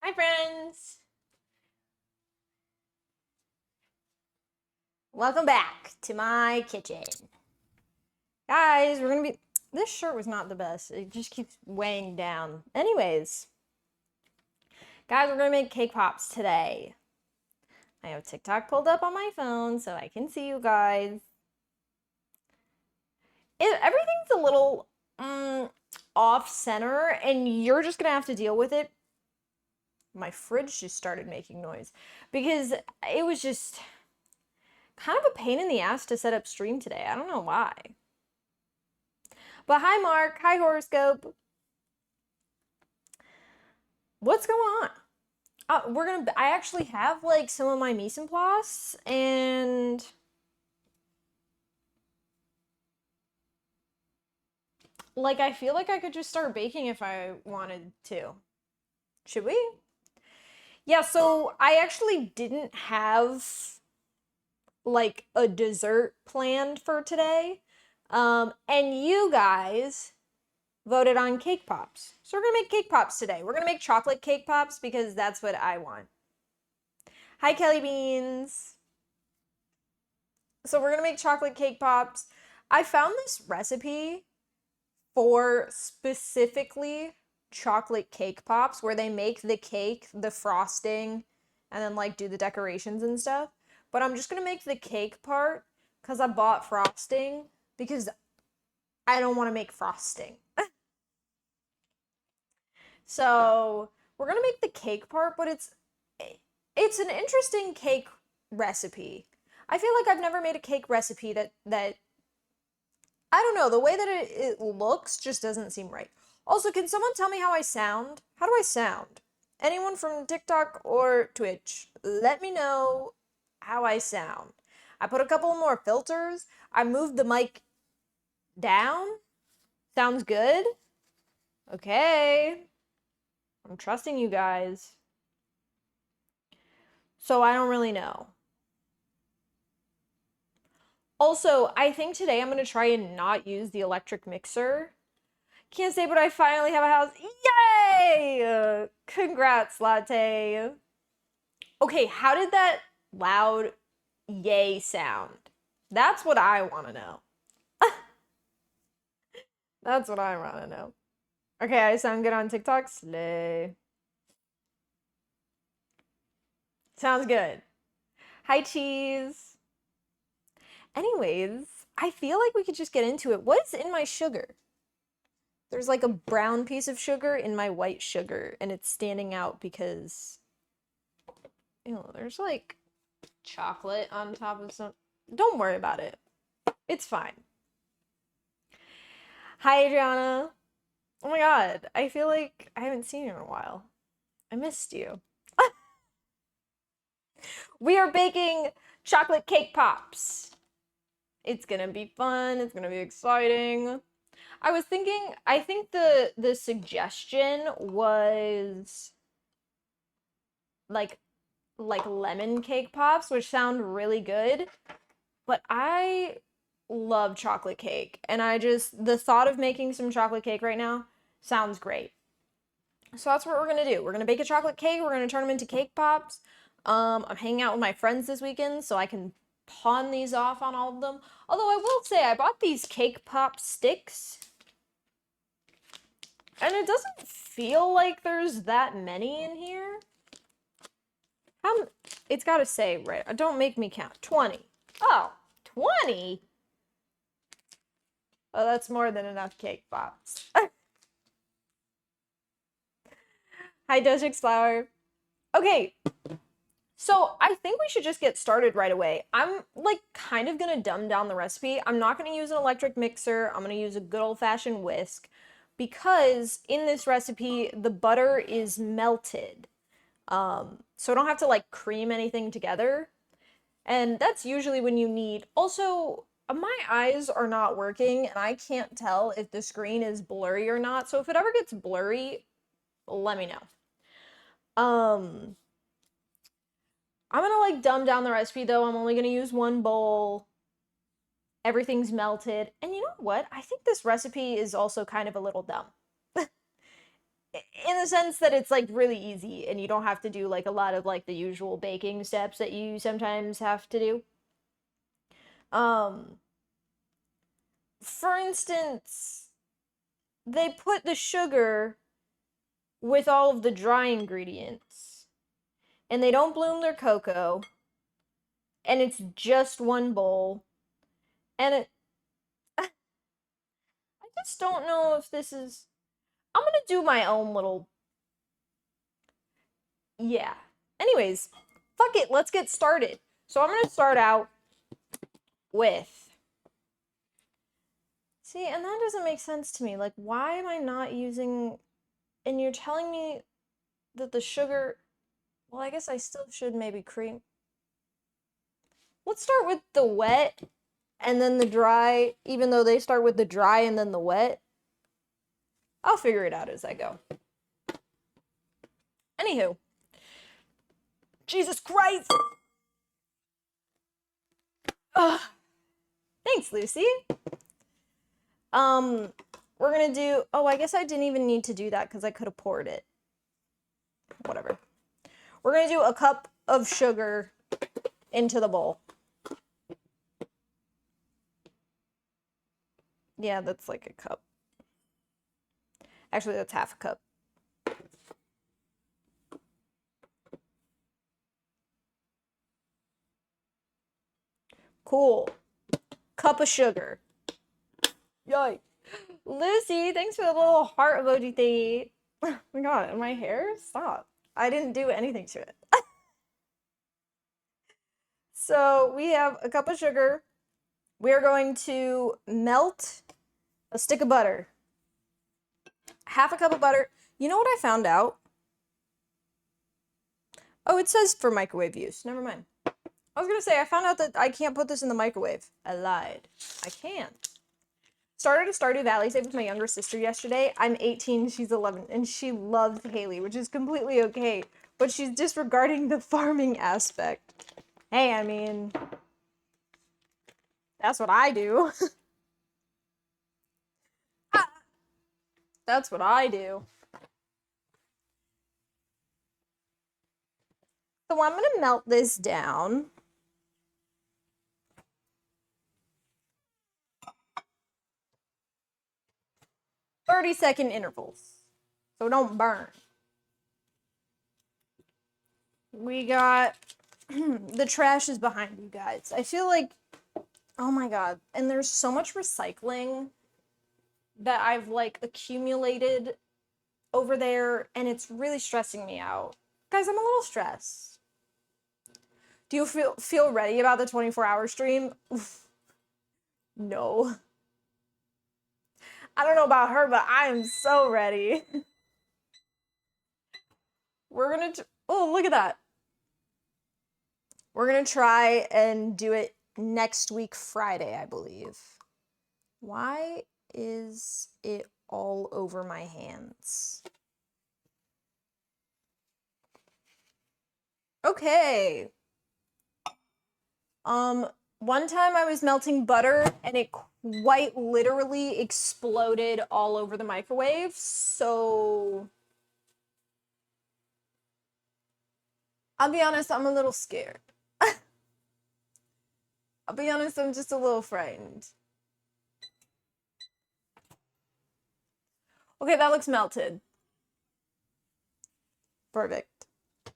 Hi friends! Welcome back to my kitchen. Guys, this shirt was not the best. It just keeps weighing down. Anyways, guys, we're gonna make cake pops today. I have TikTok pulled up on my phone so I can see you guys. Everything's a little off center and you're just gonna have to deal with it. My fridge just started making noise because it was just kind of a pain in the ass to set up stream today. I don't know why. But hi Mark, hi Horoscope. What's going on? I actually have like some of my mise en place and like I feel like I could just start baking if I wanted to. Should we? Yeah, so I actually didn't have like a dessert planned for today. And you guys voted on cake pops. So we're gonna make cake pops today. We're gonna make chocolate cake pops because that's what I want. Hi, Kelly Beans. So we're gonna make chocolate cake pops. I found this recipe for specifically chocolate cake pops where they make the cake, the frosting, and then like do the decorations and stuff. But I'm just gonna make the cake part because I bought frosting because I don't want to make frosting. So we're gonna make the cake part, but it's an interesting cake recipe. I feel like I've never made a cake recipe that I don't know, the way that it looks just doesn't seem right. Also, can someone tell me how I sound? How do I sound? Anyone from TikTok or Twitch, let me know how I sound. I put a couple more filters. I moved the mic down. Sounds good? Okay. I'm trusting you guys. So I don't really know. Also, I think today I'm going to try and not use the electric mixer. Can't say, but I finally have a house. Yay! Congrats, Latte. Okay, how did that loud yay sound? That's what I want to know. That's what I want to know. Okay, I sound good on TikTok? Slay. Sounds good. Hi, Cheese. Anyways, I feel like we could just get into it. What is in my sugar? There's like a brown piece of sugar in my white sugar, and it's standing out because, you know, there's like chocolate on top of some. Don't worry about it. It's fine. Hi, Adriana. Oh my god, I feel like I haven't seen you in a while. I missed you. We are baking chocolate cake pops. It's gonna be fun. It's gonna be exciting. I think the suggestion was like lemon cake pops, which sound really good. But I love chocolate cake, and the thought of making some chocolate cake right now sounds great. So that's what we're gonna do. We're gonna bake a chocolate cake. We're gonna turn them into cake pops. I'm hanging out with my friends this weekend, so I can pawn these off on all of them. Although I will say I bought these cake pop sticks, and it doesn't feel like there's that many in here. It's gotta say, right, don't make me count. 20. Oh, 20? Oh, that's more than enough cake pops. Hi, Dojix Flower. Okay, so I think we should just get started right away. I'm like kind of gonna dumb down the recipe. I'm not gonna use an electric mixer. I'm gonna use a good old-fashioned whisk because in this recipe, the butter is melted. So I don't have to like cream anything together. And that's usually when you need. Also, my eyes are not working and I can't tell if the screen is blurry or not. So if it ever gets blurry, let me know. I'm gonna like dumb down the recipe though. I'm only gonna use one bowl. Everything's melted. And you know what? I think this recipe is also kind of a little dumb. in the sense that it's like really easy and you don't have to do like a lot of like the usual baking steps that you sometimes have to do. Um, for instance, they put the sugar with all of the dry ingredients and they don't bloom their cocoa and it's just one bowl and I just don't know if this is. I'm gonna do my own little. Yeah. Anyways, fuck it, let's get started. So I'm gonna start out with. See, and that doesn't make sense to me. Like, why am I not using. And you're telling me that the sugar. Well, I guess I still should maybe cream. Let's start with the wet and then the dry, even though they start with the dry and then the wet. I'll figure it out as I go. Anywho. Jesus Christ! Ugh. Thanks, Lucy. We're gonna do. Oh, I guess I didn't even need to do that because I could have poured it. Whatever. We're gonna do a cup of sugar into the bowl. Yeah, that's like a cup. Actually, that's half a cup. Cool. Cup of sugar. Yikes. Lucy, thanks for the little heart emoji thingy. Oh my god, and my hair? Stop. I didn't do anything to it. So we have a cup of sugar. We're going to melt a stick of butter. Half a cup of butter. You know what I found out? Oh, it says for microwave use. Never mind. I was gonna say, I found out that I can't put this in the microwave. I lied. I can. Started a Stardew Valley save with my younger sister yesterday. I'm 18, she's 11, and she loves Haley, which is completely okay, but she's disregarding the farming aspect. Hey, I mean, that's what I do. That's what I do. So I'm gonna melt this down. "30-second intervals, so don't burn." We got the trash is behind you guys. I feel like, oh my god, and there's so much recycling that I've like accumulated over there, and it's really stressing me out. Guys, I'm a little stressed. Do you feel ready about the 24-hour stream? No. I don't know about her, but I am so ready. We're gonna. Oh, look at that. We're gonna try and do it next week, Friday, I believe. Why is it all over my hands? Okay. One time I was melting butter and it quite literally exploded all over the microwave, so I'll be honest, I'm a little scared. I'll be honest, I'm just a little frightened. Okay, that looks melted. Perfect. I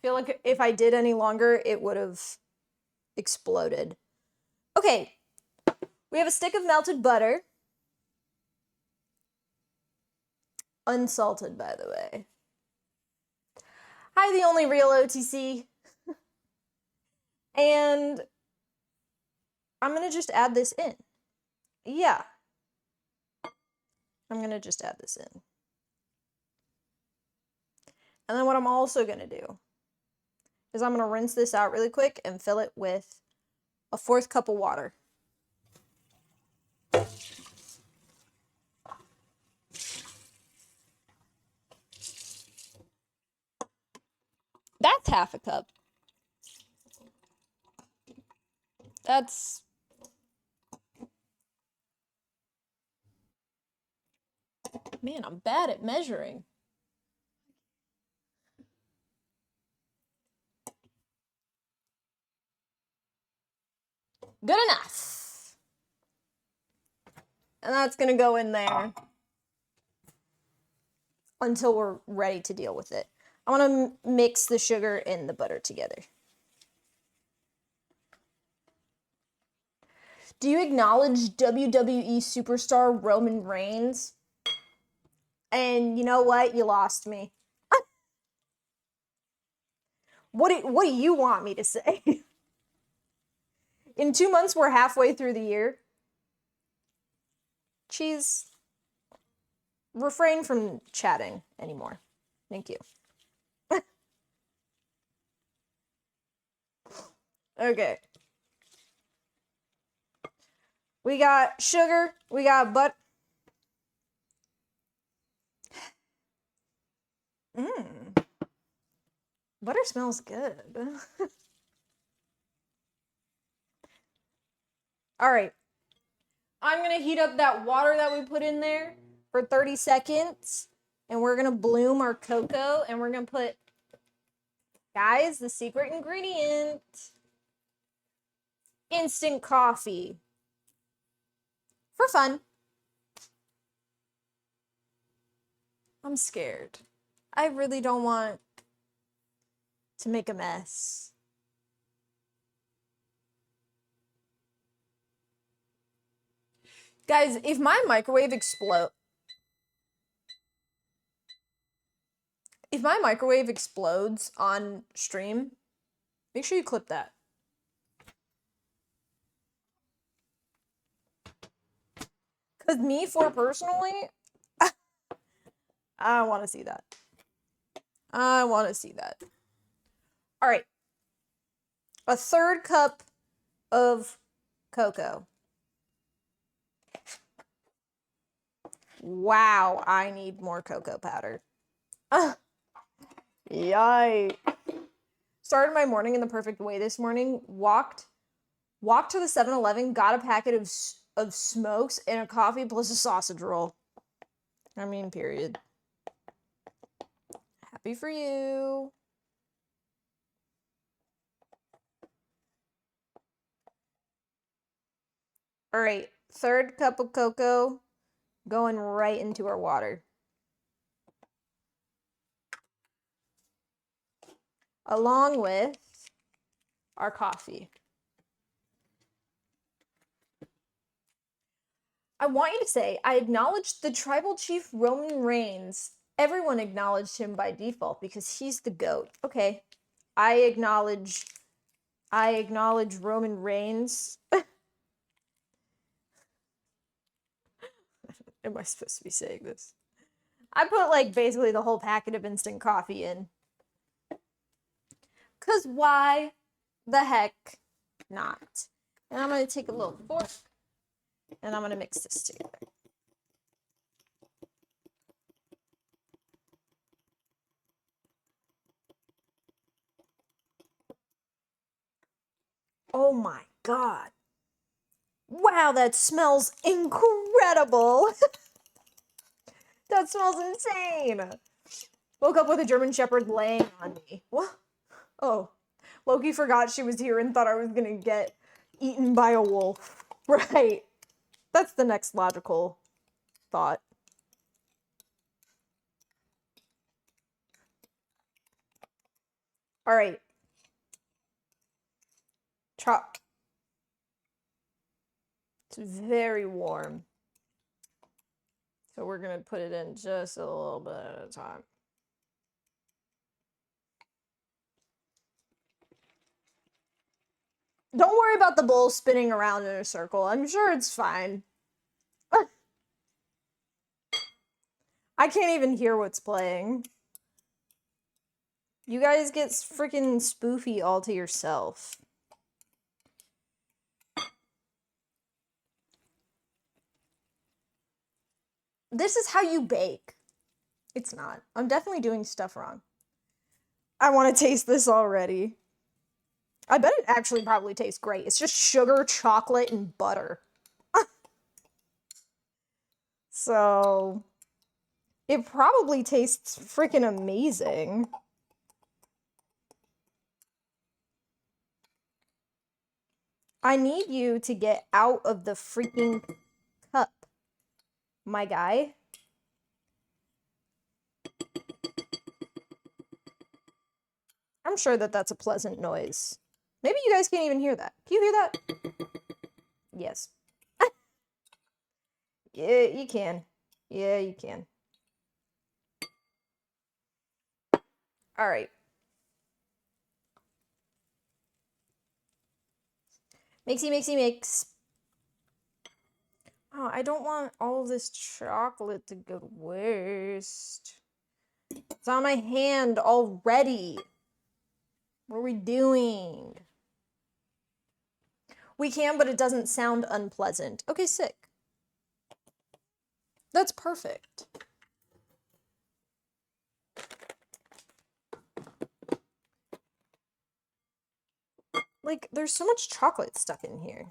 feel like if I did any longer, it would have exploded. Okay, we have a stick of melted butter. Unsalted, by the way. Hi, the only real OTC. And I'm gonna just add this in. Yeah. I'm gonna just add this in. And then what I'm also gonna do is I'm gonna rinse this out really quick and fill it with a 1/4 cup of water. That's half a cup. That's... Man, I'm bad at measuring. Good enough. And that's gonna go in there until we're ready to deal with it. I want to mix the sugar and the butter together. Do you acknowledge WWE superstar Roman Reigns? And you know what? You lost me. What do you want me to say? In 2 months, we're halfway through the year. Cheese, refrain from chatting anymore. Thank you. Okay. We got sugar. We got butter. Butter smells good. All right. I'm going to heat up that water that we put in there for 30 seconds. And we're going to bloom our cocoa. And we're going to put, guys, the secret ingredient. Instant coffee. For fun. I'm scared. I really don't want to make a mess. Guys, if my microwave explodes on stream, make sure you clip that. Because me, personally, I want to see that. I want to see that. All right. 1/3 cup of cocoa. Wow, I need more cocoa powder. Yikes. Started my morning in the perfect way this morning. Walked to the 7-Eleven, got a packet of smokes and a coffee plus a sausage roll. I mean, period. Happy for you. All right, 1/3 cup of cocoa going right into our water. Along with our coffee. I want you to say, I acknowledged the tribal chief Roman Reigns. Everyone acknowledged him by default because he's the GOAT. Okay. I acknowledge Roman Reigns. Am I supposed to be saying this? I put like basically the whole packet of instant coffee in. Cause why the heck not? And I'm gonna take a little fork and I'm gonna mix this together. Oh my god. Wow, that smells incredible. That smells insane. Woke up with a German Shepherd laying on me. What? Oh, Loki forgot she was here and thought I was gonna get eaten by a wolf. Right. That's the next logical thought. All right. Chop. It's very warm. So we're gonna put it in just a little bit at a time. Don't worry about the bowl spinning around in a circle. I'm sure it's fine. I can't even hear what's playing. You guys get freaking spoofy all to yourself. This is how you bake. It's not. I'm definitely doing stuff wrong. I want to taste this already. I bet it actually probably tastes great. It's just sugar, chocolate, and butter. So, it probably tastes freaking amazing. I need you to get out of the freaking cup, my guy. I'm sure that that's a pleasant noise. Maybe you guys can't even hear that. Can you hear that? Yes. Yeah, you can. Yeah, you can. All right. Mixy, mixy, mix. Oh, I don't want all of this chocolate to go to waste. It's on my hand already. What are we doing? We can, but it doesn't sound unpleasant. Okay, sick. That's perfect. Like, there's so much chocolate stuck in here.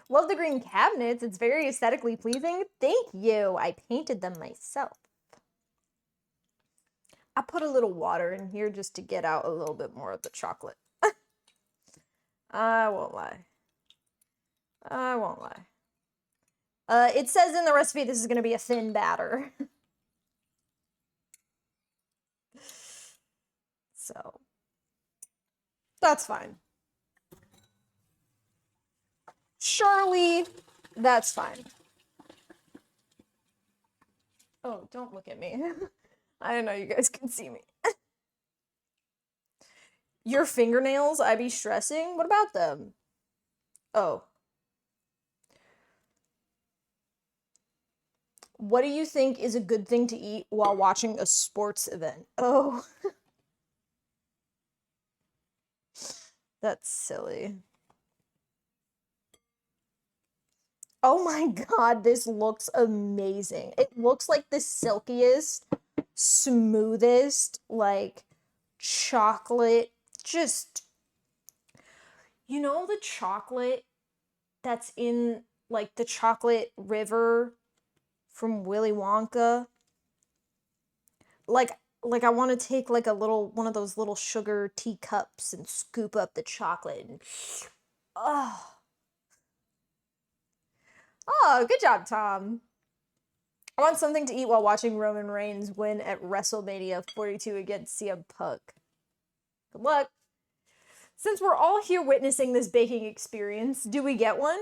Love the green cabinets. It's very aesthetically pleasing. Thank you. I painted them myself. I put a little water in here just to get out a little bit more of the chocolate. I won't lie. I won't lie. It says in the recipe this is going to be a thin batter. So, that's fine. Surely, that's fine. Oh, don't look at me. I don't know you guys can see me. Your fingernails, I be stressing? What about them? Oh. What do you think is a good thing to eat while watching a sports event? Oh. That's silly. Oh my god, this looks amazing. It looks like the silkiest, smoothest, like, chocolate. Just, you know the chocolate that's in, like, the chocolate river from Willy Wonka? Like I want to take like a little one of those little sugar teacups and scoop up the chocolate and oh. Oh, good job, Tom. I want something to eat while watching Roman Reigns win at WrestleMania 42 against CM Punk. Good luck. Since we're all here witnessing this baking experience, do we get one?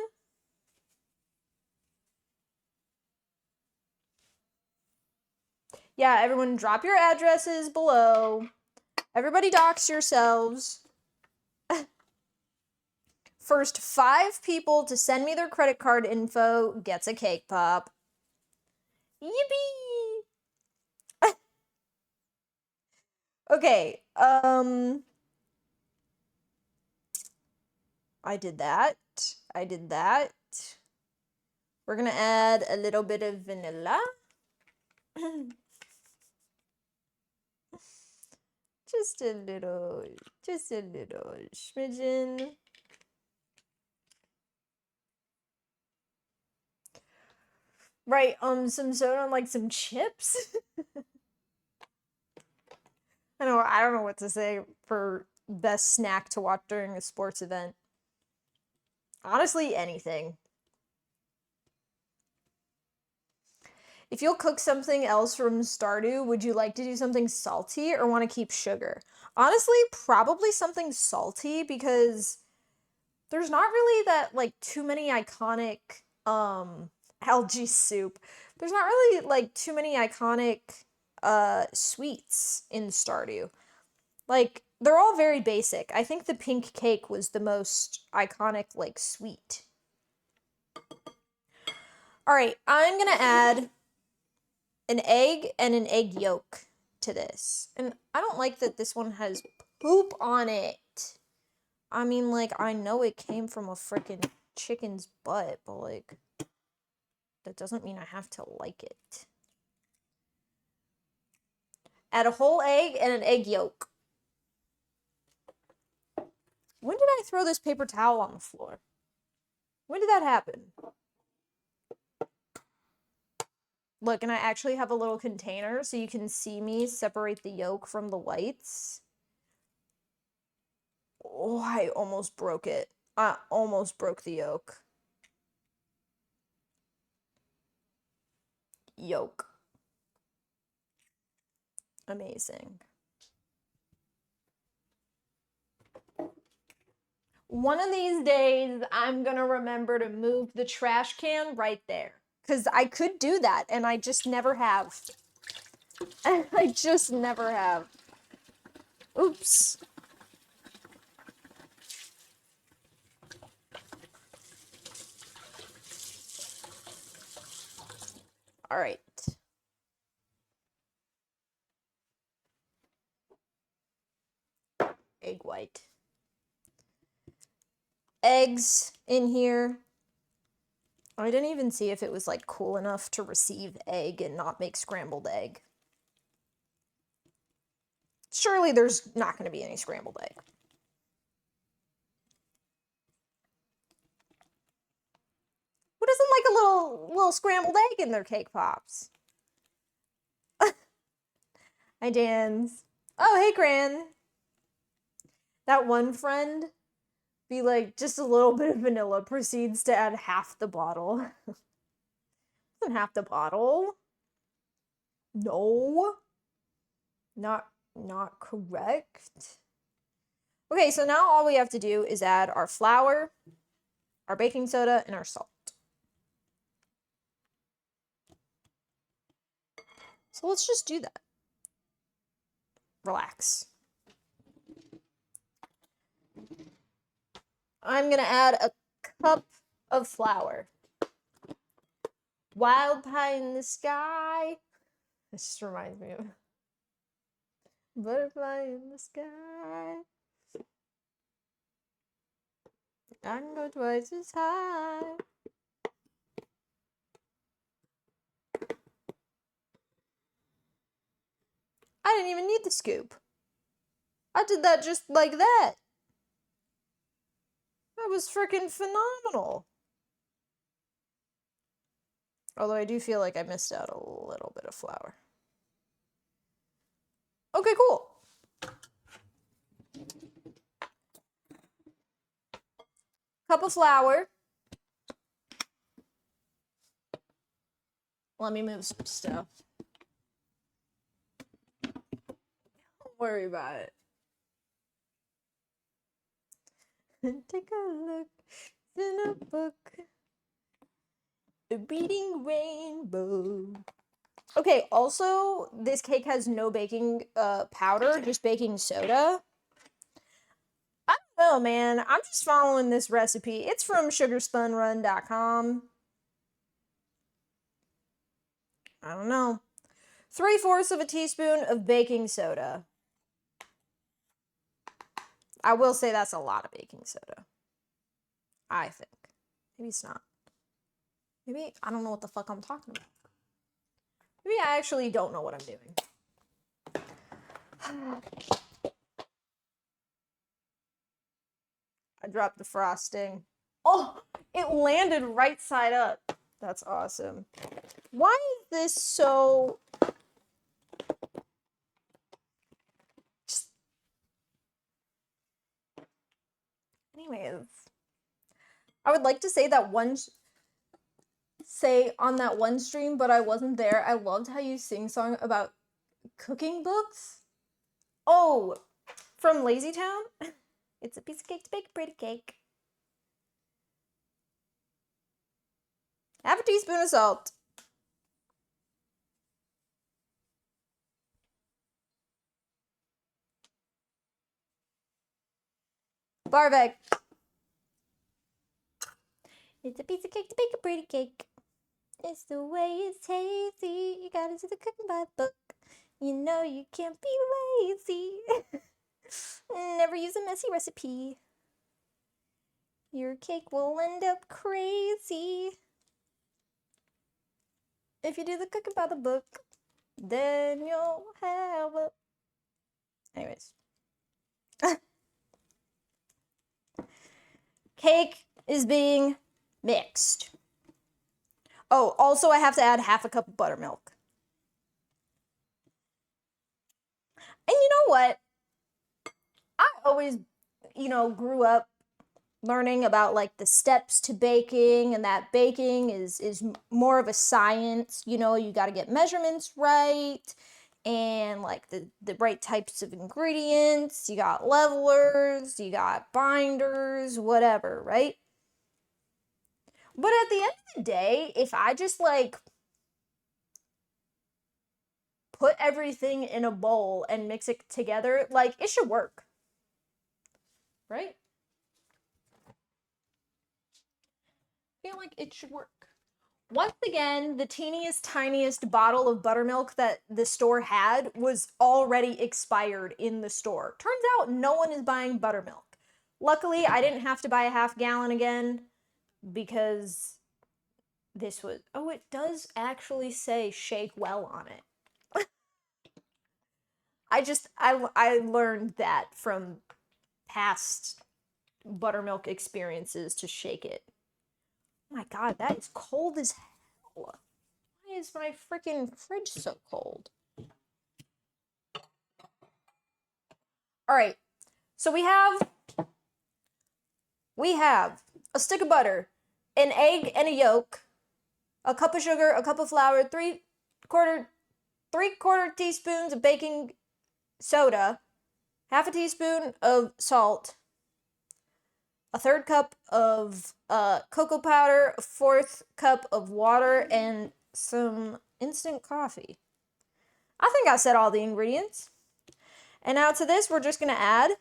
Yeah, everyone drop your addresses below. Everybody dox yourselves. First 5 people to send me their credit card info gets a cake pop. Yippee! Okay, I did that. I did that. We're gonna add a little bit of vanilla. Just a little smidgen. Right, some soda and like some chips. I don't know what to say for best snack to watch during a sports event. Honestly, anything. If you'll cook something else from Stardew, would you like to do something salty or want to keep sugar? Honestly, probably something salty because there's not really that like too many iconic algae soup. There's not really like too many iconic sweets in Stardew. Like they're all very basic. I think the pink cake was the most iconic like sweet. All right, I'm going to add an egg and an egg yolk to this. And I don't like that this one has poop on it. I mean, like, I know it came from a freaking chicken's butt, but, like, that doesn't mean I have to like it. Add a whole egg and an egg yolk. When did I throw this paper towel on the floor? When did that happen? Look, and I actually have a little container so you can see me separate the yolk from the whites. Oh, I almost broke it. I almost broke the yolk. Yolk. Amazing. One of these days, I'm gonna remember to move the trash can right there. Because I could do that, and I just never have. I just never have. Oops. All right. Egg white. Eggs in here. I didn't even see if it was like cool enough to receive egg and not make scrambled egg. Surely there's not going to be any scrambled egg. Who doesn't like a little scrambled egg in their cake pops? Hi, Dans. Oh, hey, Gran. That one friend be like, just a little bit of vanilla, proceeds to add half the bottle. Isn't half the bottle? No. Not correct. Okay, so now all we have to do is add our flour, our baking soda, and our salt. So let's just do that. Relax. I'm gonna add a cup of flour. Wild pie in the sky. This just reminds me of butterfly in the sky. I can go twice as high. I didn't even need the scoop. I did that just like that. That was freaking phenomenal. Although I do feel like I missed out a little bit of flour. Okay, cool. Cup of flour. Let me move some stuff. Don't worry about it. Take a look in a book. A reading rainbow. Okay, also, this cake has no baking powder, just baking soda. I don't know, man. I'm just following this recipe. It's from sugarspunrun.com. I don't know. 3/4 of a teaspoon of baking soda. I will say that's a lot of baking soda. I think. Maybe it's not. Maybe I don't know what the fuck I'm talking about. Maybe I actually don't know what I'm doing. I dropped the frosting. Oh, it landed right side up. That's awesome. Why is this so... Anyways, I would like to say that on that one stream, but I wasn't there. I loved how you sing song about cooking books. Oh, from Lazy Town? It's a piece of cake to bake a pretty cake. Half a teaspoon of salt. Barvek. It's a piece of cake to bake a pretty cake. It's the way it's tasty. You gotta do the cooking by the book. You know you can't be lazy. Never use a messy recipe. Your cake will end up crazy. If you do the cooking by the book, then you'll have a... Anyways. Cake is being mixed. Oh, also I have to add half a cup of buttermilk. And you know what? I always, grew up learning about like the steps to baking, and that baking is more of a science. You got to get measurements right, and like the right types of ingredients. You got levelers, you got binders, whatever, right? But at the end of the day, if I just like put everything in a bowl and mix it together, like it should work, right? I feel like it should work. Once again, the teeniest, tiniest bottle of buttermilk that the store had was already expired in the store. Turns out no one is buying buttermilk. Luckily, I didn't have to buy a half gallon again because this was. Oh, it does actually say shake well on it. I learned that from past buttermilk experiences to shake it. Oh my god, that is cold as hell. Why is my freaking fridge so cold? All right, so we have a stick of butter, an egg and a yolk, a cup of sugar, a cup of flour, three-quarter teaspoons of baking soda, half a teaspoon of salt, a third cup of cocoa powder, a fourth cup of water, and some instant coffee. I think I said all the ingredients. And now to this, we're just going to add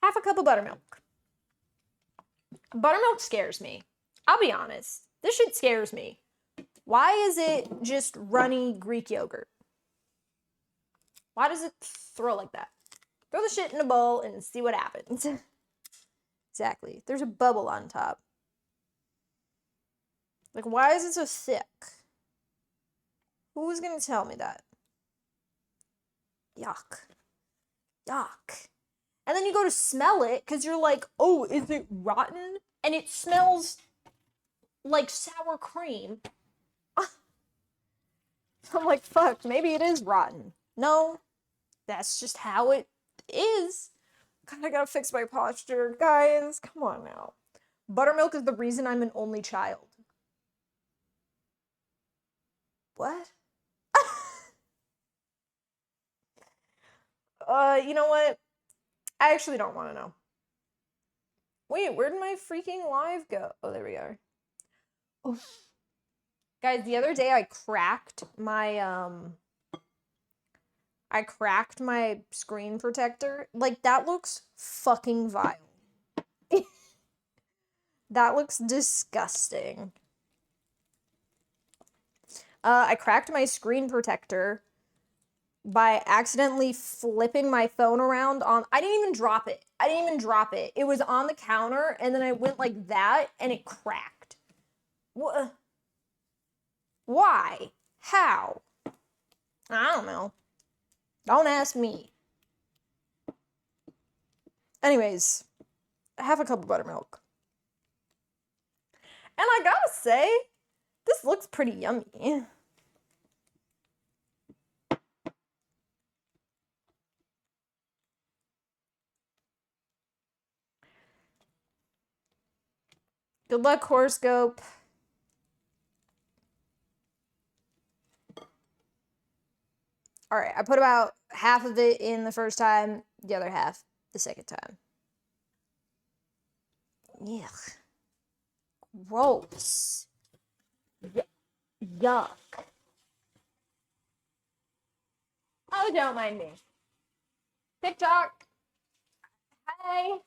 half a cup of buttermilk. Buttermilk scares me. I'll be honest. This shit scares me. Why is it just runny Greek yogurt? Why does it throw like that? Throw the shit in a bowl and see what happens. Exactly. There's a bubble on top. Like, why is it so thick? Who's gonna tell me that? Yuck. Yuck. And then you go to smell it because you're like, oh, is it rotten? And it smells like sour cream. I'm like, fuck, maybe it is rotten. No, that's just how it is. God, I gotta fix my posture. Guys, come on now. Buttermilk is the reason I'm an only child. What? You know what? I actually don't want to know. Wait, where did my freaking live go? Oh, there we are. Oh. Guys, the other day I cracked my screen protector. Like, that looks fucking vile. That looks disgusting. I cracked my screen protector by accidentally flipping my phone around on. I didn't even drop it. It was on the counter, and then I went like that, and it cracked. What? Why? How? I don't know. Don't ask me. Anyways, have a cup of buttermilk. And I gotta say, this looks pretty yummy. Good luck, horoscope. Alright, I put about half of it in the first time, the other half the second time. Yuck. Gross. Yuck. Oh, don't mind me. TikTok. Hi.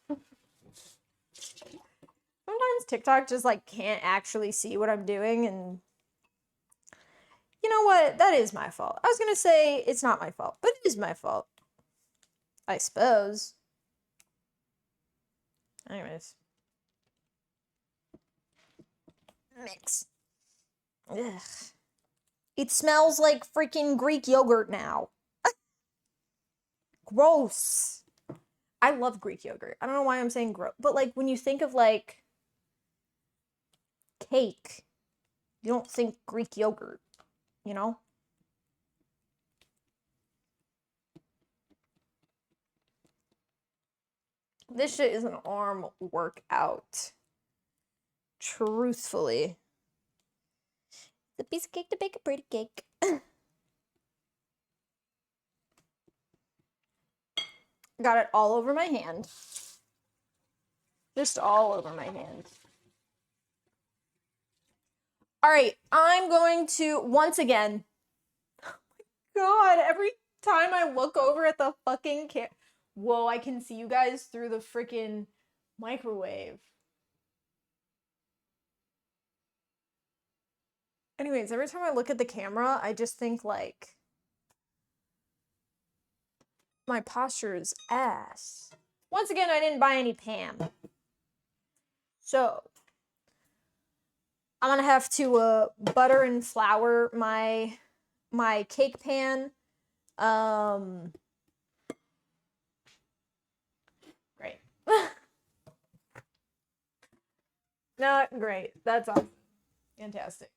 Sometimes TikTok just like can't actually see what I'm doing, and you know what? That is my fault. I was gonna say it's not my fault, but it is my fault. I suppose. Anyways. Mix. Ugh. It smells like freaking Greek yogurt now. Gross. I love Greek yogurt. I don't know why I'm saying gross, but like when you think of like cake, you don't think Greek yogurt, you know? This shit is an arm workout. Truthfully. The piece of cake to bake a pretty cake. Got it all over my hand. Just all over my hand. All right, I'm going to, once again, God, every time I look over at the fucking whoa, I can see you guys through the freaking microwave. Anyways, every time I look at the camera, I just think like my posture is ass. Once again, I didn't buy any Pam. So, I'm gonna have to butter and flour my cake pan. Great. Not great. That's awesome. Fantastic.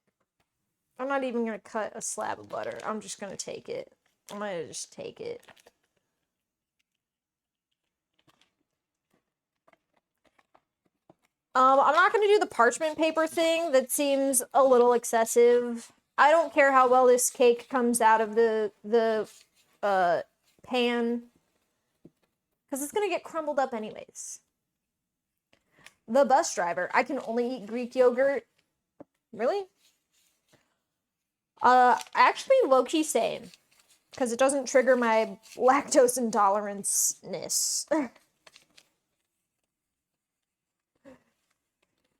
I'm not even gonna cut a slab of butter. I'm just gonna take it. I'm gonna just take it. I'm not gonna do the parchment paper thing. That seems a little excessive. I don't care how well this cake comes out of the pan, because it's gonna get crumbled up anyways. The bus driver. I can only eat Greek yogurt. Really? Actually, low-key same. Because it doesn't trigger my lactose intolerance-ness.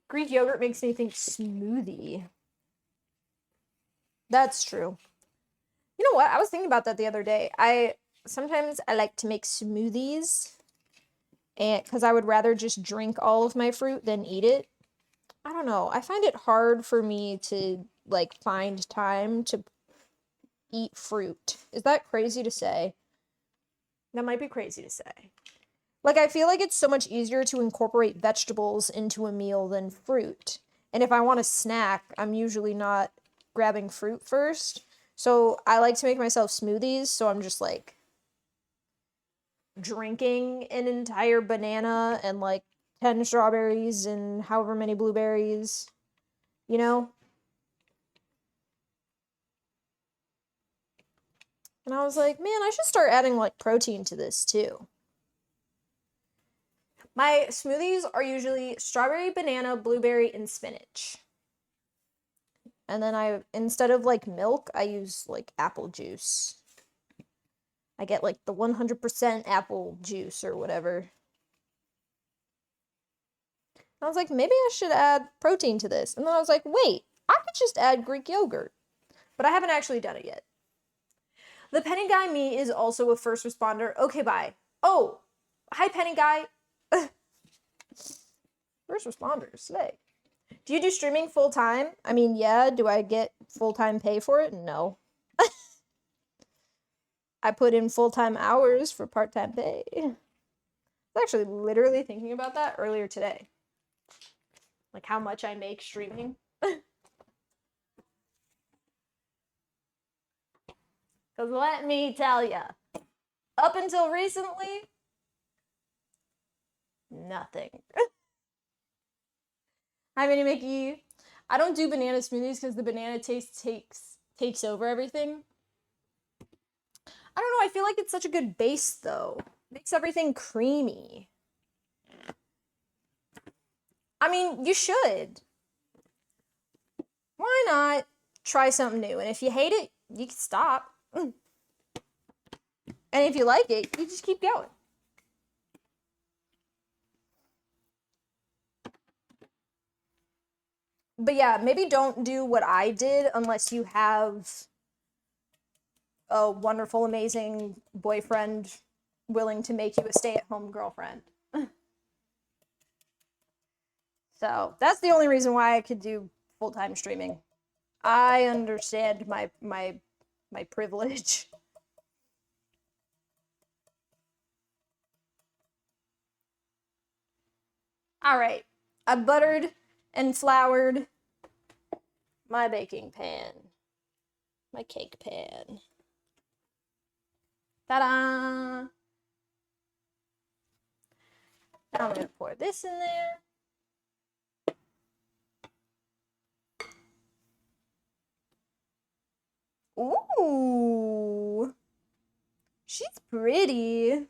Greek yogurt makes me think smoothie. That's true. You know what? I was thinking about that the other day. Sometimes I like to make smoothies, and because I would rather just drink all of my fruit than eat it. I don't know. I find it hard for me to like find time to eat fruit. Is that crazy to say? That might be crazy to say. Like, I feel like it's so much easier to incorporate vegetables into a meal than fruit. And if I want a snack, I'm usually not grabbing fruit first. So I like to make myself smoothies, so I'm just like drinking an entire banana and like 10 strawberries and however many blueberries, you know? And I was like, man, I should start adding like protein to this too. My smoothies are usually strawberry, banana, blueberry, and spinach. And then instead of like milk, I use like apple juice. I get like the 100% apple juice or whatever. I was like, maybe I should add protein to this. And then I was like, wait, I could just add Greek yogurt. But I haven't actually done it yet. The Penny Guy me is also a first responder. Okay, bye. Oh, hi, Penny Guy. First responders today. Do you do streaming full time? I mean, yeah. Do I get full time pay for it? No. I put in full time hours for part time pay. I was actually literally thinking about that earlier today. Like how much I make streaming. Because let me tell ya, up until recently, nothing. Hi, Minnie Mickey. I don't do banana smoothies because the banana taste takes over everything. I don't know, I feel like it's such a good base, though. Makes everything creamy. I mean, you should. Why not try something new? And if you hate it, you can stop. And if you like it, you just keep going. But yeah, maybe don't do what I did unless you have a wonderful, amazing boyfriend willing to make you a stay-at-home girlfriend. So that's the only reason why I could do full-time streaming. I understand my privilege. All right, I buttered and floured my baking pan, my cake pan. Ta-da! Now I'm gonna pour this in there. Ooh, she's pretty.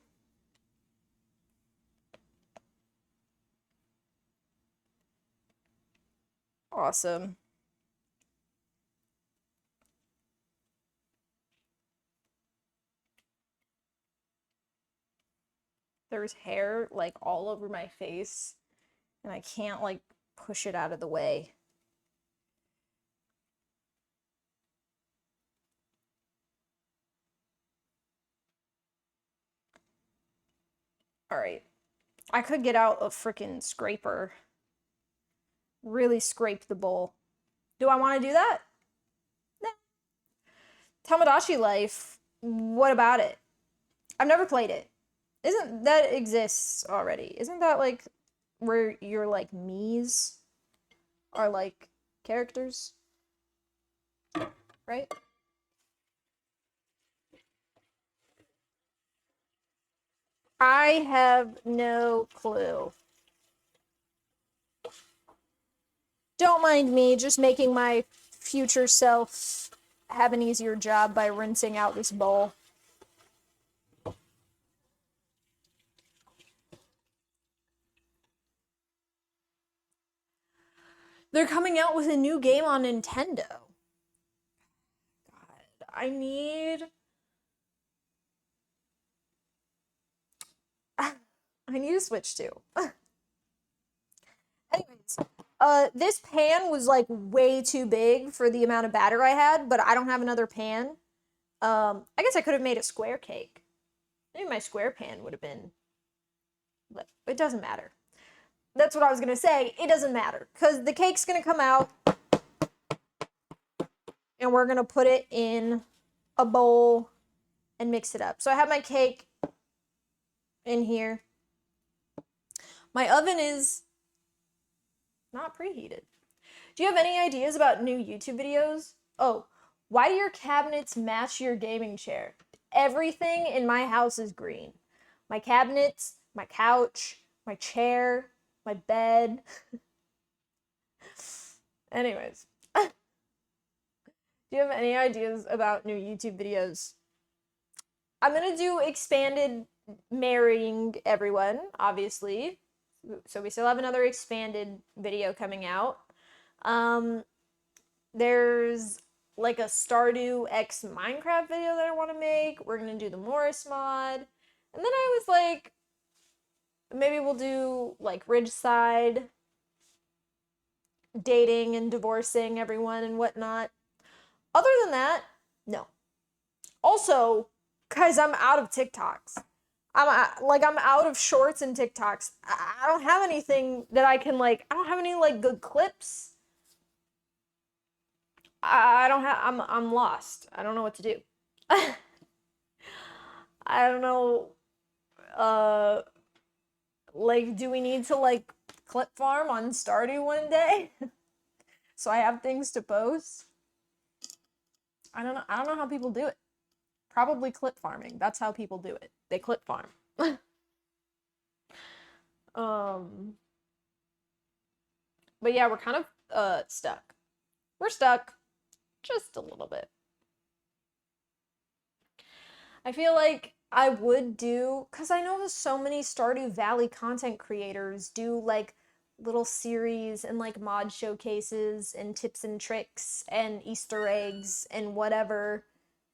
Awesome. There's hair like all over my face, and I can't like push it out of the way. All right. I could get out a freaking scraper. Really scrape the bowl. Do I want to do that? Nah. Tamagotchi Life. What about it? I've never played it. Isn't that exists already? Isn't that like where your like Mii's are like characters? Right? I have no clue. Don't mind me, just making my future self have an easier job by rinsing out this bowl. They're coming out with a new game on Nintendo. God, I need a Switch too. Anyways, this pan was like way too big for the amount of batter I had, but I don't have another pan. I guess I could have made a square cake. Maybe my square pan would have been, but it doesn't matter. That's what I was gonna say. It doesn't matter because the cake's gonna come out, and we're gonna put it in a bowl and mix it up. So I have my cake in here. My oven is not preheated. Do you have any ideas about new YouTube videos? Oh, why do your cabinets match your gaming chair? Everything in my house is green. My cabinets, my couch, my chair, my bed. Anyways, do you have any ideas about new YouTube videos? I'm gonna do expanded marrying everyone, obviously. So we still have another expanded video coming out. There's like a Stardew X Minecraft video that I want to make. We're gonna do the Morris mod. And then I was like, maybe we'll do like Ridgeside, dating and divorcing everyone and whatnot. Other than that, no. Also, guys, I'm out of TikToks. I'm out of shorts and TikToks. I don't have anything that I can like. I don't have any like good clips. I don't have. I'm lost. I don't know what to do. I don't know. Like, do we need to like clip farm on Stardew one day so I have things to post? I don't know. I don't know how people do it. Probably clip farming. That's how people do it. They clip farm. But yeah, we're kind of stuck. We're stuck just a little bit. I feel like I would do, because I know so many Stardew Valley content creators do like little series and like mod showcases and tips and tricks and Easter eggs and whatever.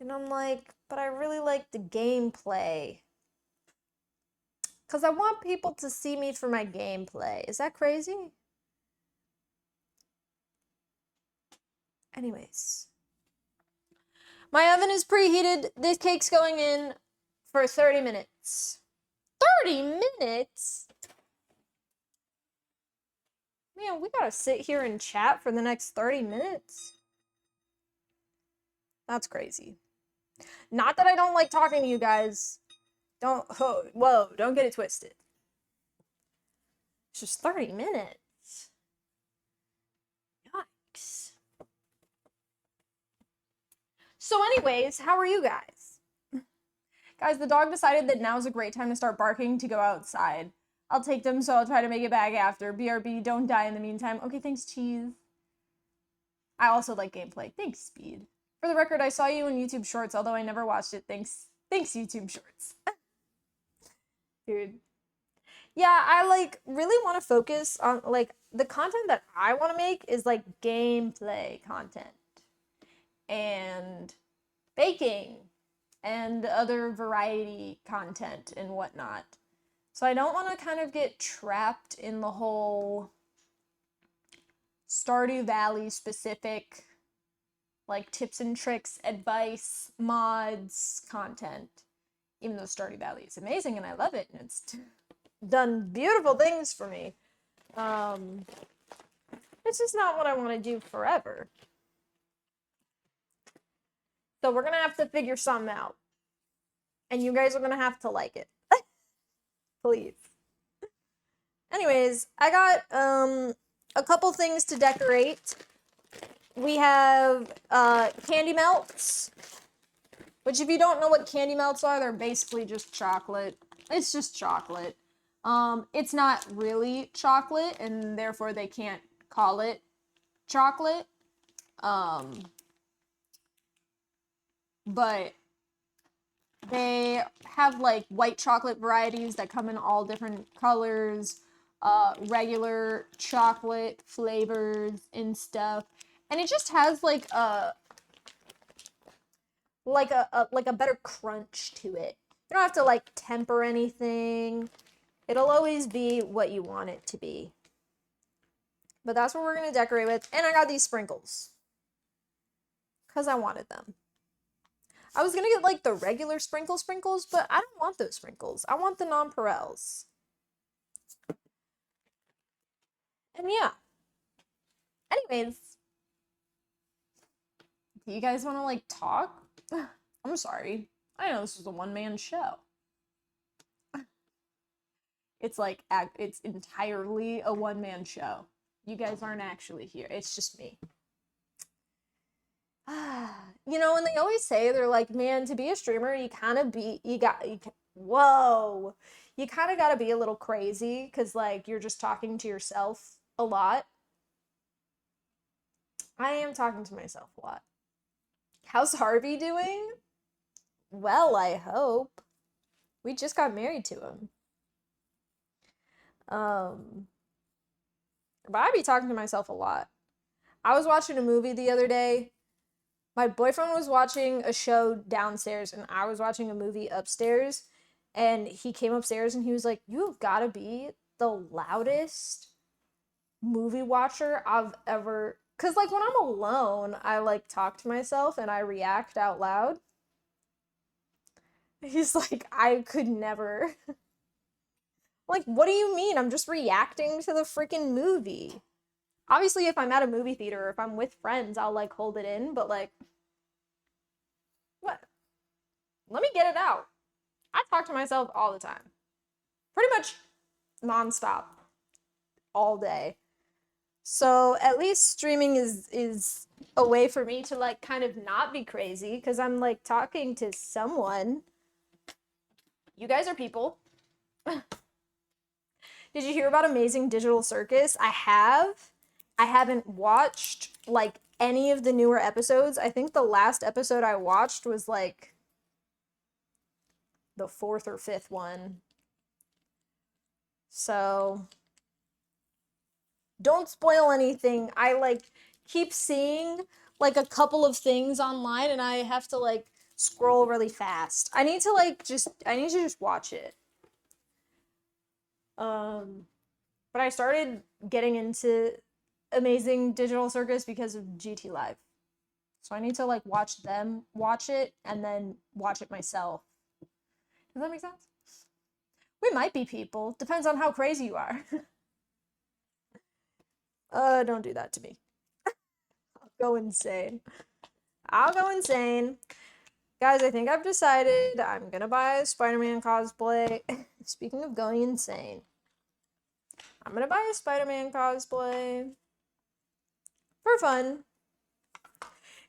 And I'm like, but I really like the gameplay. Because I want people to see me for my gameplay. Is that crazy? Anyways. My oven is preheated. This cake's going in for 30 minutes. 30 minutes? Man, we gotta sit here and chat for the next 30 minutes? That's crazy. Not that I don't like talking to you guys. Don't, whoa, don't get it twisted. It's just 30 minutes. Yikes. So anyways, how are you guys? Guys, the dog decided that now's a great time to start barking to go outside. I'll take them, so I'll try to make it back after. BRB, don't die in the meantime. Okay, thanks, Cheese. I also like gameplay. Thanks, Speed. For the record, I saw you in YouTube Shorts, although I never watched it. Thanks, YouTube Shorts. Dude. Yeah, I like really want to focus on like the content that I want to make is like gameplay content and baking and other variety content and whatnot. So I don't want to kind of get trapped in the whole Stardew Valley specific like tips and tricks, advice, mods, content. Even though Stardew Valley is amazing and I love it and it's done beautiful things for me. It's just not what I want to do forever. So we're gonna have to figure something out. And you guys are gonna have to like it. Please. Anyways, I got a couple things to decorate. We have candy melts, which if you don't know what candy melts are, they're basically just chocolate. It's just chocolate. It's not really chocolate, and therefore they can't call it chocolate. But they have like white chocolate varieties that come in all different colors, regular chocolate flavors and stuff. And it just has like a better crunch to it. You don't have to like temper anything. It'll always be what you want it to be. But that's what we're gonna decorate with. And I got these sprinkles. Because I wanted them. I was gonna get like the regular sprinkles, but I don't want those sprinkles. I want the nonpareils. And yeah. Anyways. Do you guys want to like talk? I'm sorry. I know this is a one-man show. It's like, it's entirely a one-man show. You guys aren't actually here. It's just me. You know, and they always say, they're like, man, to be a streamer, you kind of be, whoa. You kind of got to be a little crazy because, like, you're just talking to yourself a lot. I am talking to myself a lot. How's Harvey doing? Well, I hope. We just got married to him. But I be talking to myself a lot. I was watching a movie the other day. My boyfriend was watching a show downstairs and I was watching a movie upstairs. And he came upstairs and he was like, "You have got to be the loudest movie watcher I've ever..." Because, like, when I'm alone, I, like, talk to myself and I react out loud. He's like, I could never. Like, what do you mean? I'm just reacting to the freaking movie. Obviously, if I'm at a movie theater or if I'm with friends, I'll, like, hold it in, but, like, what? Let me get it out. I talk to myself all the time. Pretty much nonstop. All day. So, at least streaming is a way for me to, like, kind of not be crazy, because I'm, like, talking to someone. You guys are people. Did you hear about Amazing Digital Circus? I have. I haven't watched, like, any of the newer episodes. I think the last episode I watched was, like, the 4th or 5th one. So, don't spoil anything. I, like, keep seeing, like, a couple of things online, and I have to, like, scroll really fast. I need to just watch it. But I started getting into Amazing Digital Circus because of GT Live. So I need to, like, watch them watch it and then watch it myself. Does that make sense? We might be people. Depends on how crazy you are. Don't do that to me. I'll go insane. I'll go insane. Guys, I think I've decided I'm gonna buy a Spider-Man cosplay. Speaking of going insane. I'm gonna buy a Spider-Man cosplay for fun.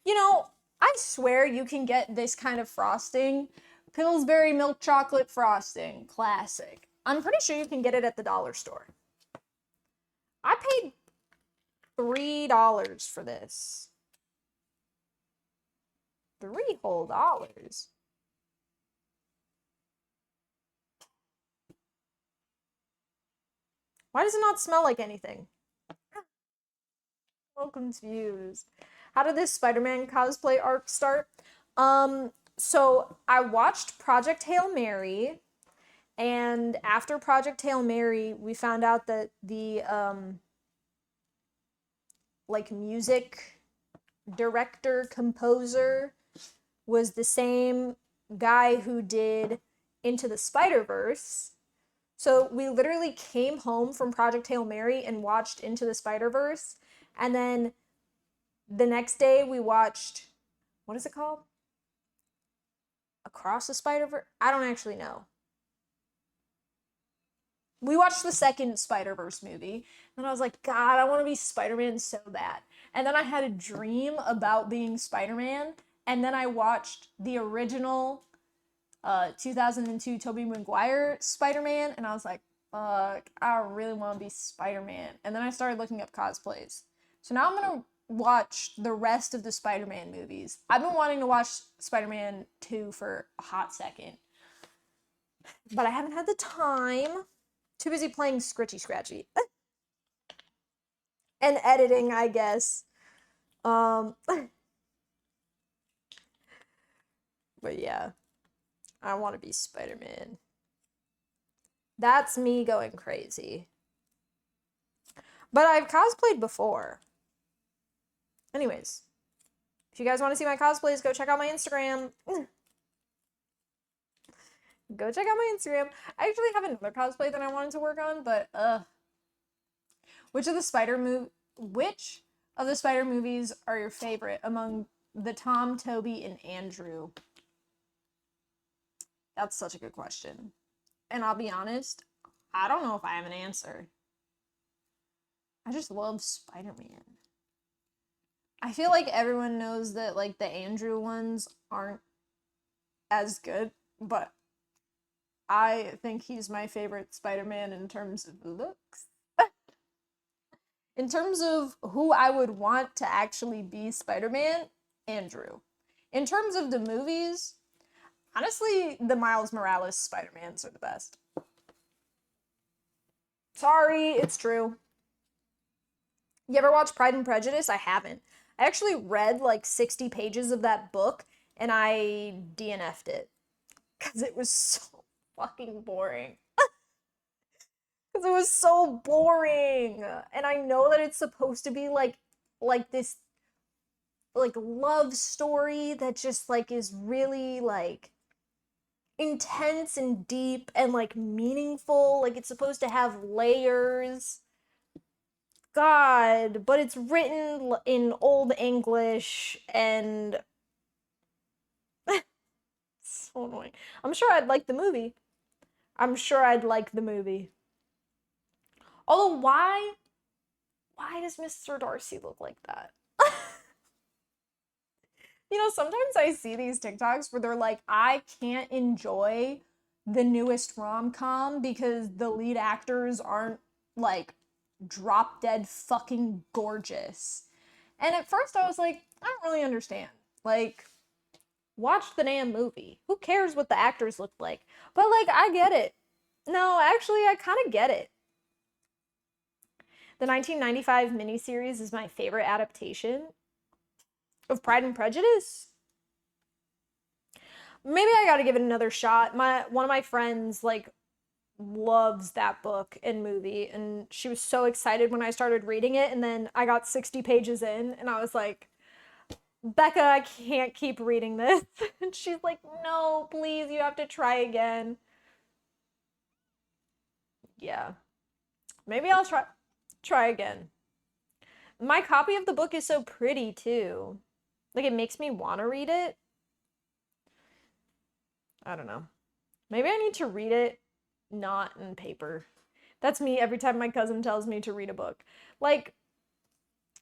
You know, I swear you can get this kind of frosting. Pillsbury milk chocolate frosting. Classic. I'm pretty sure you can get it at the dollar store. I paid $3 for this. 3 whole dollars. Why does it not smell like anything? So confused. How did this Spider-Man cosplay arc start? So I watched Project Hail Mary, and after Project Hail Mary, we found out that the like music director composer was the same guy who did Into the Spider-Verse. So we literally came home from Project Hail Mary and watched Into the Spider-Verse, and then the next day we watched, what is it called? Across the Spider-Verse? I don't actually know. We watched the second Spider-Verse movie, and I was like, God, I want to be Spider-Man so bad. And then I had a dream about being Spider-Man, and then I watched the original 2002 Tobey Maguire Spider-Man, and I was like, fuck, I really want to be Spider-Man. And then I started looking up cosplays. So now I'm gonna watch the rest of the Spider-Man movies. I've been wanting to watch Spider-Man 2 for a hot second, but I haven't had the time. Too busy playing Scritchy Scratchy. And editing, I guess. But yeah. I want to be Spider-Man. That's me going crazy. But I've cosplayed before. Anyways. If you guys want to see my cosplays, go check out my Instagram. Go check out my Instagram. I actually have another cosplay that I wanted to work on, but which of the Spider movies are your favorite among the Tom, Toby, and Andrew? That's such a good question. And I'll be honest, I don't know if I have an answer. I just love Spider-Man. I feel like everyone knows that like the Andrew ones aren't as good, but I think he's my favorite Spider-Man in terms of looks. In terms of who I would want to actually be Spider-Man, Andrew. In terms of the movies, honestly, the Miles Morales Spider-Mans are the best. Sorry, it's true. You ever watch Pride and Prejudice? I haven't. I actually read like 60 pages of that book and I DNF'd it because it was so fucking boring. Because it was so boring. And I know that it's supposed to be like this like love story that just like is really like intense and deep and like meaningful. Like it's supposed to have layers. God, but it's written in Old English and so annoying. I'm sure I'd like the movie. I'm sure I'd like the movie. Although why does Mr. Darcy look like that? You know, sometimes I see these TikToks where they're like, I can't enjoy the newest rom-com because the lead actors aren't like drop dead fucking gorgeous. And at first I was like, I don't really understand. Like, watch the damn movie. Who cares what the actors look like? But like, I get it. No, actually, I kind of get it. The 1995 miniseries is my favorite adaptation of Pride and Prejudice. Maybe I gotta give it another shot. One of my friends like loves that book and movie, and she was so excited when I started reading it, and then I got 60 pages in and I was like, Becca, I can't keep reading this. And she's like, no, please, you have to try again. Yeah. Maybe I'll try again. My copy of the book is so pretty too. Like it makes me want to read it. I don't know. Maybe I need to read it not in paper. That's me every time my cousin tells me to read a book. Like,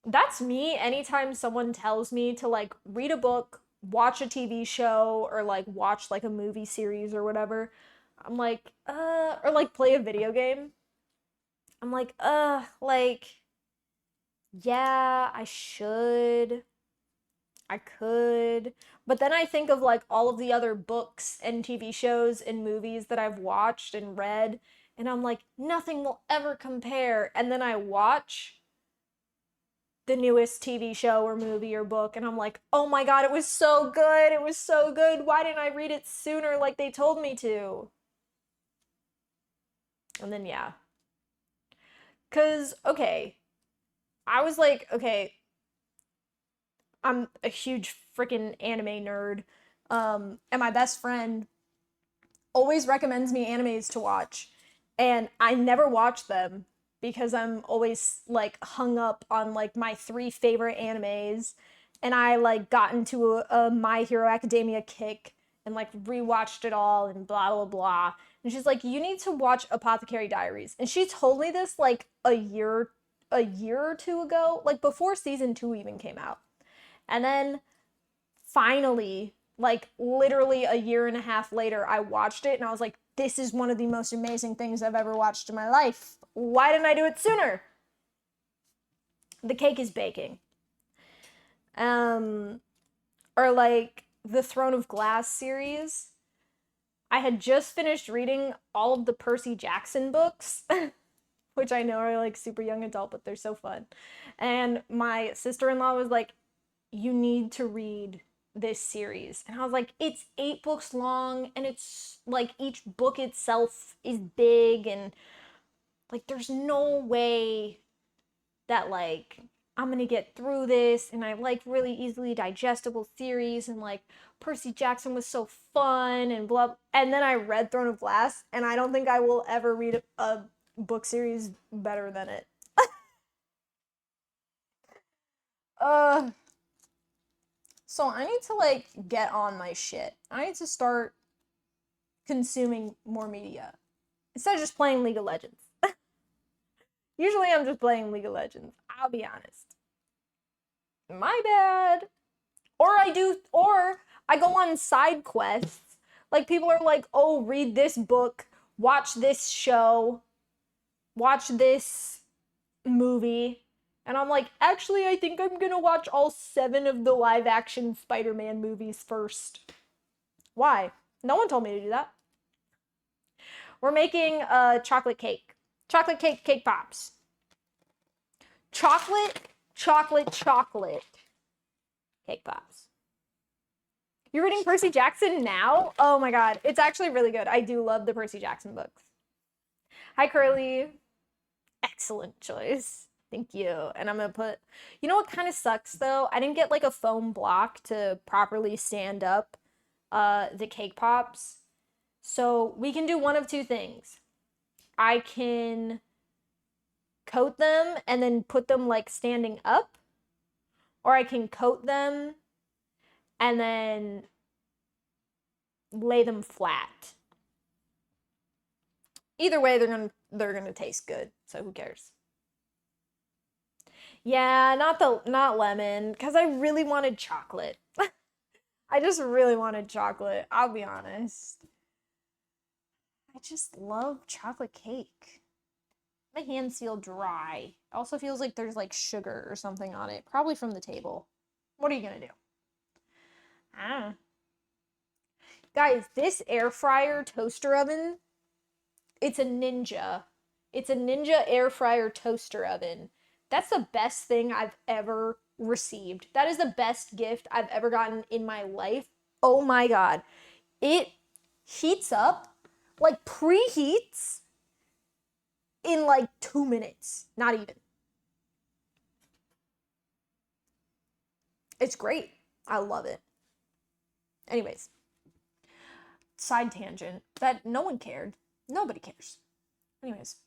that's me anytime someone tells me to like read a book, watch a TV show, or like watch like a movie series or whatever. I'm like, or like play a video game. I'm like, like, yeah, I should. I could. But then I think of like all of the other books and TV shows and movies that I've watched and read, and I'm like, nothing will ever compare. And then I watch the newest TV show or movie or book, and I'm like, oh my god, it was so good. It was so good. Why didn't I read it sooner like they told me to? And then, yeah. Because, okay, I was like, okay, I'm a huge freaking anime nerd. And my best friend always recommends me animes to watch. And I never watch them because I'm always like hung up on like my three favorite animes. And I like got into a My Hero Academia kick and like rewatched it all and blah blah blah. And she's like, you need to watch Apothecary Diaries. And she told me this like a year or two ago, like before season 2 even came out. And then finally, like literally a year and a half later, I watched it and I was like, this is one of the most amazing things I've ever watched in my life. Why didn't I do it sooner? The cake is baking. Or like the Throne of Glass series. I had just finished reading all of the Percy Jackson books, which I know are like super young adult, but they're so fun. And my sister-in-law was like, you need to read this series. And I was like, it's 8 books long, and it's like each book itself is big, and like there's no way that like I'm gonna get through this. And I like really easily digestible series, and like Percy Jackson was so fun and blah. And then I read Throne of Glass, and I don't think I will ever read a book series better than it. uh So I need to like get on my shit. I need to start consuming more media instead of just playing League of Legends. Usually I'm just playing League of Legends. I'll be honest. My bad. Or I go on side quests. Like people are like, "Oh, read this book, watch this show, watch this movie." And I'm like, actually, I think I'm gonna watch all 7 of the live action Spider Man movies first. Why? No one told me to do that. We're making a chocolate cake. Chocolate cake, cake pops. Chocolate, chocolate, chocolate. Cake pops. You're reading Percy Jackson now? Oh my god. It's actually really good. I do love the Percy Jackson books. Hi, Curly. Excellent choice. Thank you. And I'm gonna put, you know what kind of sucks though? I didn't get like a foam block to properly stand up the cake pops. So we can do one of two things. I can coat them and then put them like standing up, or I can coat them and then lay them flat. Either way, they're gonna taste good. So who cares? Yeah, not lemon, because I really wanted chocolate. I just really wanted chocolate. I'll be honest. I just love chocolate cake. My hands feel dry. It also feels like there's like sugar or something on it, probably from the table. What are you gonna do? Ah. Guys, this air fryer toaster oven, it's a Ninja. It's a Ninja air fryer toaster oven. That's the best thing I've ever received. That is the best gift I've ever gotten in my life. Oh my god. It heats up, like preheats in like 2 minutes. Not even. It's great. I love it. Anyways, side tangent that no one cared. Nobody cares. Anyways,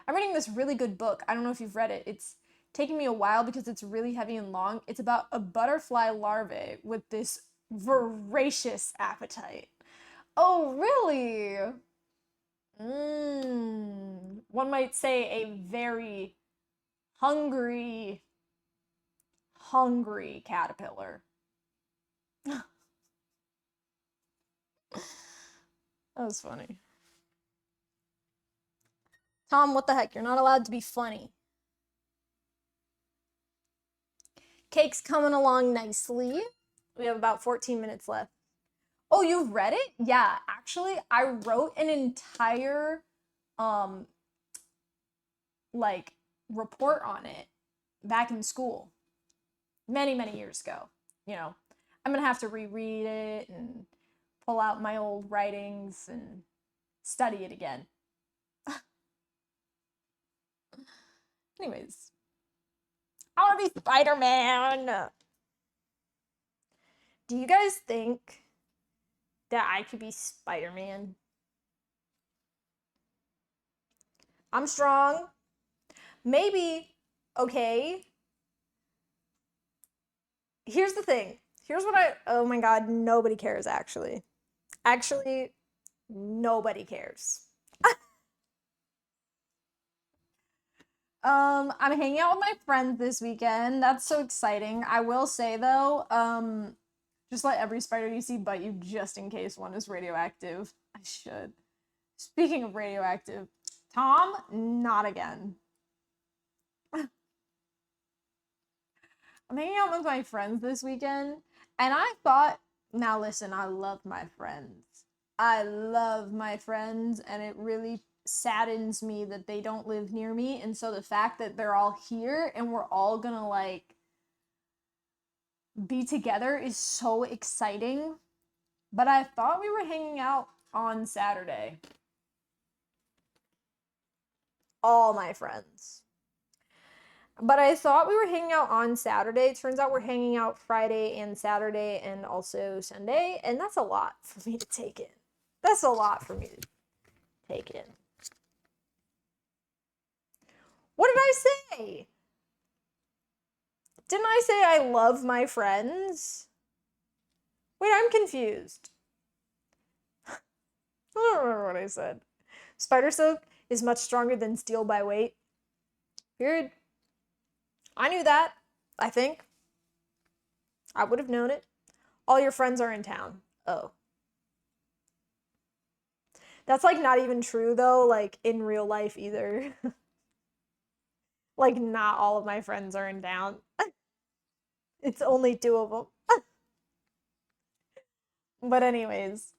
I'm reading this really good book. I don't know if you've read it. It's taking me a while because it's really heavy and long. It's about a butterfly larvae with this voracious appetite. Oh, really? One might say a very hungry, hungry caterpillar. That was funny. Tom, what the heck? You're not allowed to be funny. Cake's coming along nicely. We have about 14 minutes left. Oh, you've read it? Yeah, actually, I wrote an entire um like report on it back in school many years ago. You know, I'm gonna have to reread it and pull out my old writings and study it again. Anyways, I want to be Spider-Man. Do you guys think that I could be Spider-Man? I'm strong. Maybe. Okay. Here's the thing. Here's what oh my god, nobody cares actually. Actually, nobody cares. I'm hanging out with my friends this weekend. That's so exciting. I will say though, just let every spider you see bite you just in case one is radioactive. I should. Speaking of radioactive, Tom, not again. I'm hanging out with my friends this weekend, and I thought, now listen, I love my friends. I love my friends, and it really saddens me that they don't live near me. And so the fact that they're all here and we're all gonna like be together is so exciting. But I thought we were hanging out on Saturday. All my friends. But I thought we were hanging out on Saturday. Turns out we're hanging out Friday and Saturday and also Sunday. And that's a lot for me to take in. That's a lot for me to take in. What did I say? Didn't I say I love my friends? Wait, I'm confused. I don't remember what I said. Spider silk is much stronger than steel by weight. Period. I knew that, I think. I would have known it. All your friends are in town. Oh. That's like not even true though, like in real life either. Like not all of my friends are in town. It's only two of them. But anyways,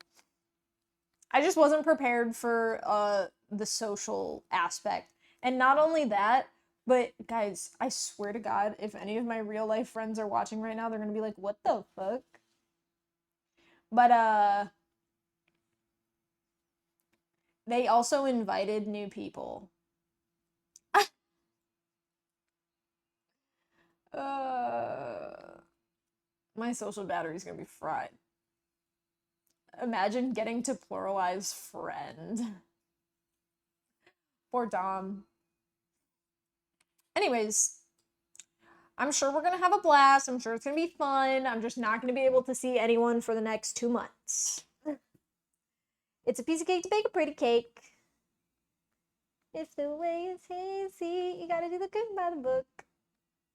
I just wasn't prepared for the social aspect. And not only that, but guys, I swear to God, if any of my real life friends are watching right now, they're gonna be like, what the fuck? But they also invited new people. My social battery's gonna be fried. Imagine getting to pluralize friend. Poor Dom. Anyways, I'm sure we're gonna have a blast. I'm sure it's gonna be fun. I'm just not gonna be able to see anyone for the next 2 months. It's a piece of cake to bake a pretty cake. If the way is hazy, you gotta do the cooking by the book.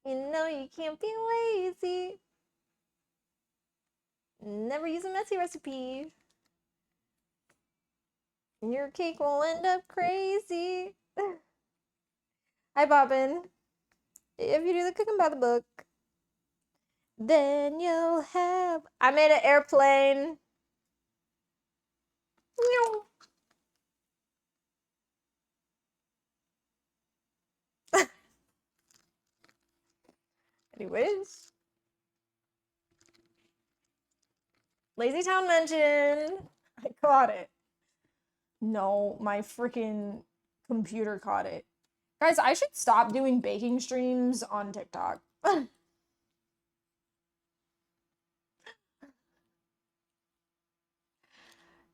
You know you can't be lazy. Never use a messy recipe. Your cake will end up crazy. Hi, Bobbin. If you do the cooking by the book, then you'll have. I made an airplane. Anyways, Lazy Town mentioned. I caught it. No, my freaking computer caught it. Guys, I should stop doing baking streams on TikTok.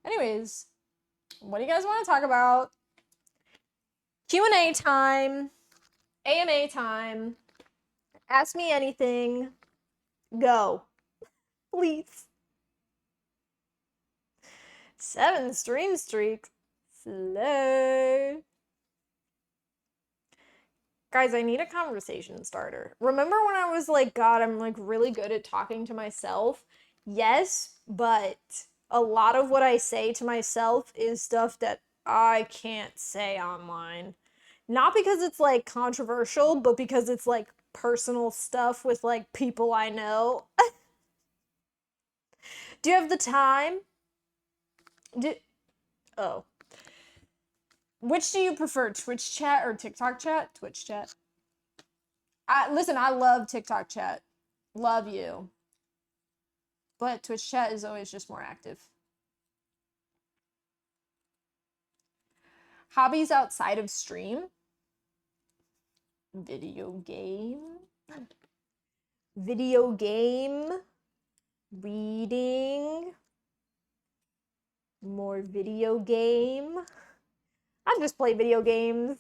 Anyways, what do you guys want to talk about? Q&A time. AMA time. Ask me anything. Go. Please. 7 stream streak. Slay. Guys, I need a conversation starter. Remember when I was like, God, I'm like really good at talking to myself? Yes, but a lot of what I say to myself is stuff that I can't say online. Not because it's like controversial, but because it's like personal stuff with like people I know. Do you have the time? Do- oh. Which do you prefer, Twitch chat or TikTok chat? Twitch chat. Listen, I love TikTok chat. Love you. But Twitch chat is always just more active. Hobbies outside of stream? Video game? Video game? Reading? More video game? I just play video games.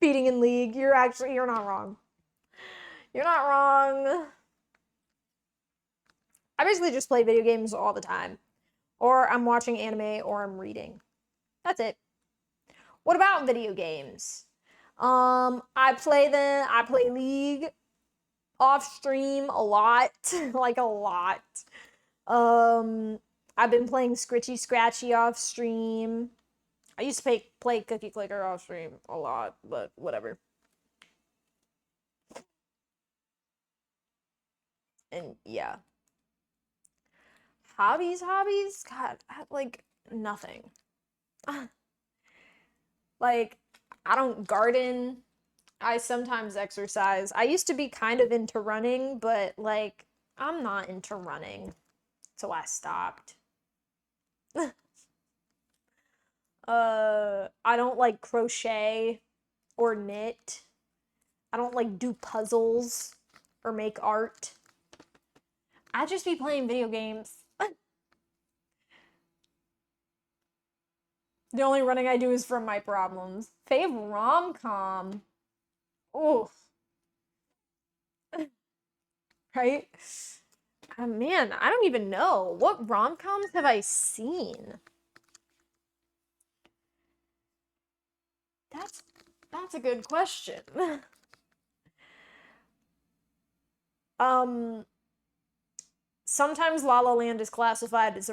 Feeding in League. You're not wrong. You're not wrong. I basically just play video games all the time. Or I'm watching anime or I'm reading. That's it. What about video games? I play League off stream a lot. Like a lot. I've been playing Scritchy Scratchy off stream. I used to play Cookie Clicker off stream a lot, but whatever. And yeah. Hobbies? God, like nothing. Like, I don't garden. I sometimes exercise. I used to be kind of into running, but like, I'm not into running. So I stopped. I don't like crochet or knit. I don't like do puzzles or make art. I just be playing video games. The only running I do is from my problems. Fave rom-com. Oof. Right? Man, I don't even know. What rom-coms have I seen? That's a good question. Sometimes La La Land is classified as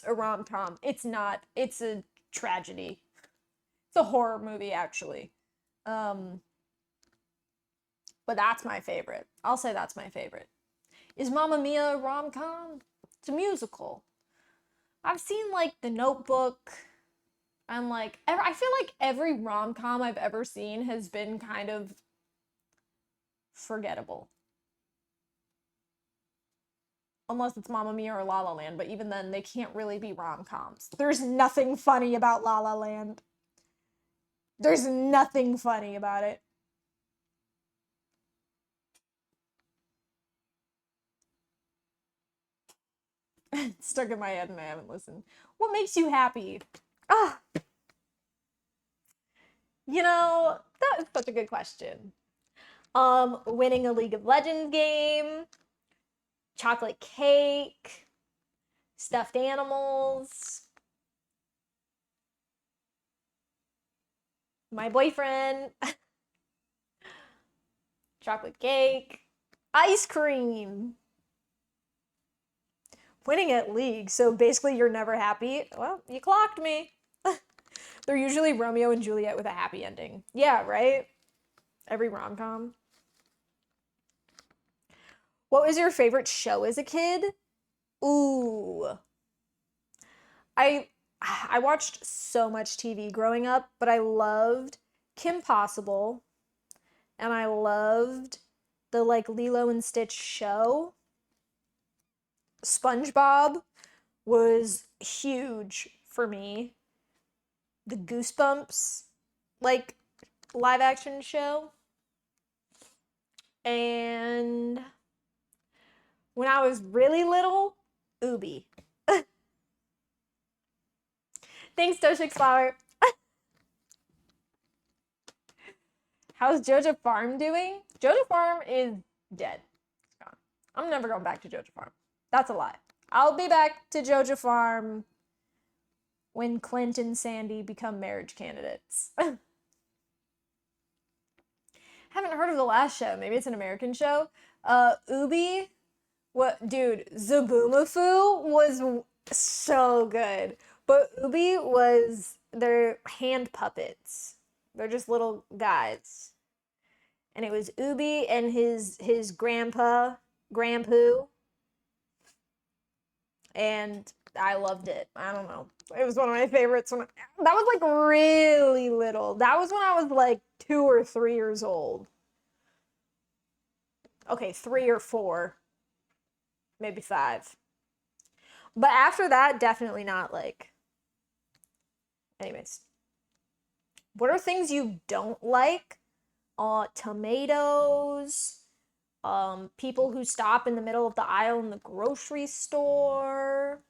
a rom-com. It's not. It's a tragedy. It's a horror movie, actually. But that's my favorite. I'll say that's my favorite. Is Mamma Mia a rom-com? It's a musical. I've seen like The Notebook, and like I feel like every rom-com I've ever seen has been kind of forgettable. Unless it's Mamma Mia or La La Land, but even then they can't really be rom-coms. There's nothing funny about La La Land. There's nothing funny about it. It's stuck in my head and I haven't listened. What makes you happy? Ah, that's such a good question. Winning a League of Legends game, chocolate cake, stuffed animals, my boyfriend, chocolate cake, ice cream. Winning at League, so basically you're never happy. Well, you clocked me. They're usually Romeo and Juliet with a happy ending. Yeah, right? Every rom-com. What was your favorite show as a kid? Ooh. I watched so much TV growing up, but I loved Kim Possible and I loved the like Lilo and Stitch show. SpongeBob was huge for me. The Goosebumps like live action show. And when I was really little, Ubi. Thanks, Doshik's Flower. How's Jojo Farm doing? Jojo Farm is dead. It's gone. I'm never going back to Jojo Farm. That's a lie. I'll be back to Jojo Farm when Clint and Sandy become marriage candidates. Haven't heard of the last show. Maybe it's an American show. Ubi, what, dude? Zaboomafoo was so good, but Ubi was their hand puppets. They're just little guys, and it was Ubi and his grandpoo, and I loved it. I don't know. It was one of my favorites. That was like really little. That was when I was like 2 or 3 years old. Okay, 3 or 4, maybe 5. But after that, definitely not like. Anyways, what are things you don't like? Tomatoes. People who stop in the middle of the aisle in the grocery store.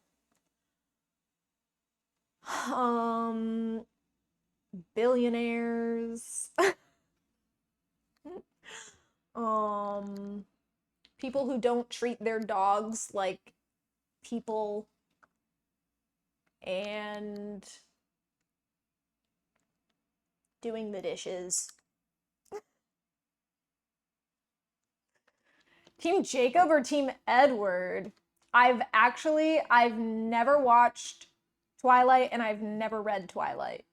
Billionaires. People who don't treat their dogs like people, and doing the dishes. Team Jacob or Team Edward? I've never watched Twilight and I've never read Twilight.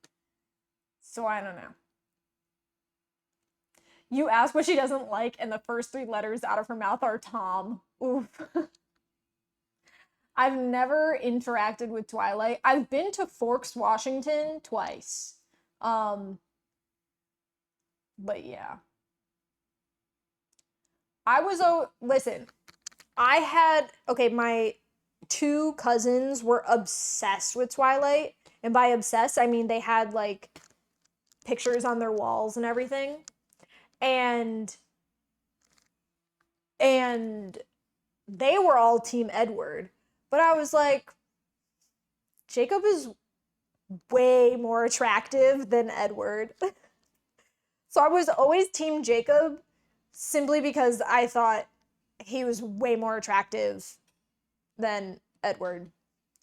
So I don't know. You ask what she doesn't like, and the first 3 letters out of her mouth are Tom. Oof. I've never interacted with Twilight. I've been to Forks, Washington twice. But yeah. Listen, my 2 cousins were obsessed with Twilight. And by obsessed, I mean they had like pictures on their walls and everything. And they were all Team Edward. But I was like, Jacob is way more attractive than Edward. So I was always Team Jacob simply because I thought he was way more attractive than Edward.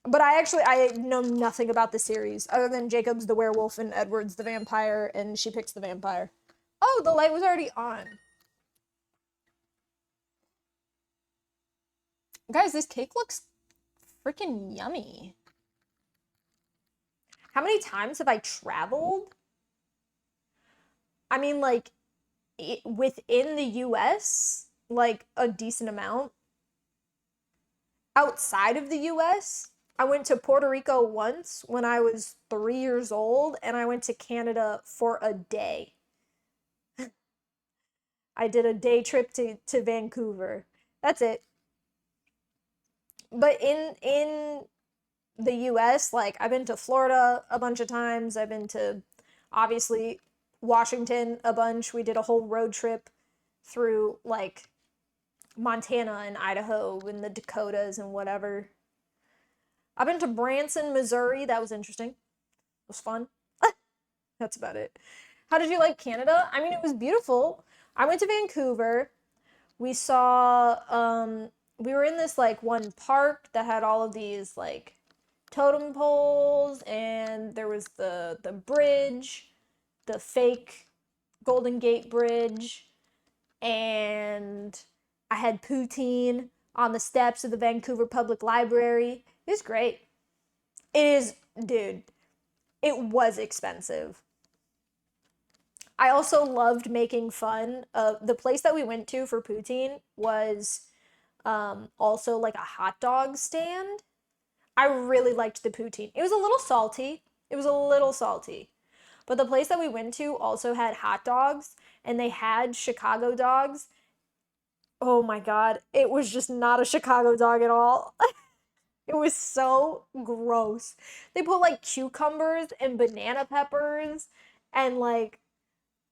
But I know nothing about the series other than Jacob's the werewolf and Edward's the vampire, and she picks the vampire. Oh, the light was already on. Guys, this cake looks freaking yummy. How many times have I traveled? I mean, like, within the US, like, a decent amount. Outside of the US, I went to Puerto Rico once when I was 3 years old, and I went to Canada for a day. I did a day trip to Vancouver. That's it. But in the US, like, I've been to Florida a bunch of times. I've been to, obviously, Washington a bunch. We did a whole road trip through, like, Montana and Idaho and the Dakotas and whatever. I've been to Branson, Missouri. That was interesting. It was fun. That's about it. How did you like Canada? I mean, it was beautiful. I went to Vancouver. We were in this, like, one park that had all of these, like, totem poles, and there was the bridge, the fake Golden Gate Bridge, and I had poutine on the steps of the Vancouver Public Library. It was great. Dude, it was expensive. I also loved making fun of the place that we went to for poutine was also like a hot dog stand. I really liked the poutine. It was a little salty. But the place that we went to also had hot dogs, and they had Chicago dogs. Oh my God. It was just not a Chicago dog at all. It was so gross. They put like cucumbers and banana peppers and like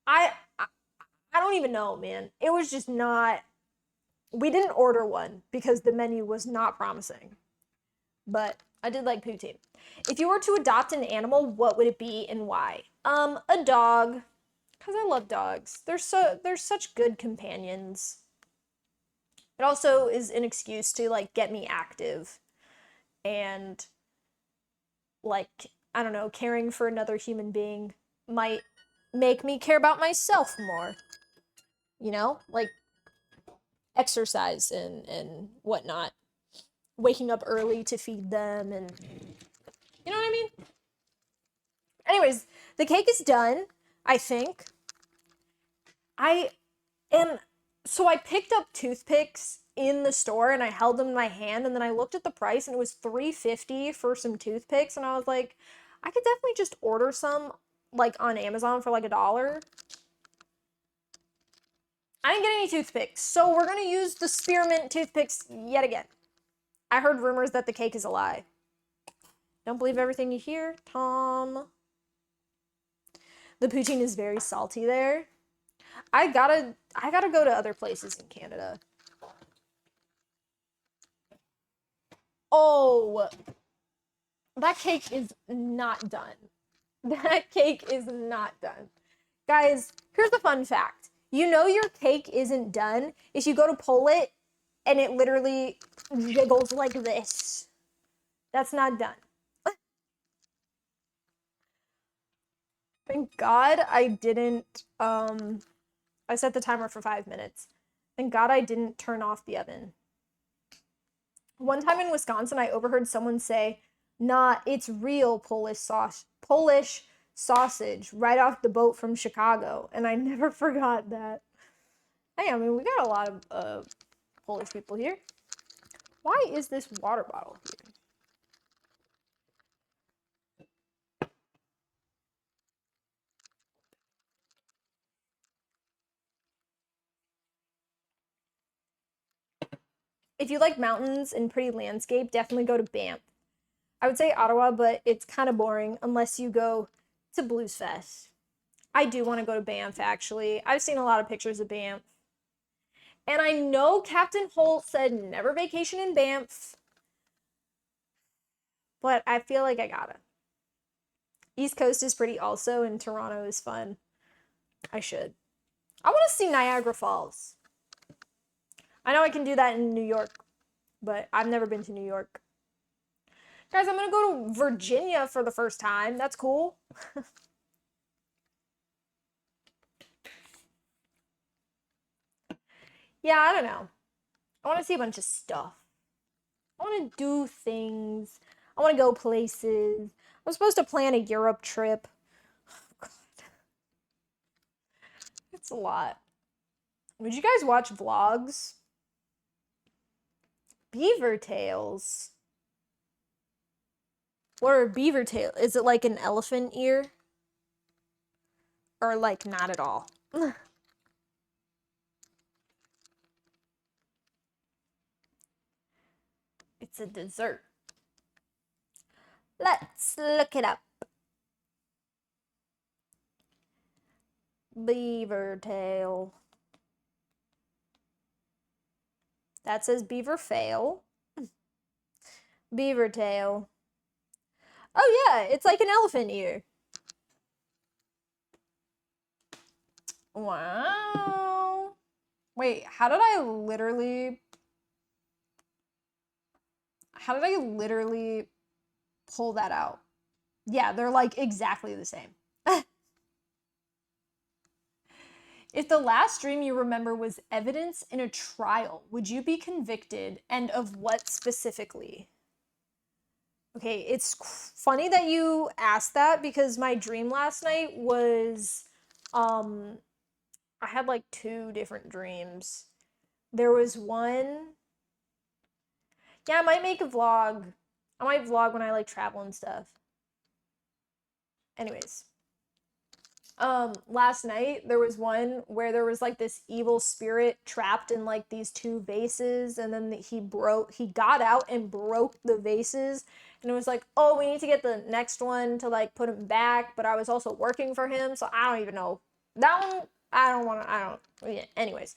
I I don't even know, man. It was just not. We didn't order one because the menu was not promising. But I did like poutine. If you were to adopt an animal, what would it be and why? A dog, cuz I love dogs. They're such good companions. It also is an excuse to like get me active and like I don't know, caring for another human being might make me care about myself more. You know? Like exercise and whatnot. Waking up early to feed them and you know what I mean? Anyways, the cake is done, I think. I am so I picked up toothpicks in the store and I held them in my hand and then I looked at the price and it was $3.50 for some toothpicks and I was like, I could definitely just order some like on Amazon for like $1. I didn't get any toothpicks, so we're gonna use the spearmint toothpicks yet again. I heard rumors that the cake is a lie. Don't believe everything you hear, Tom. The poutine is very salty there. I gotta go to other places in Canada. Oh, that cake is not done. That cake is not done. Guys, here's the fun fact. You know your cake isn't done if you go to pull it and it literally jiggles like this. That's not done. Thank God I didn't, I set the timer for 5 minutes. Thank God I didn't turn off the oven. One time in Wisconsin, I overheard someone say, nah, it's real Polish sausage right off the boat from Chicago. And I never forgot that. Hey, I mean, we got a lot of Polish people here. Why is this water bottle here? If you like mountains and pretty landscape, definitely go to Banff. I would say Ottawa, but it's kind of boring unless you go to Blues Fest. I do want to go to Banff, actually. I've seen a lot of pictures of Banff. And I know Captain Holt said never vacation in Banff, but I feel like I gotta. East Coast is pretty also, and Toronto is fun. I should. I want to see Niagara Falls. I know I can do that in New York, but I've never been to New York. Guys, I'm gonna go to Virginia for the first time. That's cool. Yeah, I don't know. I want to see a bunch of stuff. I want to do things. I want to go places. I'm supposed to plan a Europe trip. Oh, God. It's a lot. Would you guys watch vlogs? Beaver tails. What are beaver tails? Is it like an elephant ear? Or like not at all? It's a dessert. Let's look it up. Beaver tail. That says beaver fail. Beaver tail. Oh yeah, it's like an elephant ear. Wow. Wait, how did I literally pull that out? Yeah, they're like exactly the same. If the last dream you remember was evidence in a trial, would you be convicted, and of what specifically? Okay, it's funny that you asked that because my dream last night was I had like two different dreams. There was one. Yeah, I might make a vlog. I might vlog when I like travel and stuff. Anyways, last night there was one where there was like this evil spirit trapped in like these two vases and then he got out and broke the vases and it was like, oh, we need to get the next one to like put him back, but I was also working for him, so I don't even know. That one yeah, anyways.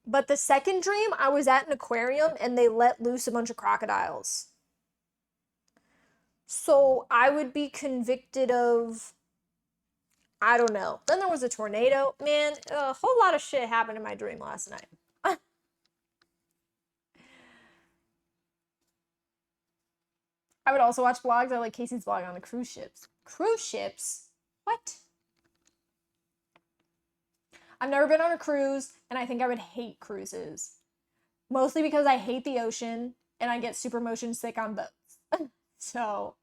But the second dream, I was at an aquarium and they let loose a bunch of crocodiles. So I would be convicted of, I don't know. Then there was a tornado. Man, a whole lot of shit happened in my dream last night. I would also watch vlogs. I like Casey's vlog on the cruise ships. Cruise ships? What? I've never been on a cruise, and I think I would hate cruises. Mostly because I hate the ocean, and I get super motion sick on boats. So,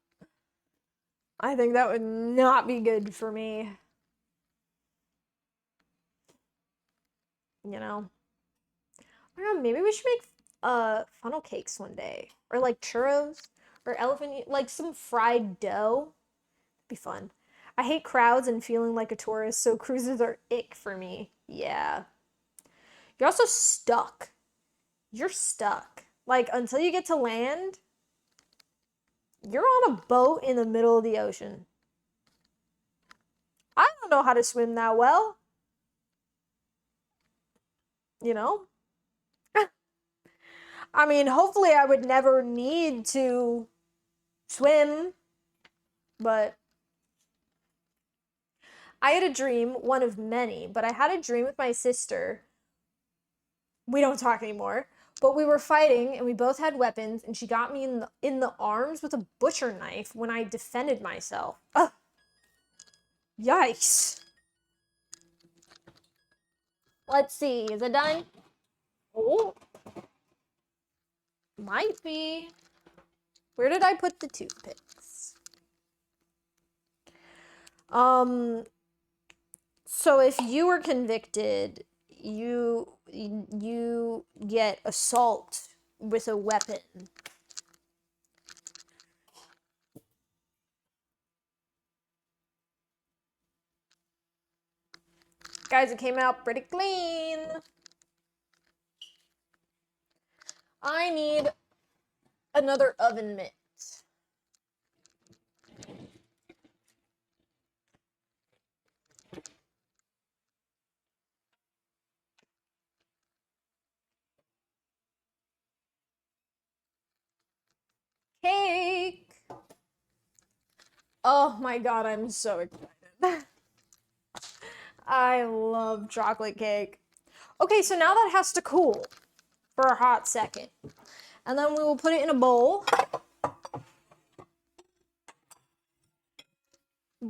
I think that would not be good for me. You know? I don't know, maybe we should make funnel cakes one day. Or like churros. Or elephant, like some fried dough. Be fun. I hate crowds and feeling like a tourist, so cruises are ick for me. Yeah. You're also stuck. You're stuck. Like, until you get to land, you're on a boat in the middle of the ocean. I don't know how to swim that well. You know? I mean, hopefully I would never need to swim, but I had a dream, one of many, but I had a dream with my sister. We don't talk anymore, but we were fighting and we both had weapons and she got me in the arms with a butcher knife when I defended myself. Ugh. Yikes. Let's see, is it done? Oh. Might be. Where did I put the toothpicks? So if you were convicted, you get assault with a weapon. Guys, it came out pretty clean. I need another oven mitt. Cake! Oh my god, I'm so excited. I love chocolate cake. Okay, so now that has to cool for a hot second. And then we will put it in a bowl.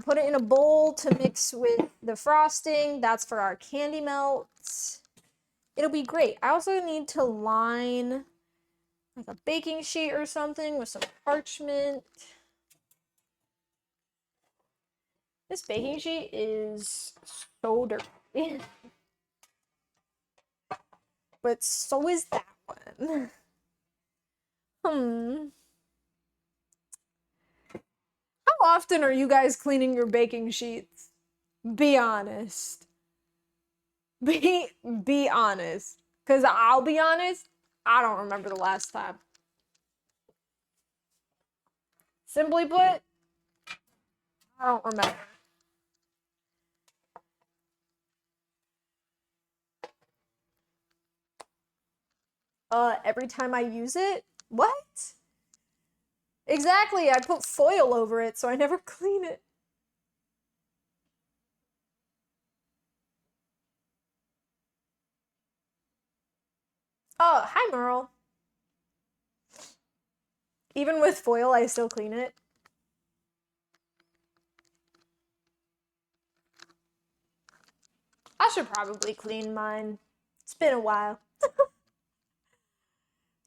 Put it in a bowl to mix with the frosting. That's for our candy melts. It'll be great. I also need to line like a baking sheet or something with some parchment. This baking sheet is so dirty. But so is that one. How often are you guys cleaning your baking sheets? Be honest. Be honest. Because I'll be honest, I don't remember the last time. Simply put, I don't remember. Every time I use it? What? Exactly, I put foil over it so I never clean it. Oh, hi Merle. Even with foil, I still clean it. I should probably clean mine. It's been a while.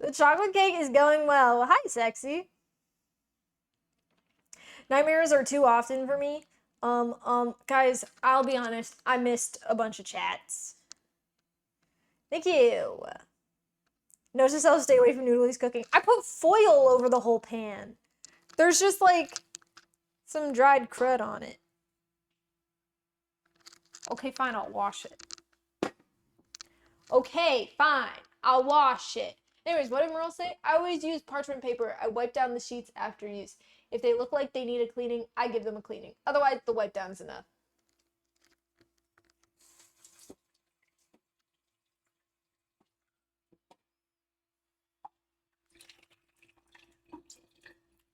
The chocolate cake is going well. Hi, sexy. Nightmares are too often for me. Guys, I'll be honest. I missed a bunch of chats. Thank you. Note to self, stay away from Noodly's cooking. I put foil over the whole pan. There's just like some dried crud on it. Okay, fine, I'll wash it. Okay, fine, I'll wash it. Anyways, what did Merle say? I always use parchment paper. I wipe down the sheets after use. If they look like they need a cleaning, I give them a cleaning. Otherwise, the wipe down's enough.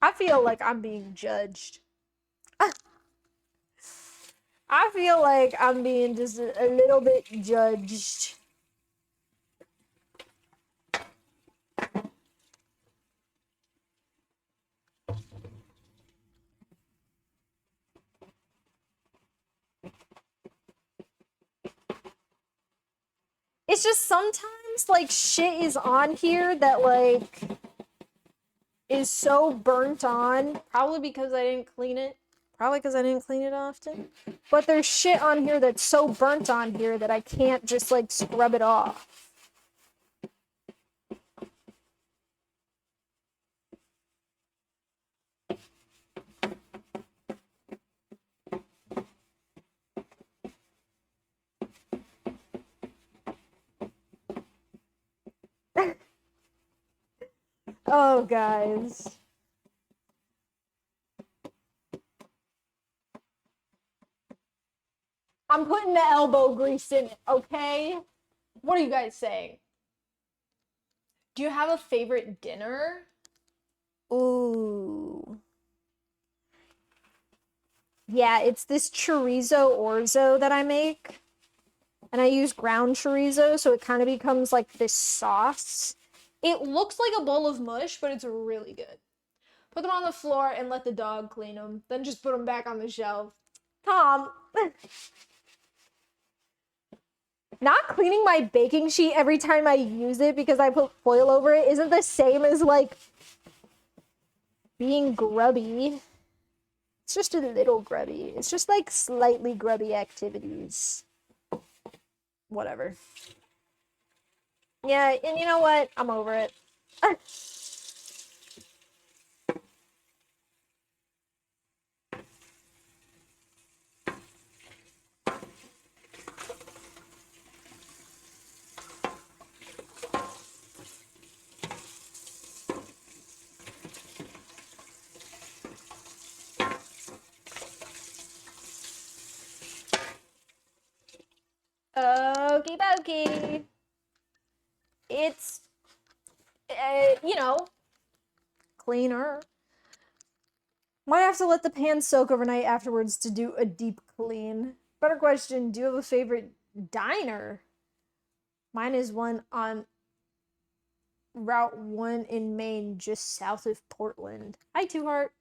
I feel like I'm being judged. I feel like I'm being just a little bit judged. It's just sometimes, like, shit is on here that, like, is so burnt on. Probably because I didn't clean it. Probably because I didn't clean it often. But there's shit on here that's so burnt on here that I can't just, like, scrub it off. Oh, guys. I'm putting the elbow grease in it, okay? What are you guys saying? Do you have a favorite dinner? Ooh. Yeah, it's this chorizo orzo that I make. And I use ground chorizo, so it kind of becomes like this sauce. It looks like a bowl of mush, but it's really good. Put them on the floor and let the dog clean them. Then just put them back on the shelf. Tom. Not cleaning my baking sheet every time I use it because I put foil over it isn't the same as, like, being grubby. It's just a little grubby. It's just, like, slightly grubby activities. Whatever. Yeah, and you know what? I'm over it. Okie dokie. It's, you know, cleaner. Might have to let the pan soak overnight afterwards to do a deep clean. Better question, do you have a favorite diner? Mine is one on Route 1 in Maine, just south of Portland. Hi, Two Heart.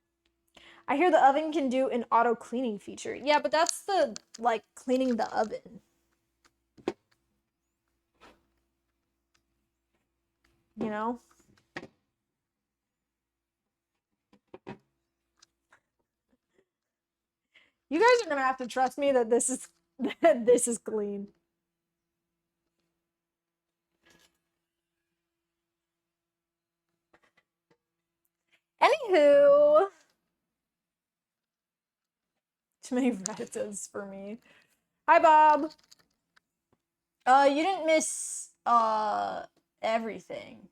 I hear the oven can do an auto cleaning feature. Yeah, but that's the, like, cleaning the oven. You know? You guys are gonna have to trust me that this is that this is clean. Anywho, too many Redditas for me. Hi, Bob. You didn't miss everything.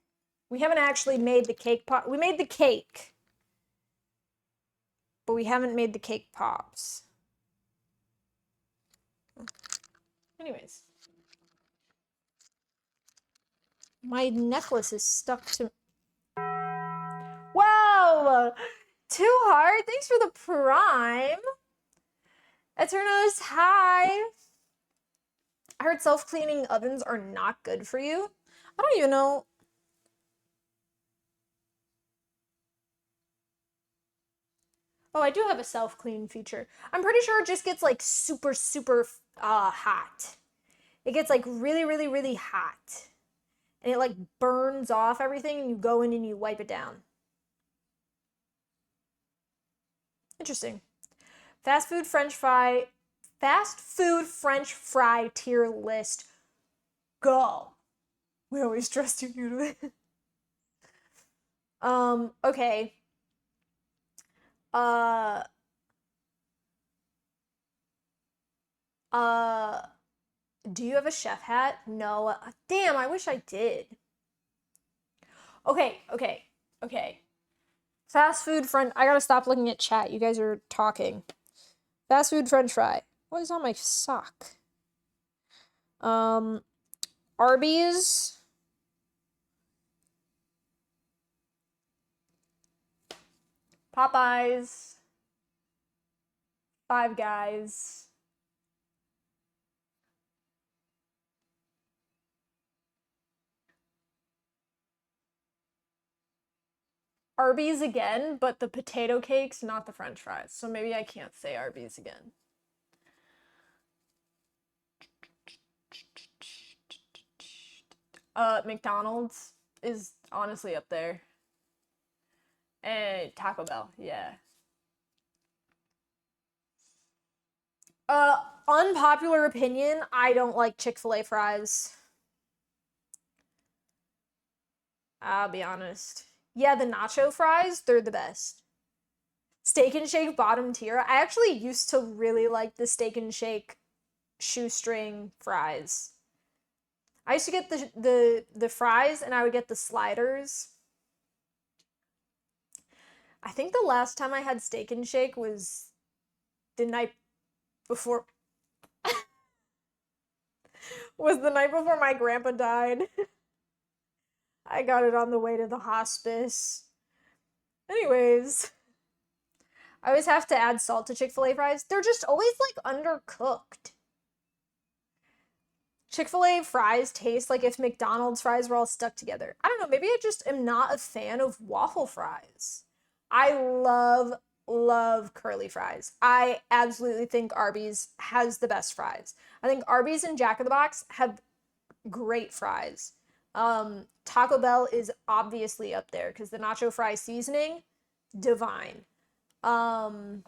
We haven't actually made the cake pop. We made the cake, but we haven't made the cake pops. Anyways, my necklace is stuck to. Wow, Too Hard. Thanks for the prime. Eternos, hi. I heard self-cleaning ovens are not good for you. I don't even know. Oh, I do have a self-clean feature. I'm pretty sure it just gets, like, super, super hot. It gets, like, really, really, really hot. And it, like, burns off everything, and you go in and you wipe it down. Interesting. Fast food French fry tier list. Go. We always trust you, usually. Okay. Uh, do you have a chef hat? No. Damn, I wish I did. Okay. Fast food French. I gotta stop looking at chat. You guys are talking. Fast food French fry. What is on my sock? Arby's. Popeyes. Five Guys. Arby's again, but the potato cakes, not the French fries. So maybe I can't say Arby's again. McDonald's is honestly up there. And Taco Bell, yeah. Unpopular opinion, I don't like Chick-fil-A fries. I'll be honest. Yeah, the nacho fries, they're the best. Steak and Shake bottom tier. I actually used to really like the Steak and Shake shoestring fries. I used to get the fries and I would get the sliders. I think the last time I had Steak and Shake was the night before my grandpa died. I got it on the way to the hospice. Anyways, I always have to add salt to Chick-fil-A fries. They're just always like undercooked. Chick-fil-A fries taste like if McDonald's fries were all stuck together. I don't know, maybe I just am not a fan of waffle fries. I love curly fries. I absolutely think Arby's has the best fries. I think Arby's and Jack in the Box have great fries. Taco Bell is obviously up there because the nacho fry seasoning, divine. And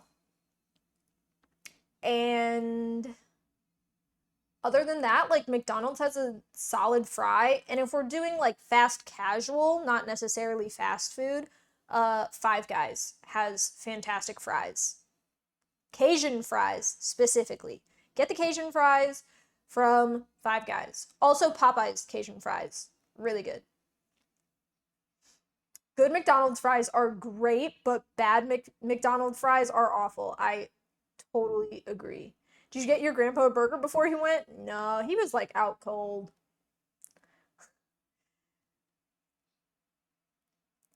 other than that, like McDonald's has a solid fry, and if we're doing like fast casual, not necessarily fast food, Five Guys has fantastic fries. Cajun fries specifically. Get the Cajun fries from Five Guys. Also Popeye's Cajun fries, really good. Good McDonald's fries are great, but bad McDonald's fries are awful. I totally agree. Did you get your grandpa a burger before he went? No, he was like out cold.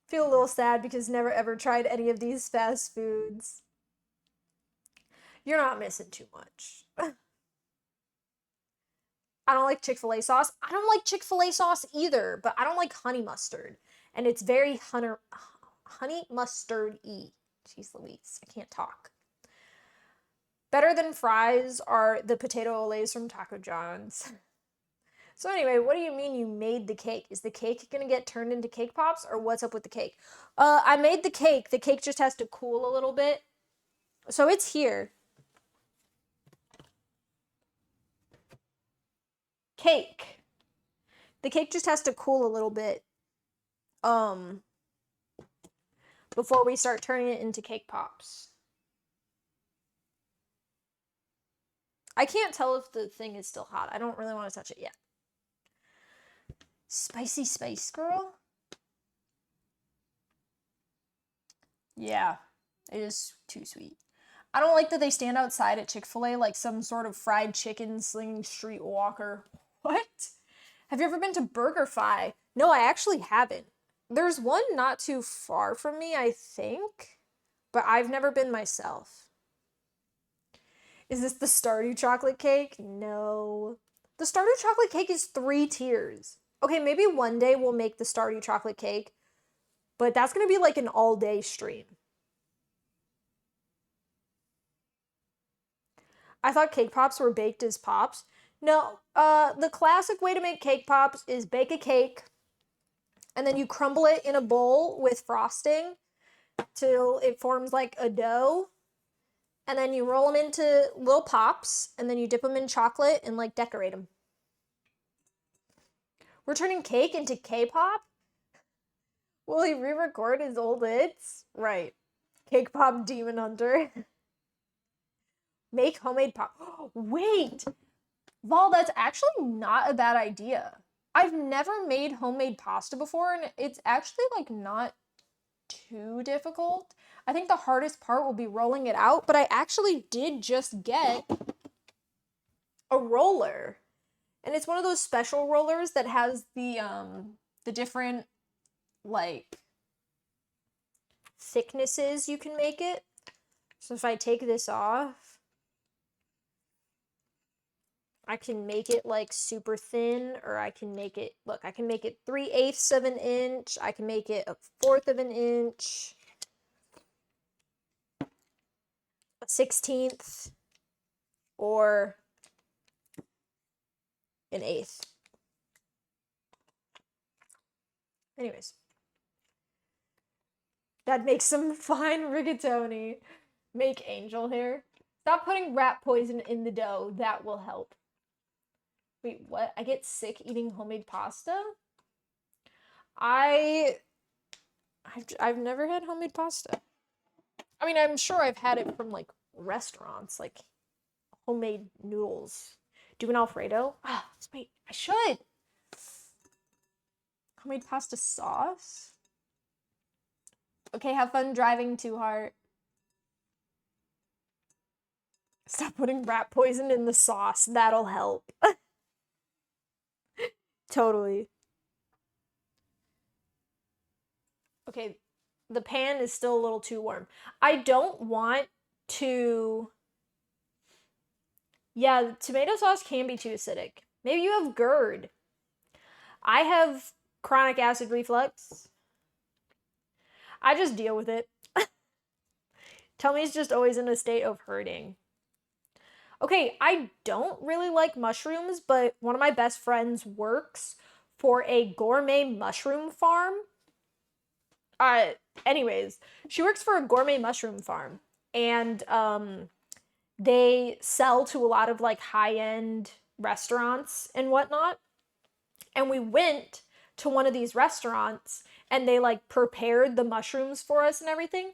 Feel a little sad because never ever tried any of these fast foods. You're not missing too much. I don't like Chick-fil-A sauce. I don't like Chick-fil-A sauce either, but I don't like honey mustard. And it's very honey mustard-y. Jeez Louise, I can't talk. Better than fries are the potato olays from Taco John's. So anyway, what do you mean you made the cake? Is the cake gonna get turned into cake pops or what's up with the cake? I made the cake. The cake just has to cool a little bit. So it's here. Cake. The cake just has to cool a little bit. Before we start turning it into cake pops. I can't tell if the thing is still hot. I don't really want to touch it yet. Spicy Spice Girl? Yeah, it is too sweet. I don't like that they stand outside at Chick-fil-A like some sort of fried chicken slinging street walker. What? Have you ever been to BurgerFi? No, I actually haven't. There's one not too far from me, I think, but I've never been myself. Is this the Stardew chocolate cake? No. The Stardew chocolate cake is 3 tiers. Okay, maybe one day we'll make the Stardew chocolate cake, but that's gonna be like an all-day stream. I thought cake pops were baked as pops. No, the classic way to make cake pops is bake a cake, and then you crumble it in a bowl with frosting till it forms like a dough, and then you roll them into little pops, and then you dip them in chocolate and like decorate them. We're turning cake into K-pop? Will he re-record his old hits? Right. Cake Pop Demon Hunter. Make homemade pop. Wait! Vol, that's actually not a bad idea. I've never made homemade pasta before, and it's actually like not too difficult. I think the hardest part will be rolling it out, but I actually did just get a roller. And it's one of those special rollers that has the different like thicknesses you can make it. So if I take this off, I can make it like super thin, or I can make it, look, I can make it 3/8 of an inch. I can make it 1/4 of an inch, 1/16, or 1/8. Anyways. That makes some fine rigatoni. Make angel hair. Stop putting rat poison in the dough. That will help. Wait, what? I get sick eating homemade pasta? I've never had homemade pasta. I mean, I'm sure I've had it from like restaurants, like homemade noodles. Do an Alfredo? Ah, wait, I should. Homemade pasta sauce? Okay, have fun driving, Too Heart. Stop putting rat poison in the sauce. That'll help. Totally. Okay, the pan is still a little too warm. I don't want to... Yeah, tomato sauce can be too acidic. Maybe you have GERD. I have chronic acid reflux. I just deal with it. Tummy's just always in a state of hurting. Okay, I don't really like mushrooms, but one of my best friends works for a gourmet mushroom farm. Anyways, she works for a gourmet mushroom farm, and they sell to a lot of like high-end restaurants and whatnot. And we went to one of these restaurants and they like prepared the mushrooms for us and everything.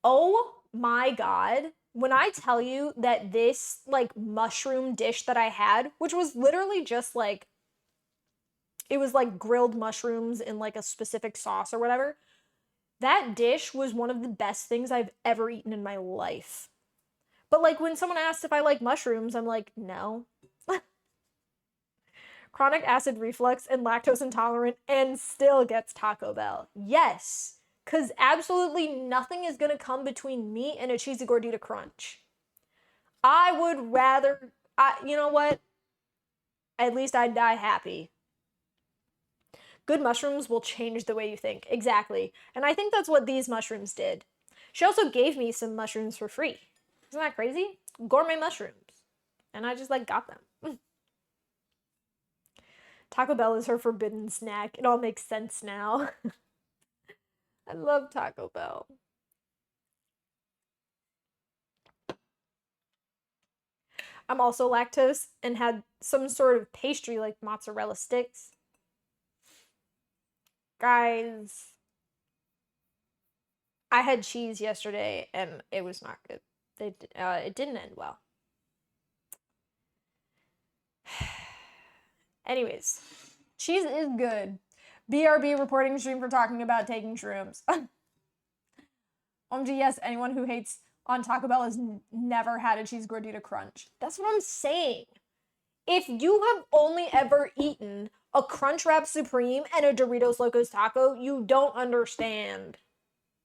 Oh my God. When I tell you that this like mushroom dish that I had, which was literally just like, it was like grilled mushrooms in like a specific sauce or whatever, that dish was one of the best things I've ever eaten in my life. But like when someone asks if I like mushrooms, I'm like, no. Chronic acid reflux and lactose intolerant and still gets Taco Bell. Yes, because absolutely nothing is going to come between me and a cheesy gordita crunch. I would rather, you know what? At least I'd die happy. Good mushrooms will change the way you think. Exactly. And I think that's what these mushrooms did. She also gave me some mushrooms for free. Isn't that crazy? Gourmet mushrooms. And I just like got them. Taco Bell is her forbidden snack. It all makes sense now. I love Taco Bell. I'm also lactose and had some sort of pastry like mozzarella sticks. Guys, I had cheese yesterday and it was not good. It didn't end well. Anyways, cheese is good. BRB reporting stream for talking about taking shrooms. OMG, yes, anyone who hates on Taco Bell has never had a cheese gordita crunch. That's what I'm saying. If you have only ever eaten a Crunchwrap Supreme and a Doritos Locos Taco, you don't understand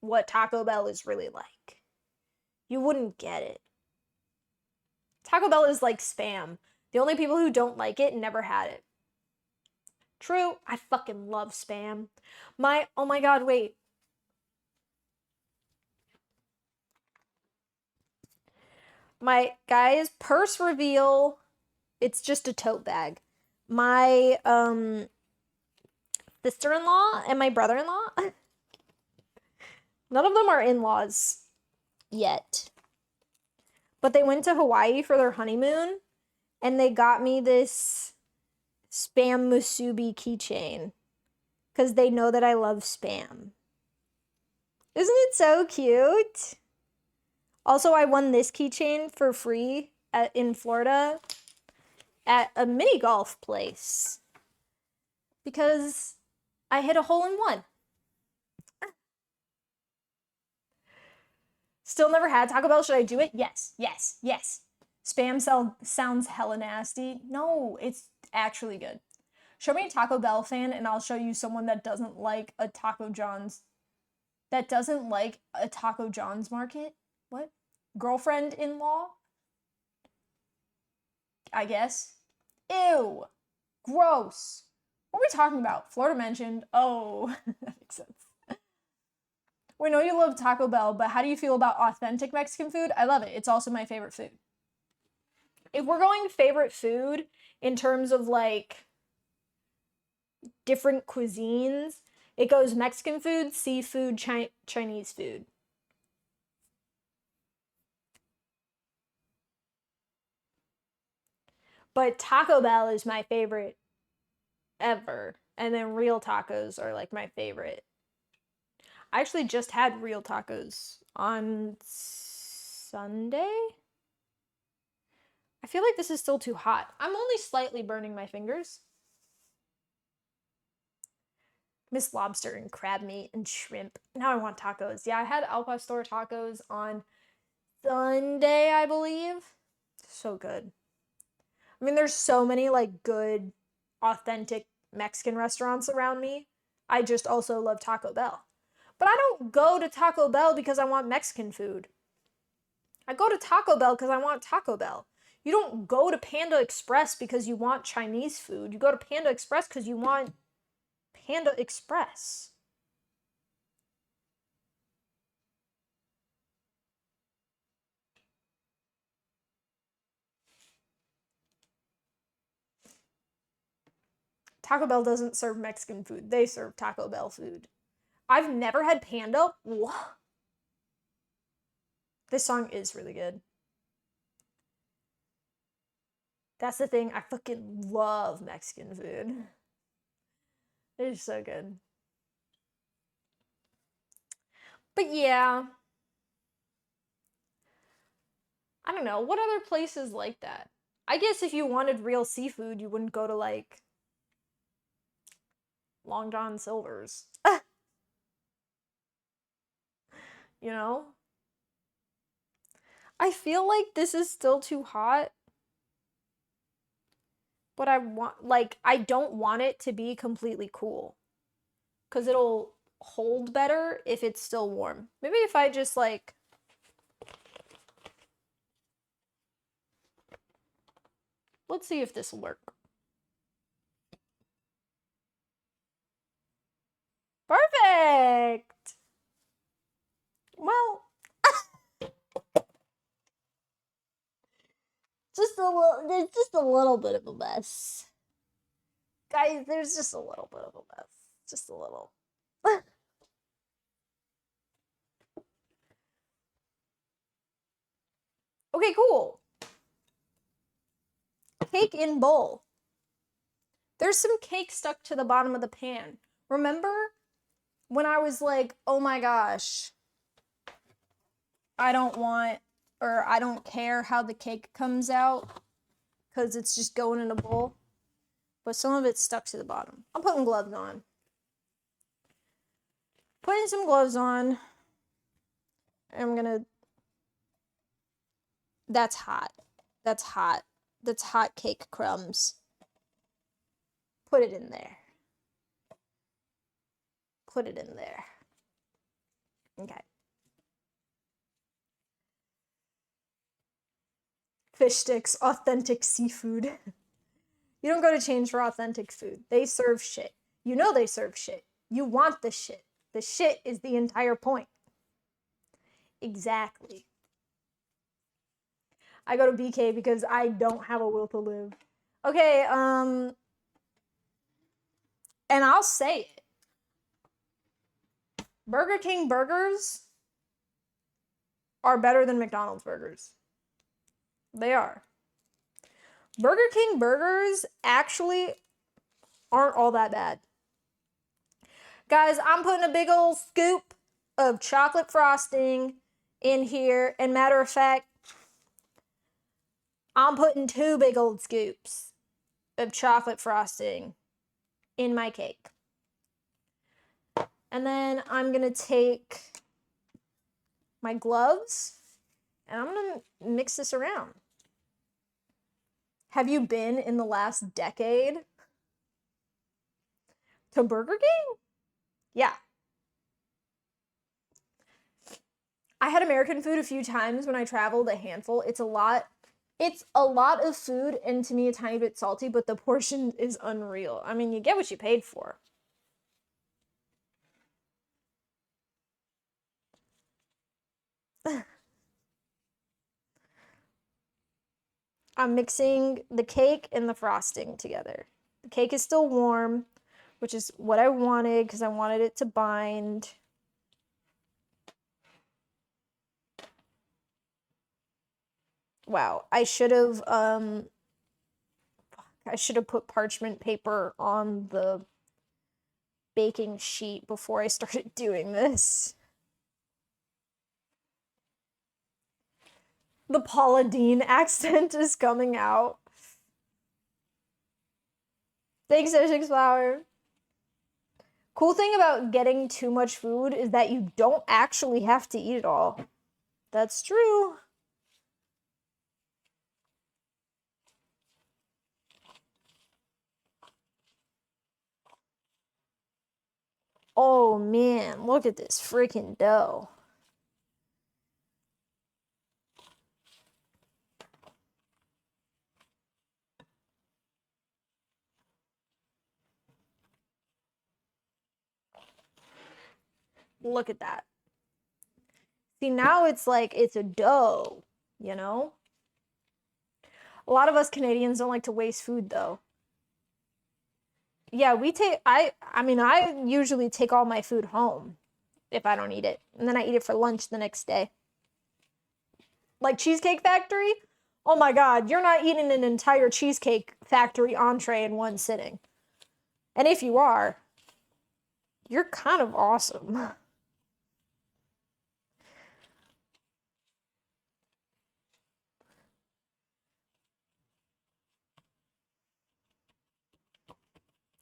what Taco Bell is really like. You wouldn't get it. Taco Bell is like Spam. The only people who don't like it never had it. True, I fucking love Spam. Oh my God, wait. My guys, purse reveal. It's just a tote bag. My sister-in-law and my brother-in-law, none of them are in-laws yet. But they went to Hawaii for their honeymoon and they got me this Spam Musubi keychain because they know that I love Spam. Isn't it so cute? Also, I won this keychain for free in Florida at a mini golf place because I hit a hole in one. Still never had Taco Bell. Should I do it? Yes, yes, yes. Spam sounds hella nasty. No, it's actually good. Show me a Taco Bell fan and I'll show you someone that doesn't like a Taco John's. That doesn't like a Taco John's market? What? Girlfriend-in-law? I guess. Ew. Gross. What are we talking about? Florida mentioned. Oh, that makes sense. We know you love Taco Bell, but how do you feel about authentic Mexican food? I love it. It's also my favorite food. If we're going favorite food in terms of like different cuisines. It goes Mexican food, seafood, Chinese food. But Taco Bell is my favorite ever. And then real tacos are like my favorite. I actually just had real tacos on Sunday. I feel like this is still too hot. I'm only slightly burning my fingers. Miss lobster and crab meat and shrimp. Now I want tacos. Yeah, I had al pastor tacos on Sunday, I believe. So good. I mean, there's so many like good, authentic Mexican restaurants around me. I just also love Taco Bell. But I don't go to Taco Bell because I want Mexican food. I go to Taco Bell because I want Taco Bell. You don't go to Panda Express because you want Chinese food. You go to Panda Express because you want Panda Express. Taco Bell doesn't serve Mexican food. They serve Taco Bell food. I've never had Panda. What? This song is really good. That's the thing. I fucking love Mexican food. It's so good. But yeah. I don't know. What other places like that? I guess if you wanted real seafood, you wouldn't go to like Long John Silver's. You know? I feel like this is still too hot. But I don't want it to be completely cool. Because it'll hold better if it's still warm. Maybe if I just like. Let's see if this will work. Perfect! Well, there's just a little bit of a mess. Guys, there's just a little bit of a mess. Just a little. Okay, cool. Cake in bowl. There's some cake stuck to the bottom of the pan. Remember when I was like, oh my gosh, I don't care how the cake comes out because it's just going in a bowl. But some of it's stuck to the bottom. I'm putting gloves on. Putting some gloves on. I'm gonna. That's hot. That's hot. That's hot cake crumbs. Put it in there. Put it in there. Okay. Fish sticks, authentic seafood. You don't go to change for authentic food. They serve shit. You know they serve shit. You want the shit. The shit is the entire point. Exactly. I go to BK because I don't have a will to live. Okay, and I'll say it. Burger King burgers are better than McDonald's burgers. They are. Burger King burgers actually aren't all that bad. Guys, I'm putting a big old scoop of chocolate frosting in here. And matter of fact, I'm putting 2 big old scoops of chocolate frosting in my cake. And then I'm going to take my gloves and I'm going to mix this around. Have you been in the last decade to Burger King? Yeah. I had American food a few times when I traveled, a handful. It's a lot of food, and to me a tiny bit salty, but the portion is unreal. I mean, you get what you paid for. I'm mixing the cake and the frosting together. The cake is still warm. which is what I wanted because I wanted it to bind. Wow, I should have put parchment paper on the baking sheet before I started doing this. The Paula Deen accent is coming out. Thanks, Six Flower. Cool thing about getting too much food is that you don't actually have to eat it all. That's true. Oh man, look at this freaking dough. Look at that. See, now it's like it's a dough, you know? A lot of us Canadians don't like to waste food though. Yeah, I usually take all my food home if I don't eat it. And then I eat it for lunch the next day. Like Cheesecake Factory? Oh my god, you're not eating an entire Cheesecake Factory entree in one sitting. And if you are, you're kind of awesome.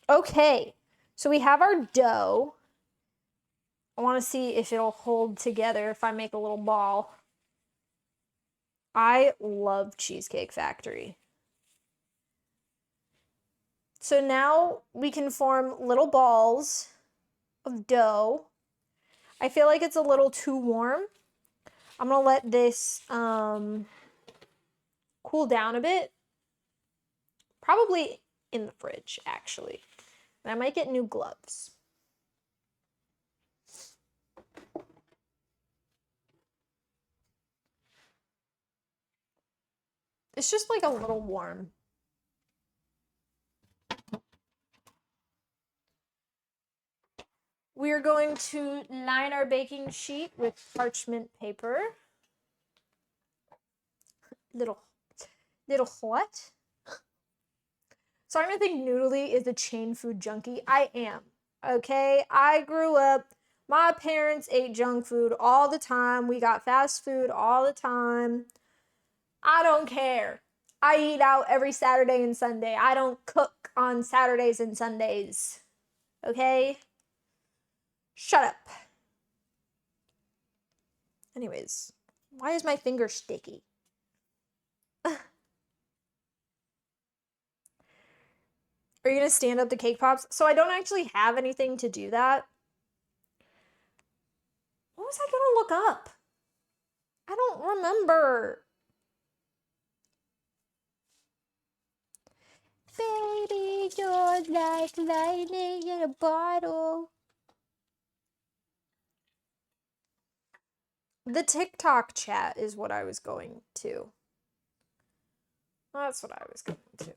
Okay, so we have our dough. I want to see if it'll hold together if I make a little ball. I love Cheesecake Factory. So now we can form little balls of dough. I feel like it's a little too warm. I'm gonna let this cool down a bit. Probably in the fridge, actually. And I might get new gloves. It's just like a little warm. We're going to line our baking sheet with parchment paper. Little what? So I'm gonna think Noodly is a chain food junkie. I am. Okay, I grew up. My parents ate junk food all the time. We got fast food all the time. I don't care. I eat out every Saturday and Sunday. I don't cook on Saturdays and Sundays. Okay? Shut up. Anyways, why is my finger sticky? Are you gonna stand up the cake pops? So I don't actually have anything to do that. What was I gonna look up? I don't remember. Baby, you're like lightning in a bottle. The TikTok chat is what I was going to. That's what I was going to.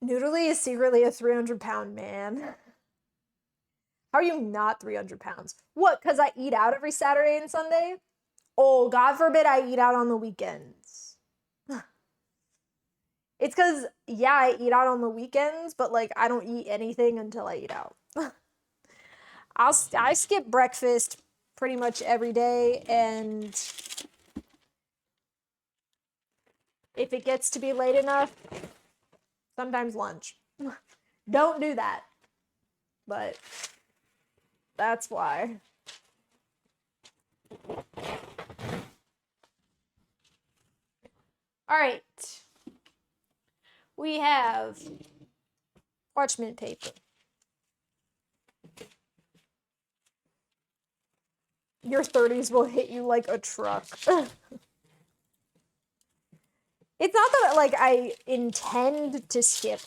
Noodly is secretly a 300-pound man. How are you not 300 pounds? What, because I eat out every Saturday and Sunday? Oh, God forbid I eat out on the weekends. It's because, yeah, I eat out on the weekends, but, like, I don't eat anything until I eat out. I skip breakfast pretty much every day, and if it gets to be late enough, sometimes lunch. Don't do that. But that's why. All right. We have parchment paper. Your 30s will hit you like a truck. It's not that, like, I intend to skip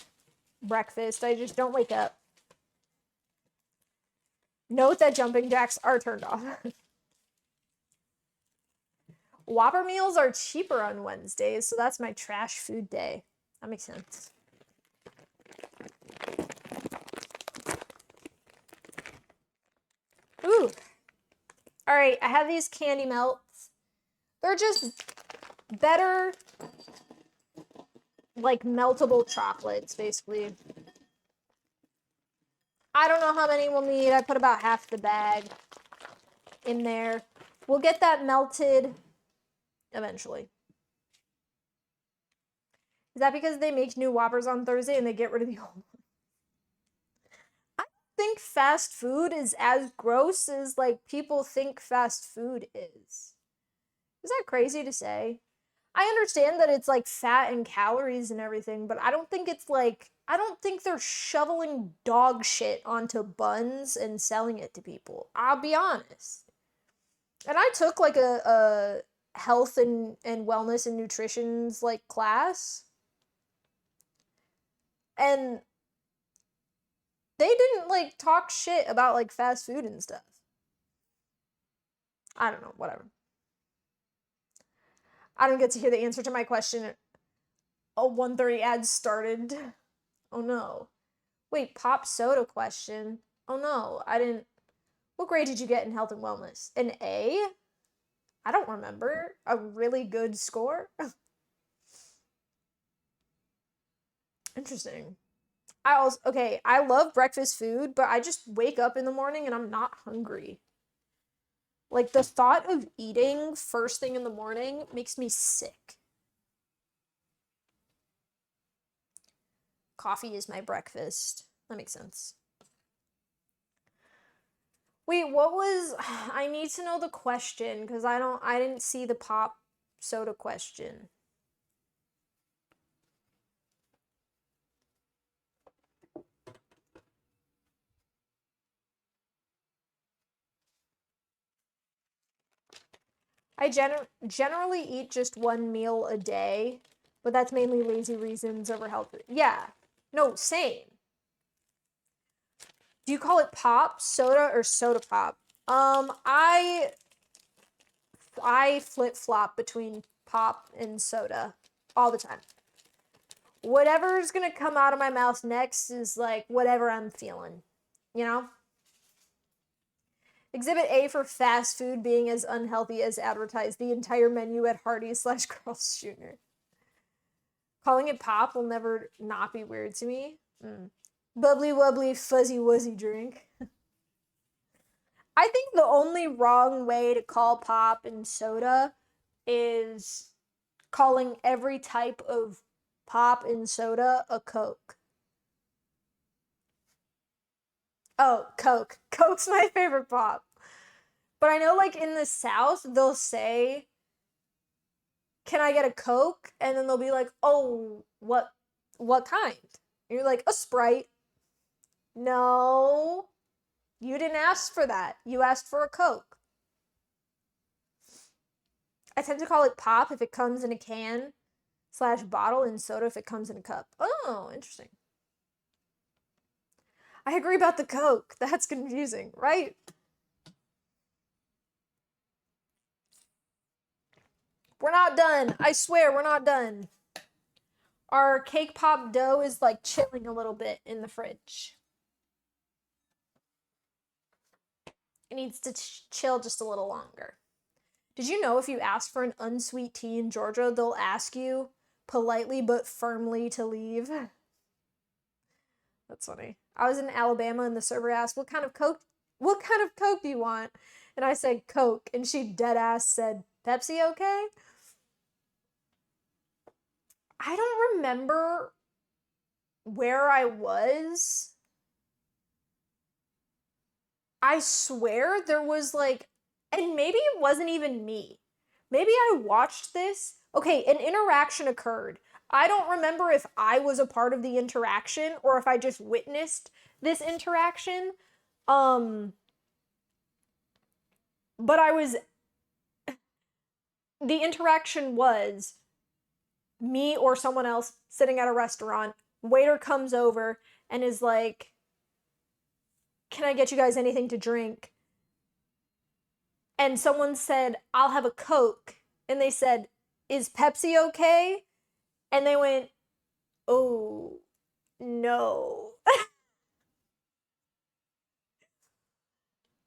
breakfast. I just don't wake up. Note that jumping jacks are turned off. Whopper meals are cheaper on Wednesdays, so that's my trash food day. That makes sense. All right, I have these candy melts. They're just better, like, meltable chocolates, basically. I don't know how many we'll need. I put about half the bag in there. We'll get that melted eventually. Is that because they make new Whoppers on Thursday and they get rid of the old ones? I don't think fast food is as gross as, like, people think fast food is. Is that crazy to say? I understand that it's like fat and calories and everything, but I don't think it's like, I don't think they're shoveling dog shit onto buns and selling it to people. I'll be honest. And I took like a health and wellness and nutrition's like class. And they didn't like talk shit about like fast food and stuff. I don't know, whatever. I don't get to hear the answer to my question. A 1:30 ad started. Oh no. Wait, pop soda question. Oh no, I didn't. What grade did you get in health and wellness? An A? I don't remember. A really good score? Interesting. Okay, I love breakfast food, but I just wake up in the morning and I'm not hungry. Like, the thought of eating first thing in the morning makes me sick. Coffee is my breakfast. That makes sense. Wait, what was I need to know the question because I didn't see the pop soda question. I generally eat just one meal a day, but that's mainly lazy reasons over health. Yeah. No, same. Do you call it pop, soda, or soda pop? I flip-flop between pop and soda all the time. Whatever's gonna come out of my mouth next is like whatever I'm feeling, you know? Exhibit A for fast food being as unhealthy as advertised. The entire menu at Hardee's / Carl's Jr. Calling it pop will never not be weird to me. Bubbly wubbly fuzzy wuzzy drink. I think the only wrong way to call pop and soda is calling every type of pop and soda a Coke. Oh, Coke. Coke's my favorite pop. But I know, like, in the South, they'll say, can I get a Coke? And then they'll be like, oh, what kind? And you're like, a Sprite. No, you didn't ask for that. You asked for a Coke. I tend to call it pop if it comes in a can / bottle, and soda if it comes in a cup. Oh, interesting. I agree about the Coke. That's confusing, right? We're not done. I swear, we're not done. Our cake pop dough is like chilling a little bit in the fridge. It needs to chill just a little longer. Did you know if you ask for an unsweet tea in Georgia, they'll ask you politely but firmly to leave? That's funny. I was in Alabama and the server asked, what kind of Coke do you want? And I said Coke, and she dead ass said, Pepsi okay? I don't remember where I was. I swear there was like, and maybe it wasn't even me. Maybe I watched this. Okay, an interaction occurred. I don't remember if I was a part of the interaction or if I just witnessed this interaction. But the interaction was me or someone else sitting at a restaurant. Waiter comes over and is like, can I get you guys anything to drink? And someone said, I'll have a Coke. And they said, is Pepsi okay? And they went, oh, no.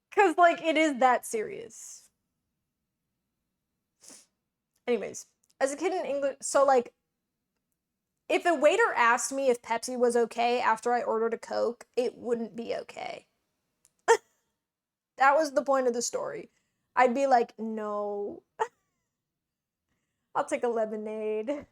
Because like, it is that serious. Anyways, as a kid in English, so like, if a waiter asked me if Pepsi was okay after I ordered a Coke, it wouldn't be okay. That was the point of the story. I'd be like, no, I'll take a lemonade.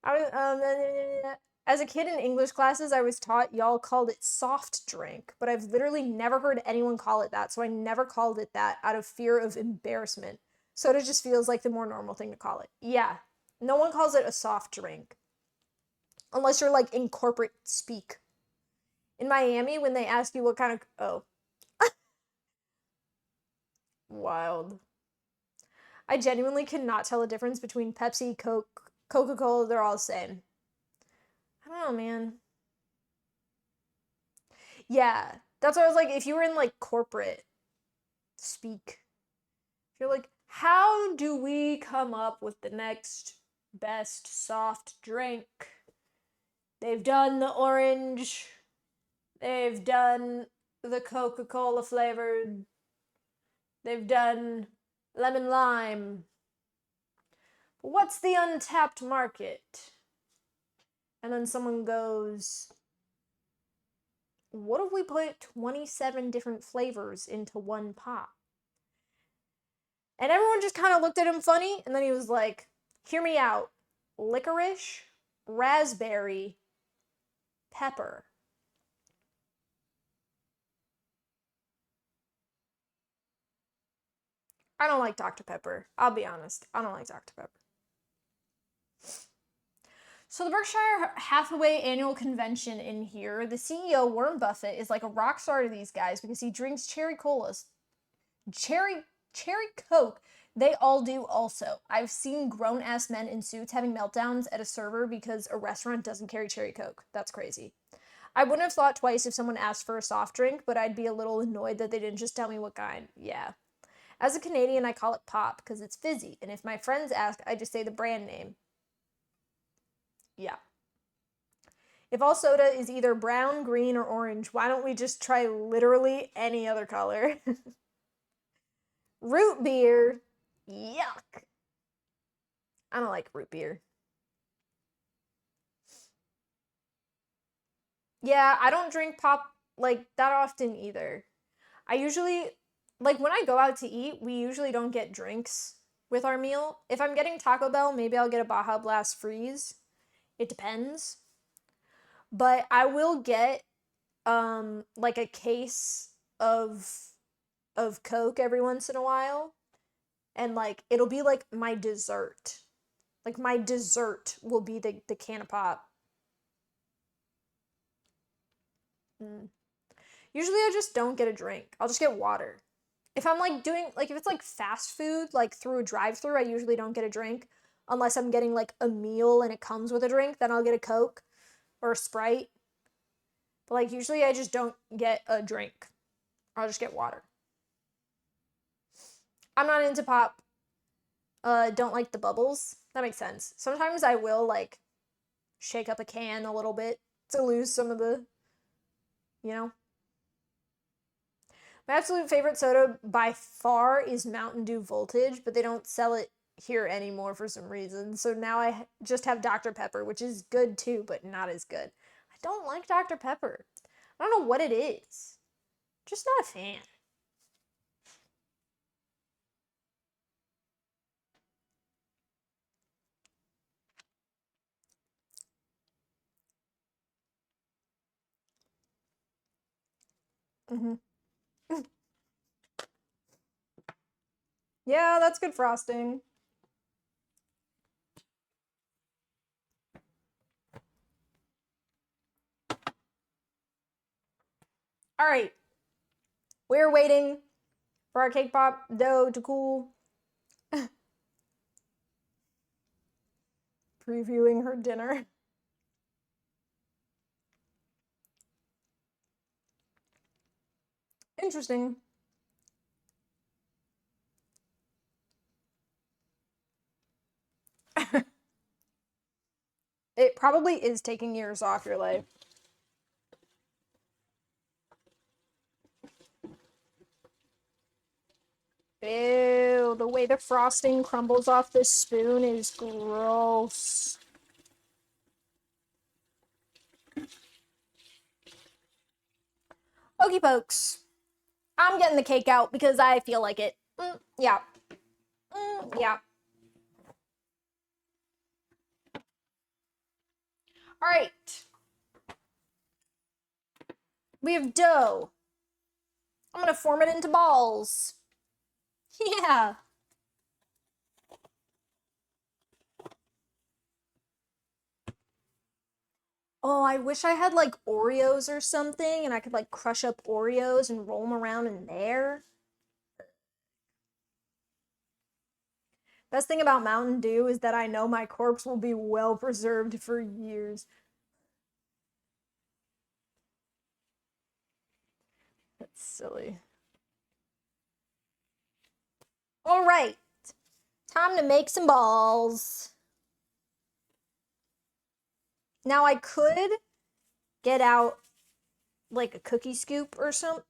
As a kid in English classes, I was taught y'all called it soft drink, but I've literally never heard anyone call it that, so I never called it that out of fear of embarrassment. Soda just feels like the more normal thing to call it. Yeah, no one calls it a soft drink. Unless you're like in corporate speak. In Miami, when they ask you what kind of. Oh. Wild. I genuinely cannot tell the difference between Pepsi, Coke, Coca-Cola. They're all the same. I don't know, man. Yeah. That's why I was like, if you were in like corporate speak, if you're like, how do we come up with the next best soft drink? They've done the orange. They've done the Coca-Cola flavored. They've done lemon lime. But what's the untapped market? And then someone goes, what if we put 27 different flavors into one pop? And everyone just kind of looked at him funny, and then he was like, hear me out. Licorice, raspberry, pepper. I don't like Dr. Pepper. I'll be honest. I don't like Dr. Pepper. So the Berkshire Hathaway annual convention in here, the CEO, Warren Buffett, is like a rock star to these guys because he drinks cherry colas. Cherry Coke. They all do also. I've seen grown-ass men in suits having meltdowns at a server because a restaurant doesn't carry cherry Coke. That's crazy. I wouldn't have thought twice if someone asked for a soft drink, but I'd be a little annoyed that they didn't just tell me what kind. Yeah. As a Canadian, I call it pop because it's fizzy, and if my friends ask, I just say the brand name. Yeah. If all soda is either brown, green, or orange, why don't we just try literally any other color? Root beer. Yuck. I don't like root beer. Yeah, I don't drink pop like that often either. I usually, like when I go out to eat, we usually don't get drinks with our meal. If I'm getting Taco Bell, maybe I'll get a Baja Blast Freeze. It depends. But I will get like a case of Coke every once in a while. And like it'll be like my dessert. Like my dessert will be the can of pop. Mm. Usually I just don't get a drink. I'll just get water. If I'm like doing like if it's like fast food like through a drive-through, I usually don't get a drink unless I'm getting like a meal and it comes with a drink, then I'll get a Coke or a Sprite. But like usually I just don't get a drink. I'll just get water. I'm not into pop. Don't like the bubbles. That makes sense. Sometimes I will like shake up a can a little bit to lose some of the, you know. My absolute favorite soda by far is Mountain Dew Voltage, but they don't sell it here anymore for some reason. So now I just have Dr. Pepper, which is good too, but not as good. I don't like Dr. Pepper. I don't know what it is. Just not a fan. Mm-hmm. Yeah, that's good frosting. All right. We're waiting for our cake pop dough to cool. Previewing her dinner. Interesting. It probably is taking years off your life. Ew, the way the frosting crumbles off the spoon is gross. Okey pokes. I'm getting the cake out because I feel like it. Yeah. Yeah. Alright. We have dough. I'm gonna form it into balls. Yeah. Oh, I wish I had like Oreos or something and I could like crush up Oreos and roll them around in there. Best thing about Mountain Dew is that I know my corpse will be well preserved for years. That's silly. All right. Time to make some balls. Now I could get out like a cookie scoop or something.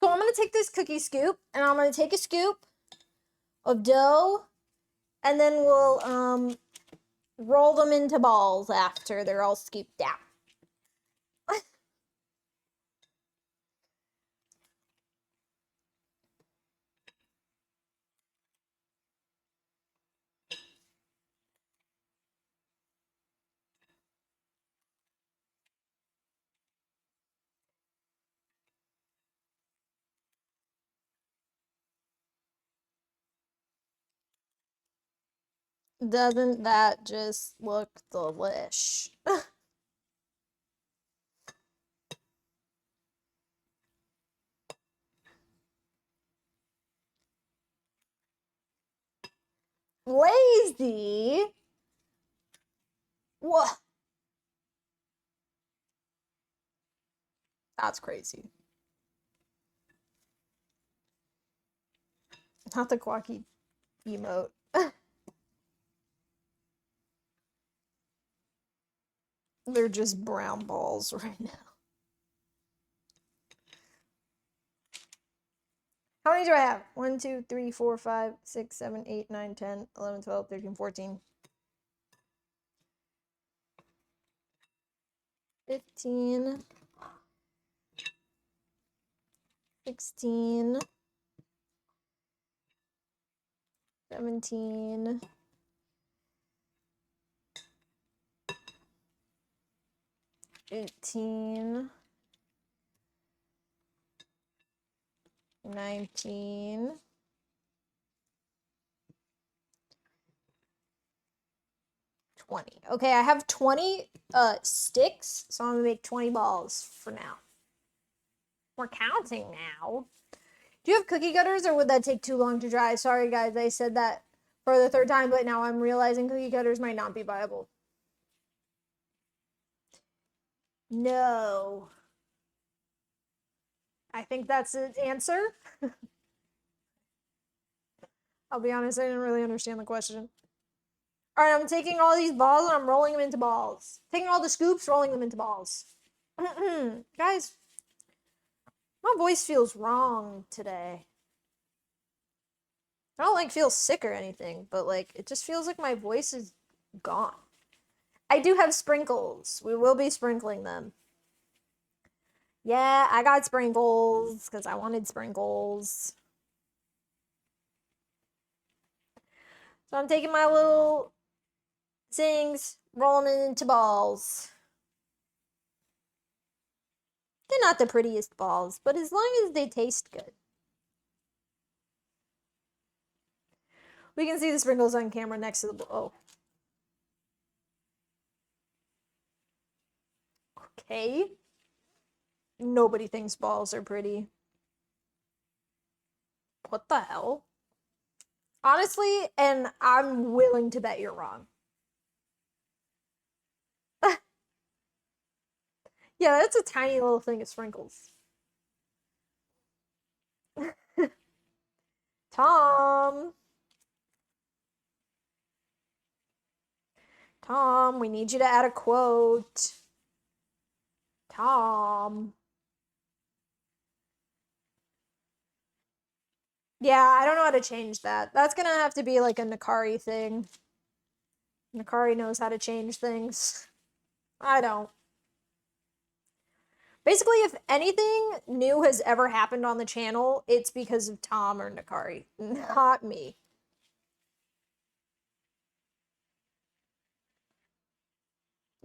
So I'm gonna take this cookie scoop and I'm gonna take a scoop of dough and then we'll roll them into balls after they're all scooped out. Doesn't that just look delish? Lazy? What? That's crazy. Not the quacky emote. They're just brown balls right now. How many do I have? 1, 2, 3, 4, 5, 6, 7, 8, 9, 10, 11, 12, 13, 14. 15. 16. 17. 18. 19. 20. Okay, I have 20 sticks, so I'm gonna make 20 balls for now. We're counting now. Do you have cookie cutters or would that take too long to dry? Sorry guys, I said that for the third time, but now I'm realizing cookie cutters might not be viable. No. I think that's the answer. I'll be honest, I didn't really understand the question. All right, I'm taking all these balls and I'm rolling them into balls. Taking all the scoops, rolling them into balls. Guys, my voice feels wrong today. I don't like feel sick or anything, but like it just feels like my voice is gone. I do have sprinkles. We will be sprinkling them. Yeah, I got sprinkles because I wanted sprinkles. So I'm taking my little things, rolling it into balls. They're not the prettiest balls, but as long as they taste good. We can see the sprinkles on camera next to the oh. Okay. Nobody thinks balls are pretty. What the hell? Honestly, and I'm willing to bet you're wrong. Yeah, that's a tiny little thing of sprinkles. Tom. Tom, we need you to add a quote. Tom. Yeah, I don't know how to change that. That's gonna have to be like a Nakari thing. Nakari knows how to change things. I don't. Basically, if anything new has ever happened on the channel, it's because of Tom or Nakari, not me.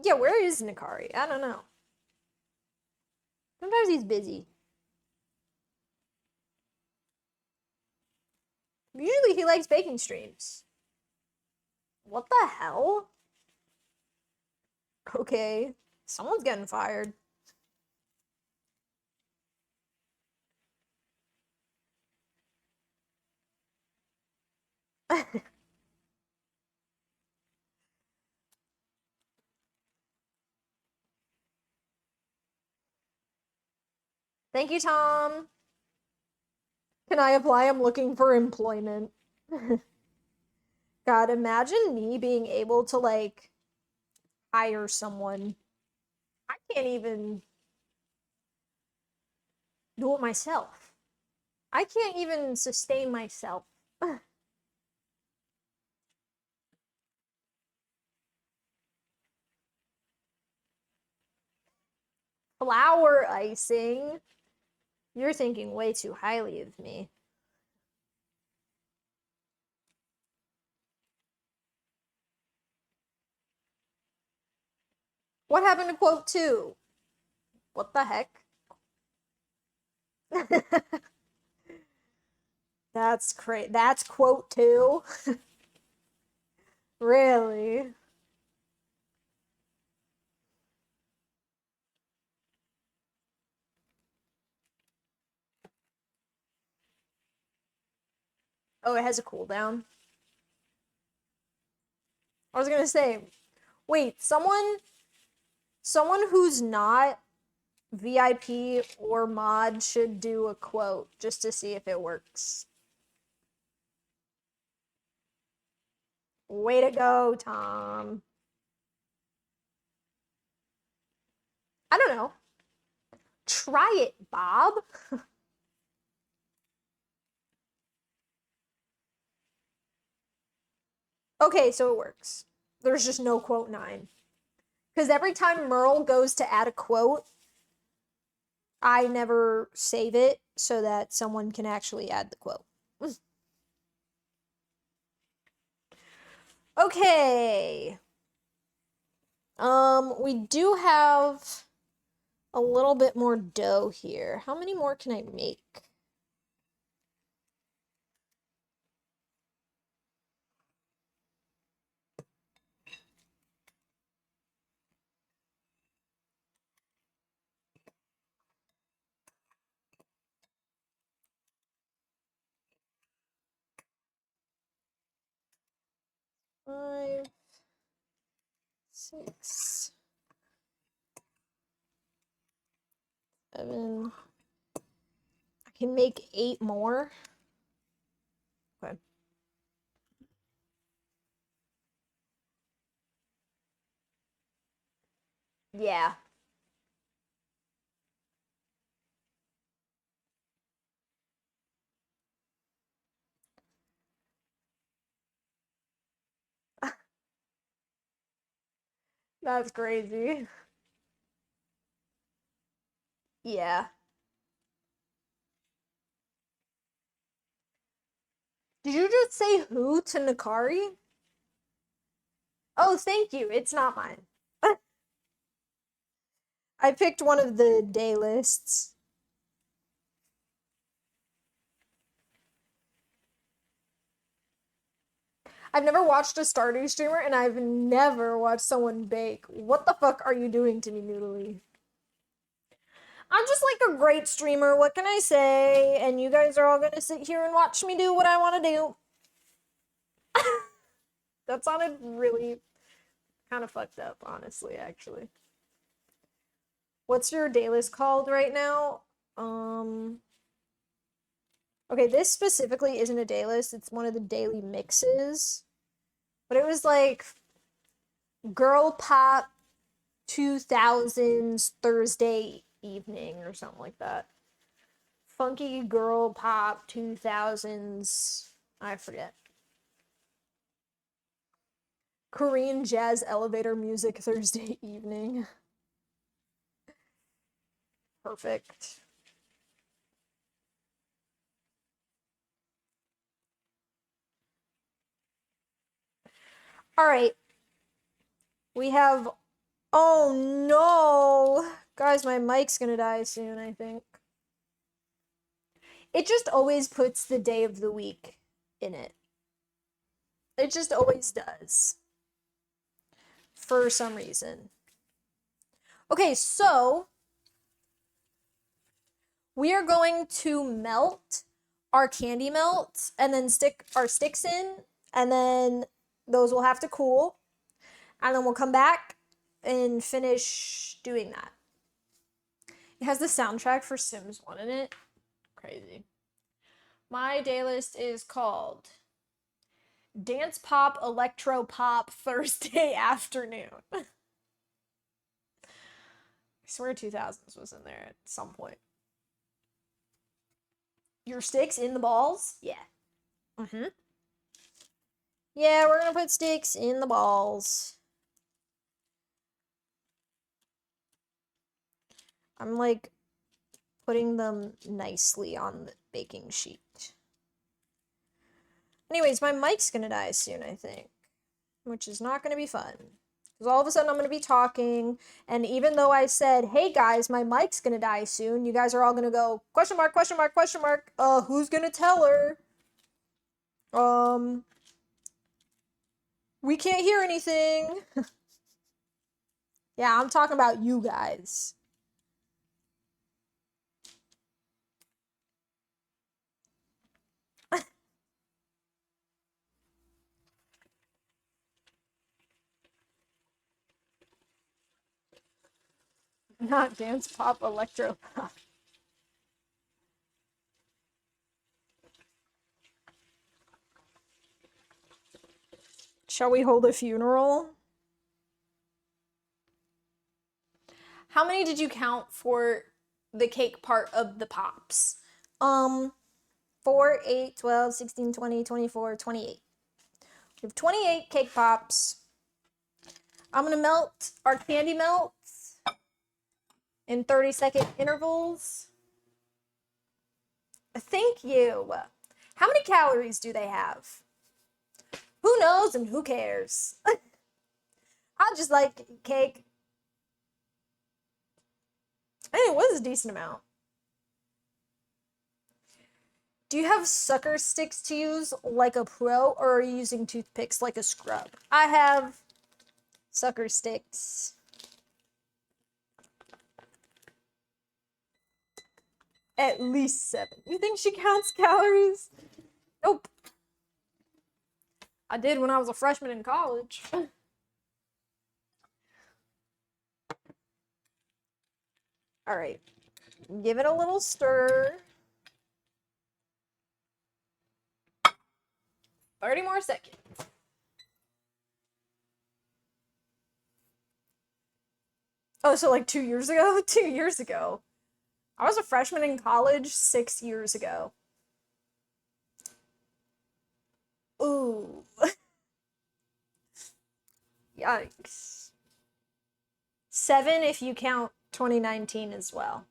Yeah, where is Nakari? I don't know. Sometimes he's busy. Usually he likes baking streams. What the hell? Okay, someone's getting fired. Thank you, Tom. Can I apply? I'm looking for employment. God, imagine me being able to like hire someone. I can't even do it myself. I can't even sustain myself. Flower icing? You're thinking way too highly of me. What happened to quote 2? What the heck? That's crazy. That's quote 2? Really? Oh, it has a cooldown. I was gonna say, wait, someone who's not VIP or mod should do a quote just to see if it works. Way to go, Tom. I don't know. Try it, Bob. Okay, so it works. There's just no quote 9. Because every time Merle goes to add a quote, I never save it so that someone can actually add the quote. Okay. We do have a little bit more dough here. How many more can I make? Five, 6, 7. I can make 8 more. Okay. Yeah. That's crazy. Yeah. Did you just say who to Nakari? Oh, thank you. It's not mine. I picked one of the day lists. I've never watched a Stardew streamer, and I've never watched someone bake. What the fuck are you doing to me, Noodly? I'm just like a great streamer, what can I say? And you guys are all gonna sit here and watch me do what I want to do. That sounded really kind of fucked up, honestly, actually. What's your day list called right now? Okay, this specifically isn't a day list, it's one of the daily mixes. But it was like Girl Pop 2000s Thursday evening or something like that. Funky Girl Pop 2000s. I forget. Korean Jazz Elevator Music Thursday evening. Perfect. All right. We have. Oh no! Guys, my mic's gonna die soon, I think. It just always puts the day of the week in it. It just always does. For some reason. Okay, so we are going to melt our candy melts and then stick our sticks in, and then those will have to cool. And then we'll come back and finish doing that. It has the soundtrack for Sims 1 in it. Crazy. My day list is called Dance Pop Electro Pop Thursday Afternoon. I swear 2000s was in there at some point. Your sticks in the balls? Yeah. Mm-hmm. Yeah, we're gonna put sticks in the balls. I'm like putting them nicely on the baking sheet. Anyways, my mic's gonna die soon, I think, which is not gonna be fun. Because all of a sudden I'm gonna be talking, and even though I said, hey guys, my mic's gonna die soon, you guys are all gonna go, question mark, question mark, question mark, who's gonna tell her? We can't hear anything. Yeah, I'm talking about you guys. Not dance pop, electro pop. Shall we hold a funeral? How many did you count for the cake part of the pops? 4, 8, 12, 16, 20, 24, 28. We have 28 cake pops. I'm gonna melt our candy melts in 30-second intervals. Thank you. How many calories do they have? Who knows and who cares? I just like cake. Hey, it was a decent amount. Do you have sucker sticks to use like a pro, or are you using toothpicks like a scrub? I have sucker sticks. At least 7. You think she counts calories? Nope. I did when I was a freshman in college. All right. Give it a little stir. 30 more seconds. Oh, so like 2 years ago? 2 years ago. I was a freshman in college 6 years ago. Ooh. Yikes. 7 if you count 2019 as well.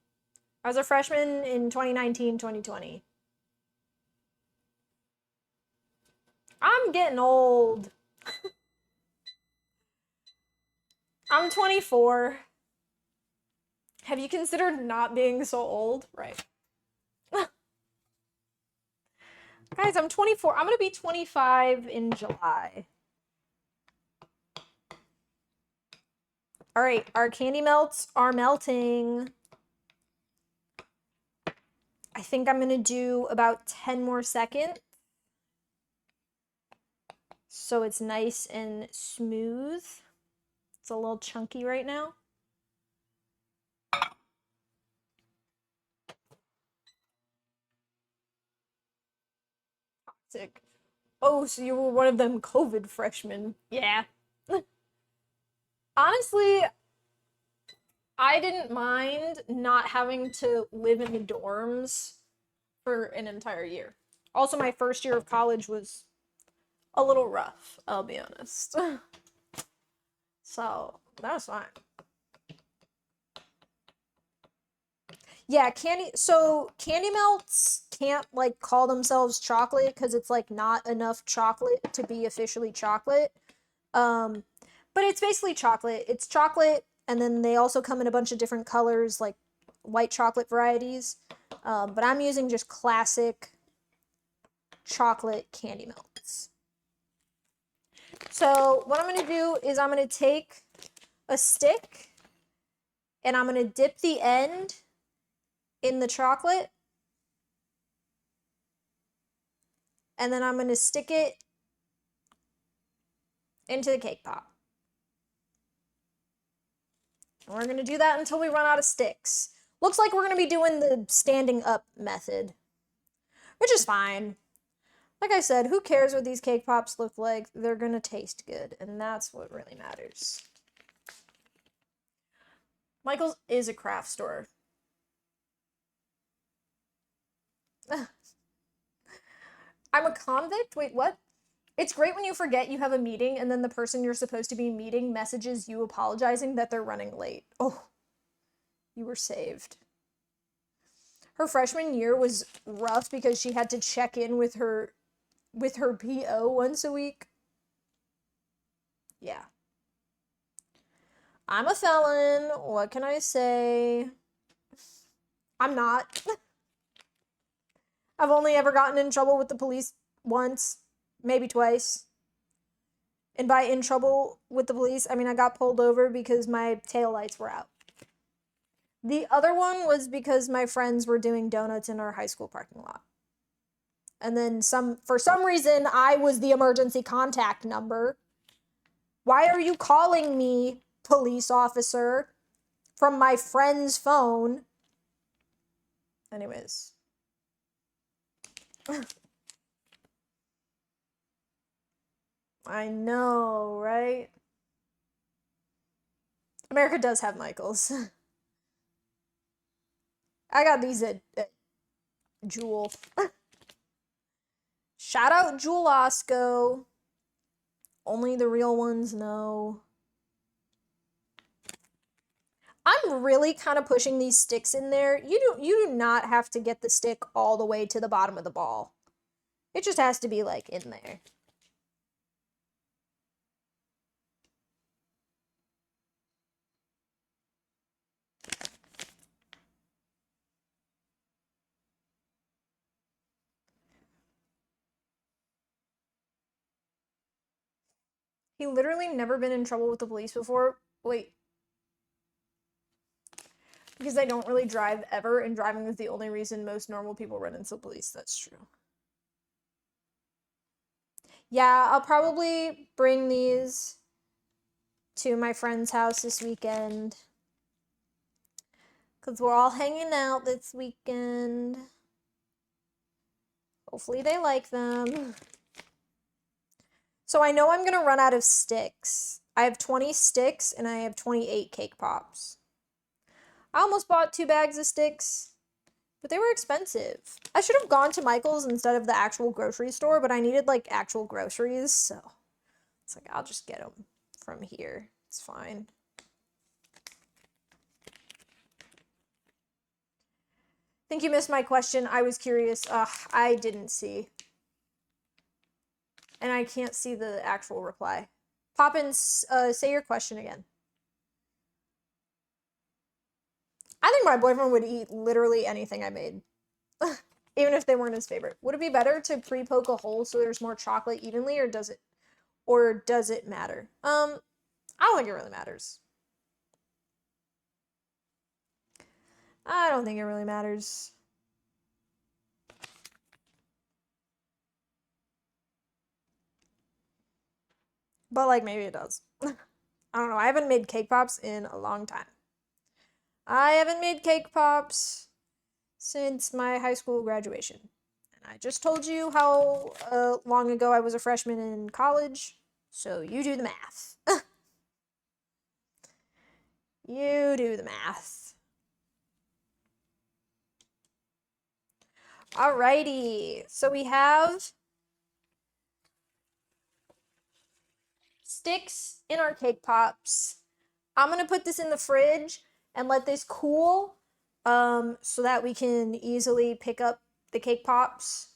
I was a freshman in 2019, 2020. I'm getting old. I'm 24. Have you considered not being so old? Right. Guys, I'm 24. I'm gonna be 25 in July. All right, our candy melts are melting. I think I'm gonna do about 10 more seconds. So it's nice and smooth. It's a little chunky right now. Sick. Oh, so you were one of them COVID freshmen. Yeah. Honestly, I didn't mind not having to live in the dorms for an entire year. Also, my first year of college was a little rough, I'll be honest. So, that was fine. Yeah, candy melts can't like call themselves chocolate because it's like not enough chocolate to be officially chocolate. Um, but it's basically chocolate. It's chocolate, and then they also come in a bunch of different colors, like white chocolate varieties. But I'm using just classic chocolate candy melts. So what I'm gonna do is I'm gonna take a stick and I'm gonna dip the end in the chocolate, and then I'm gonna stick it into the cake pop. And we're gonna do that until we run out of sticks. Looks like we're gonna be doing the standing up method, which is fine. Like I said, who cares what these cake pops look like? They're gonna taste good, and that's what really matters. Michael's is a craft store. I'm a convict? Wait, what? It's great when you forget you have a meeting and then the person you're supposed to be meeting messages you apologizing that they're running late. Oh, you were saved. Her freshman year was rough because she had to check in with her PO once a week. Yeah. I'm a felon. What can I say? I'm not. I've only ever gotten in trouble with the police once, maybe twice. And by in trouble with the police, I mean I got pulled over because my taillights were out. The other one was because my friends were doing donuts in our high school parking lot. And then for some reason, I was the emergency contact number. Why are you calling me, police officer, from my friend's phone? Anyways. I know, right? America does have Michaels. I got these at Jewel. Shout out Jewel Osco. Only the real ones know. I'm really kind of pushing these sticks in there. You do not have to get the stick all the way to the bottom of the ball. It just has to be like in there. He literally never been in trouble with the police before. Wait. Because I don't really drive ever, and driving is the only reason most normal people run into the police. That's true. Yeah, I'll probably bring these to my friend's house this weekend. Because we're all hanging out this weekend. Hopefully they like them. So I know I'm gonna run out of sticks. I have 20 sticks and I have 28 cake pops. I almost bought 2 bags of sticks, but they were expensive. I should have gone to Michael's instead of the actual grocery store, but I needed like actual groceries, so it's like I'll just get them from here. It's fine. Think you missed my question. I was curious. I didn't see. And I can't see the actual reply. Poppins, say your question again. I think my boyfriend would eat literally anything I made. Even if they weren't his favorite. Would it be better to pre-poke a hole so there's more chocolate evenly, or does it matter? I don't think it really matters. I don't think it really matters. But like maybe it does. I don't know. I haven't made cake pops in a long time. I haven't made cake pops since my high school graduation. And I just told you how long ago I was a freshman in college, so you do the math. You do the math. Alrighty, so we have sticks in our cake pops. I'm gonna put this in the fridge and let this cool, so that we can easily pick up the cake pops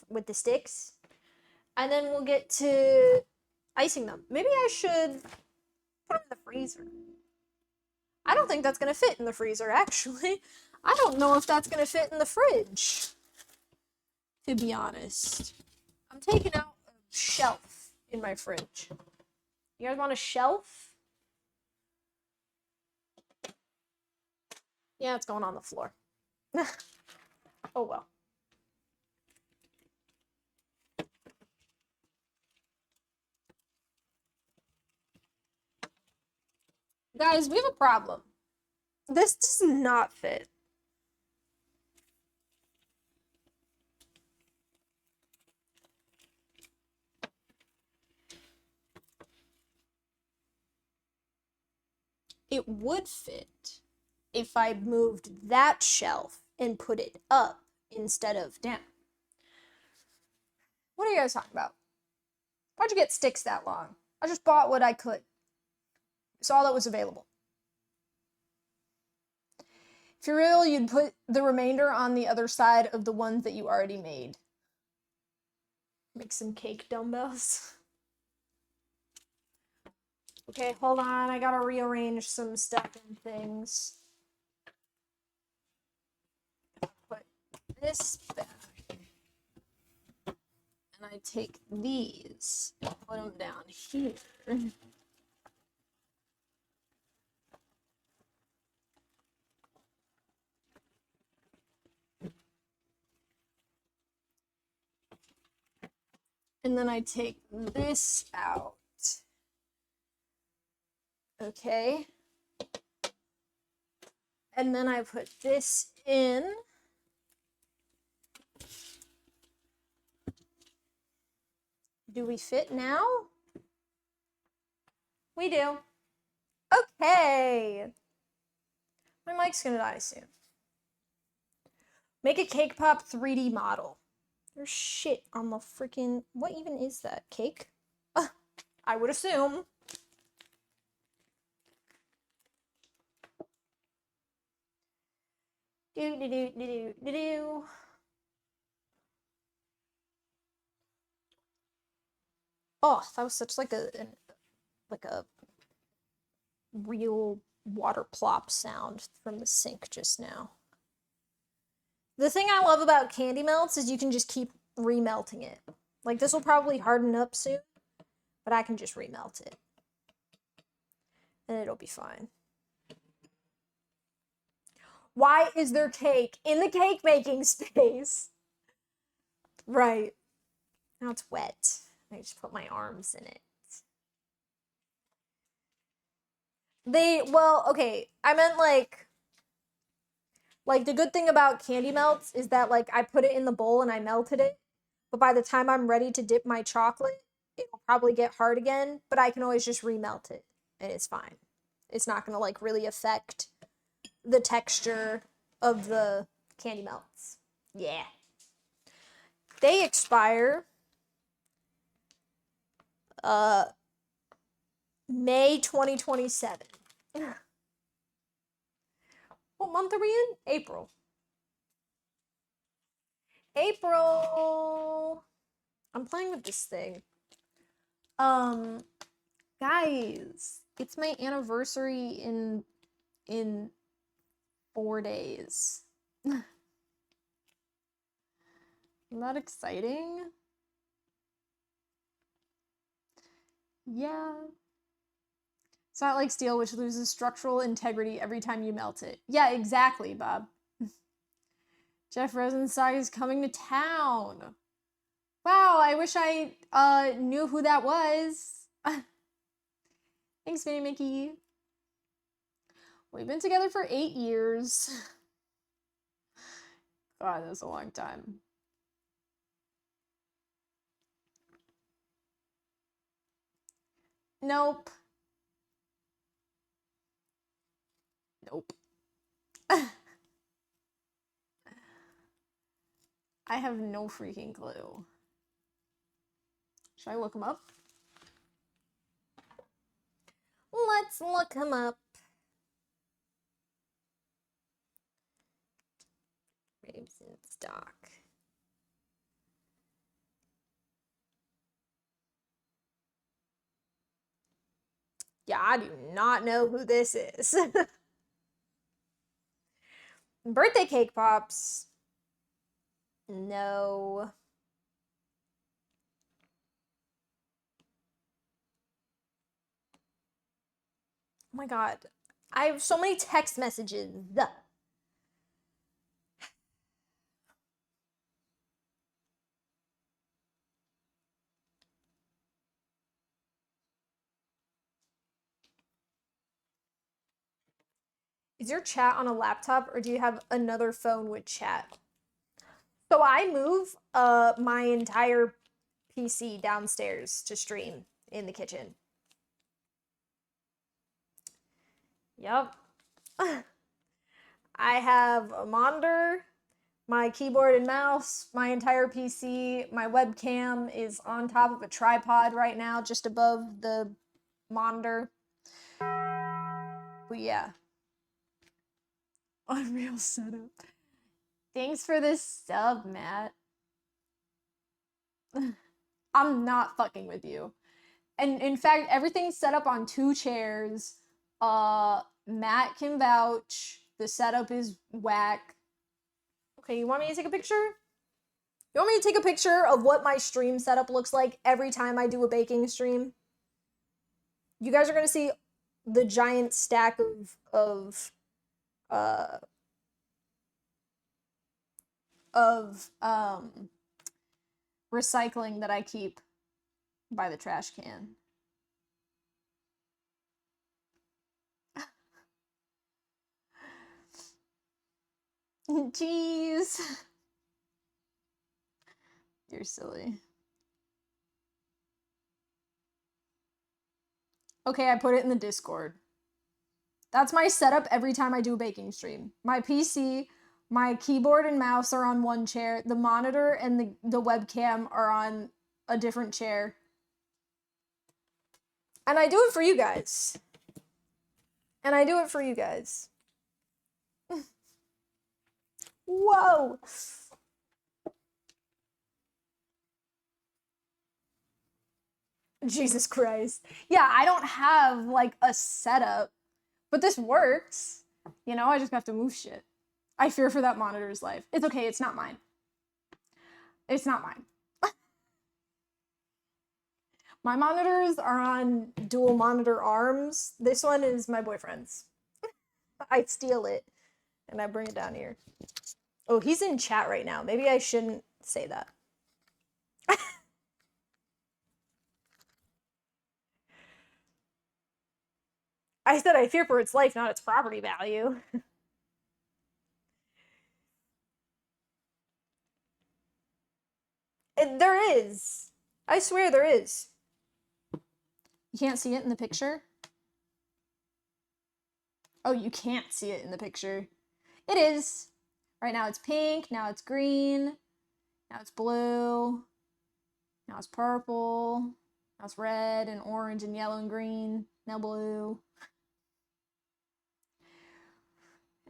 with the sticks. And then we'll get to icing them. Maybe I should put them in the freezer. I don't think that's gonna fit in the freezer, actually. I don't know if that's gonna fit in the fridge, to be honest. I'm taking out a shelf in my fridge. You guys want a shelf? Yeah, it's going on the floor. Oh well. Guys, we have a problem. This does not fit. It would fit if I moved that shelf and put it up instead of down. What are you guys talking about? Why'd you get sticks that long? I just bought what I could. It's all that was available. If you're real, you'd put the remainder on the other side of the ones that you already made. Make some cake dumbbells. Okay, hold on. I gotta rearrange some stuff and things. Put this back. And I take these and put them down here. And then I take this out. Okay. And then I put this in. Do we fit now? We do. Okay. My mic's gonna die soon. Make a cake pop 3D model. There's shit on the freaking... What even is that? Cake? I would assume. Do. Oh, that was such like a real water plop sound from the sink just now. The thing I love about candy melts is you can just keep remelting it. Like, this will probably harden up soon, but I can just remelt it. And it'll be fine. Why is there cake in the cake making space? Right. Now it's wet. I just put my arms in it. Well, okay, I meant like the good thing about candy melts is that like I put it in the bowl and I melted it, but by the time I'm ready to dip my chocolate, it'll probably get hard again, but I can always just remelt it and it's fine. It's not gonna like really affect the texture of the candy melts. Yeah. They expire May 2027. What month are we in? April. April. I'm playing with this thing. Guys, it's my anniversary in 4 days. Isn't that exciting? Yeah. It's not like steel, which loses structural integrity every time you melt it. Yeah, exactly, Bob. Jeff Rosenzweig is coming to town. Wow, I wish I knew who that was. Thanks, Minnie Mickey. We've been together for 8 years. God, that's a long time. Nope. Nope. I have no freaking clue. Should I look him up? Let's look him up. Babes in stock. Yeah, I do not know who this is. Birthday cake pops. No. Oh my god. I have so many text messages. Is your chat on a laptop or do you have another phone with chat? So I move my entire PC downstairs to stream in the kitchen. Yep. I have a monitor, my keyboard and mouse, my entire PC, my webcam is on top of a tripod right now, just above the monitor. But yeah. Unreal setup. Thanks for this sub, Matt. I'm not fucking with you. And in fact, everything's set up on 2 chairs. Matt can vouch. The setup is whack. Okay, you want me to take a picture? You want me to take a picture of what my stream setup looks like every time I do a baking stream? You guys are gonna see the giant stack of recycling that I keep by the trash can. Jeez. You're silly. Okay, I put it in the Discord. That's my setup every time I do a baking stream. My PC, my keyboard and mouse are on one chair. The monitor and the webcam are on a different chair. And I do it for you guys. And I do it for you guys. Whoa! Jesus Christ. Yeah, I don't have like a setup, but this works. You know, I just have to move shit. I fear for that monitor's life. It's okay, it's not mine. It's not mine. My monitors are on dual monitor arms. This one is my boyfriend's. I steal it and I bring it down here. Oh, he's in chat right now. Maybe I shouldn't say that. I said I fear for its life, not its property value. There is. I swear there is. You can't see it in the picture? Oh, you can't see it in the picture. It is. Right now it's pink, now it's green, now it's blue, now it's purple, now it's red and orange and yellow and green, now blue.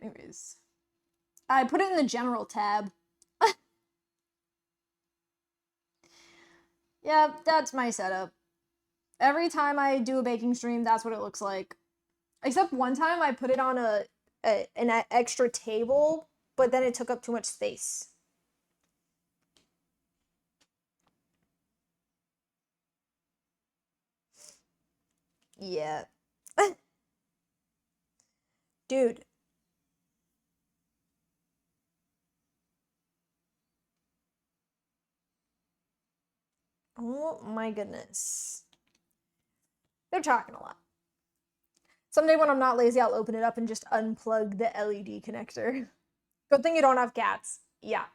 Anyways, I put it in the general tab. Yeah, that's my setup. Every time I do a baking stream, that's what it looks like. Except one time I put it on an extra table, but then it took up too much space. Yeah. Dude. Oh my goodness. They're talking a lot. Someday when I'm not lazy, I'll open it up and just unplug the LED connector. Good thing you don't have cats. Yeah.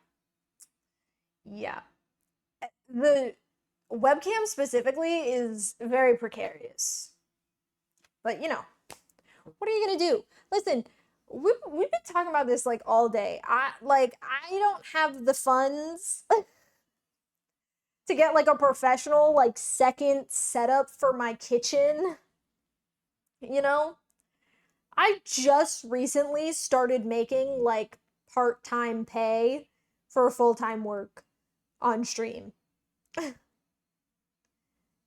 Yeah. The webcam specifically is very precarious. But, you know, what are you gonna do? Listen, we've been talking about this like all day. I don't have the funds to get like a professional like second setup for my kitchen, you know? I just recently started making like part-time pay for full-time work on stream. Didn't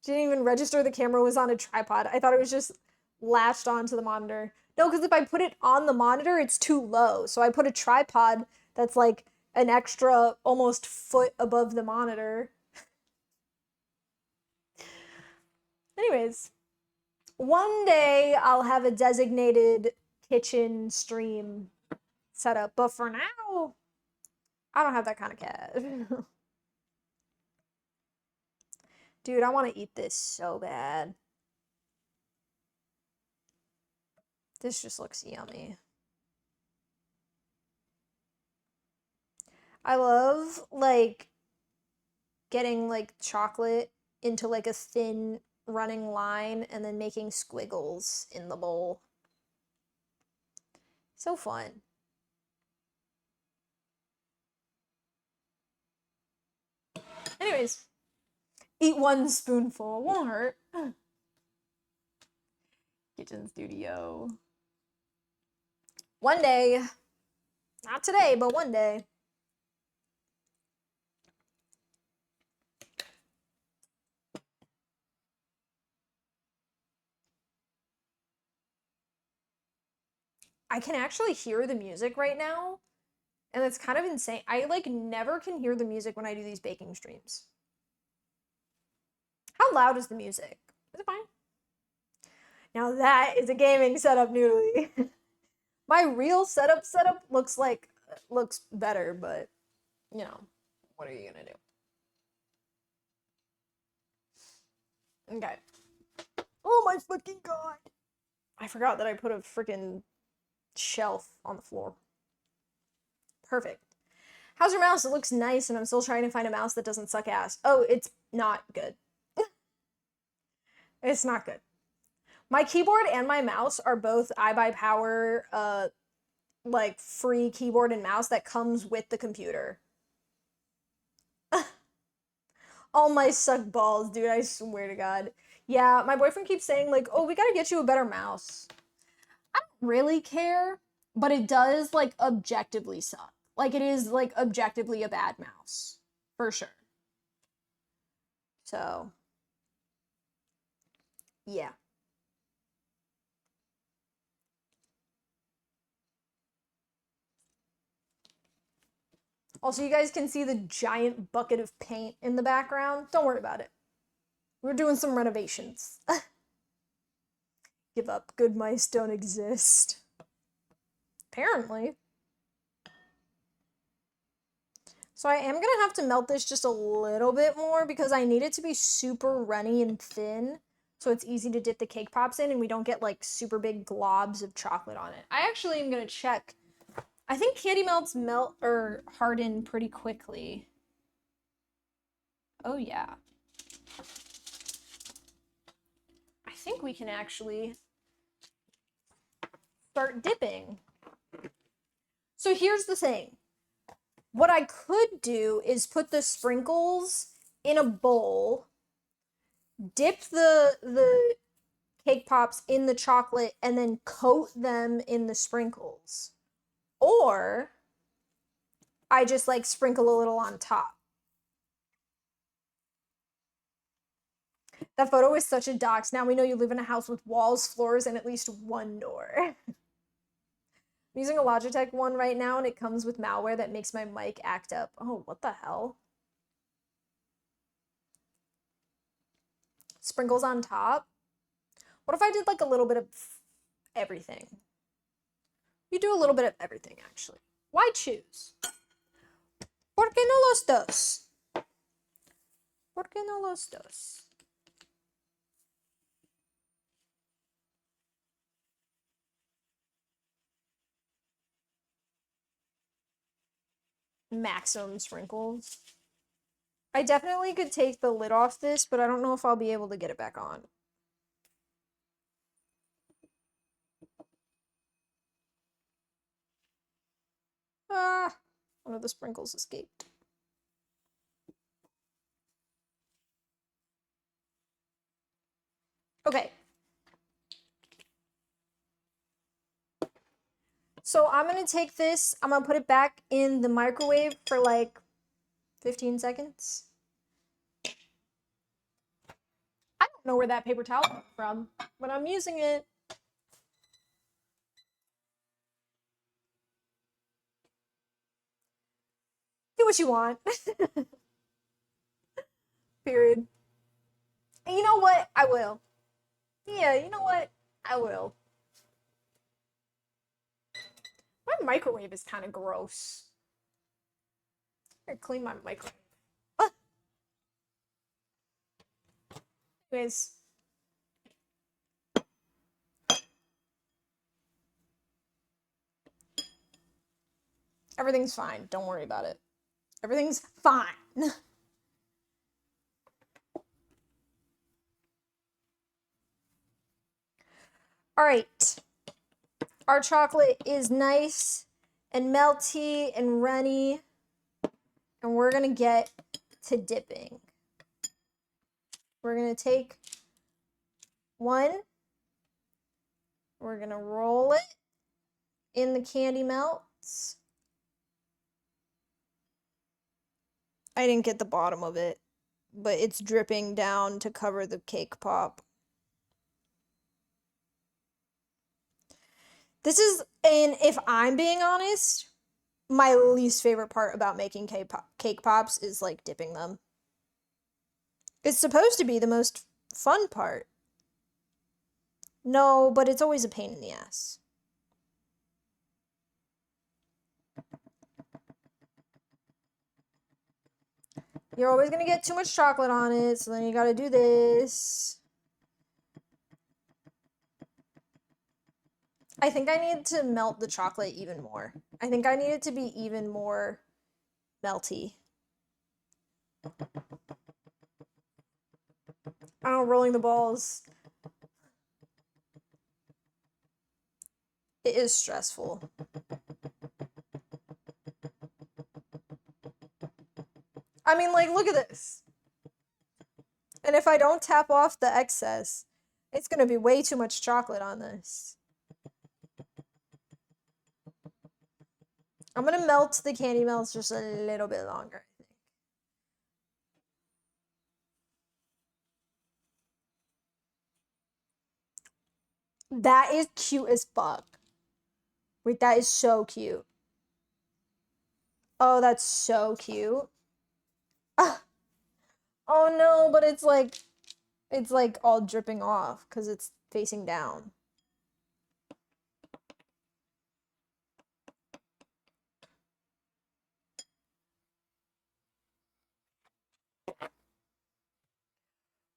even register the camera was on a tripod. I thought it was just latched onto the monitor. No, because if I put it on the monitor, it's too low. So I put a tripod that's like an extra almost foot above the monitor. Anyways, one day I'll have a designated kitchen stream setup, but for now, I don't have that kind of cash. Dude, I want to eat this so bad. This just looks yummy. I love like getting like chocolate into like a thin running line and then making squiggles in the bowl. So fun. Anyways, eat one spoonful, won't hurt. Kitchen studio. One day, not today, but one day. I can actually hear the music right now, and it's kind of insane. I like never can hear the music when I do these baking streams. How loud is the music? Is it fine? Now that is a gaming setup, Noodly. My real setup looks better, but you know, what are you gonna do? Okay. Oh my fucking god! I forgot that I put a freaking shelf on the floor. Perfect. How's your mouse? It looks nice, and I'm still trying to find a mouse that doesn't suck ass. Oh, it's not good. It's not good. My keyboard and my mouse are both iBuyPower, like free keyboard and mouse that comes with the computer. All my suck balls, dude, I swear to God. Yeah, my boyfriend keeps saying, like, oh, we gotta get you a better mouse. I don't really care, but it does, like, objectively suck. Like, it is, like, objectively a bad mouse. For sure. So, yeah. Also, you guys can see the giant bucket of paint in the background. Don't worry about it. We're doing some renovations. Give up. Good mice don't exist. Apparently. So I am going to have to melt this just a little bit more because I need it to be super runny and thin so it's easy to dip the cake pops in and we don't get like super big globs of chocolate on it. I actually am going to check. I think candy melts melt or harden pretty quickly. Oh yeah. I think we can actually start dipping. So here's the thing. What I could do is put the sprinkles in a bowl, dip the cake pops in the chocolate, and then coat them in the sprinkles. Or I just like sprinkle a little on top. That photo is such a dox. Now we know you live in a house with walls, floors, and at least one door. I'm using a Logitech one right now, and it comes with malware that makes my mic act up. Oh, what the hell? Sprinkles on top? What if I did like a little bit of everything? You do a little bit of everything, actually. Why choose? ¿Por qué no los dos? ¿Por qué no los dos? Maximum sprinkles. I definitely could take the lid off this, but I don't know if I'll be able to get it back on. . . . . . . . . . . . . . . . . . . . . . . . . . . . . . . . . . . . . . . . . . . . . . . . . . . . . . . . . . . . . Ah, one of the sprinkles escaped. Okay. So I'm gonna take this, I'm gonna put it back in the microwave for like 15 seconds. I don't know where that paper towel came from, but I'm using it. Do what you want. Period. And you know what? I will. Yeah, you know what? I will. My microwave is kind of gross. I clean my microwave. Anyways, everything's fine. Don't worry about it. Everything's fine. All right. Our chocolate is nice and melty and runny. And we're going to get to dipping. We're going to take one. We're going to roll it in the candy melts. I didn't get the bottom of it, but it's dripping down to cover the cake pop. This is, and if I'm being honest, my least favorite part about making cake pops is like dipping them. It's supposed to be the most fun part. No, but it's always a pain in the ass. You're always gonna get too much chocolate on it, so then you gotta do this. I think I need to melt the chocolate even more. I think I need it to be even more melty. Oh, rolling the balls. It is stressful. I mean, like, look at this. And if I don't tap off the excess, it's gonna be way too much chocolate on this. I'm gonna melt the candy melts just a little bit longer, I think. That is cute as fuck. Wait, that is so cute. Oh, that's so cute. Ah. Oh no, but it's like all dripping off because it's facing down.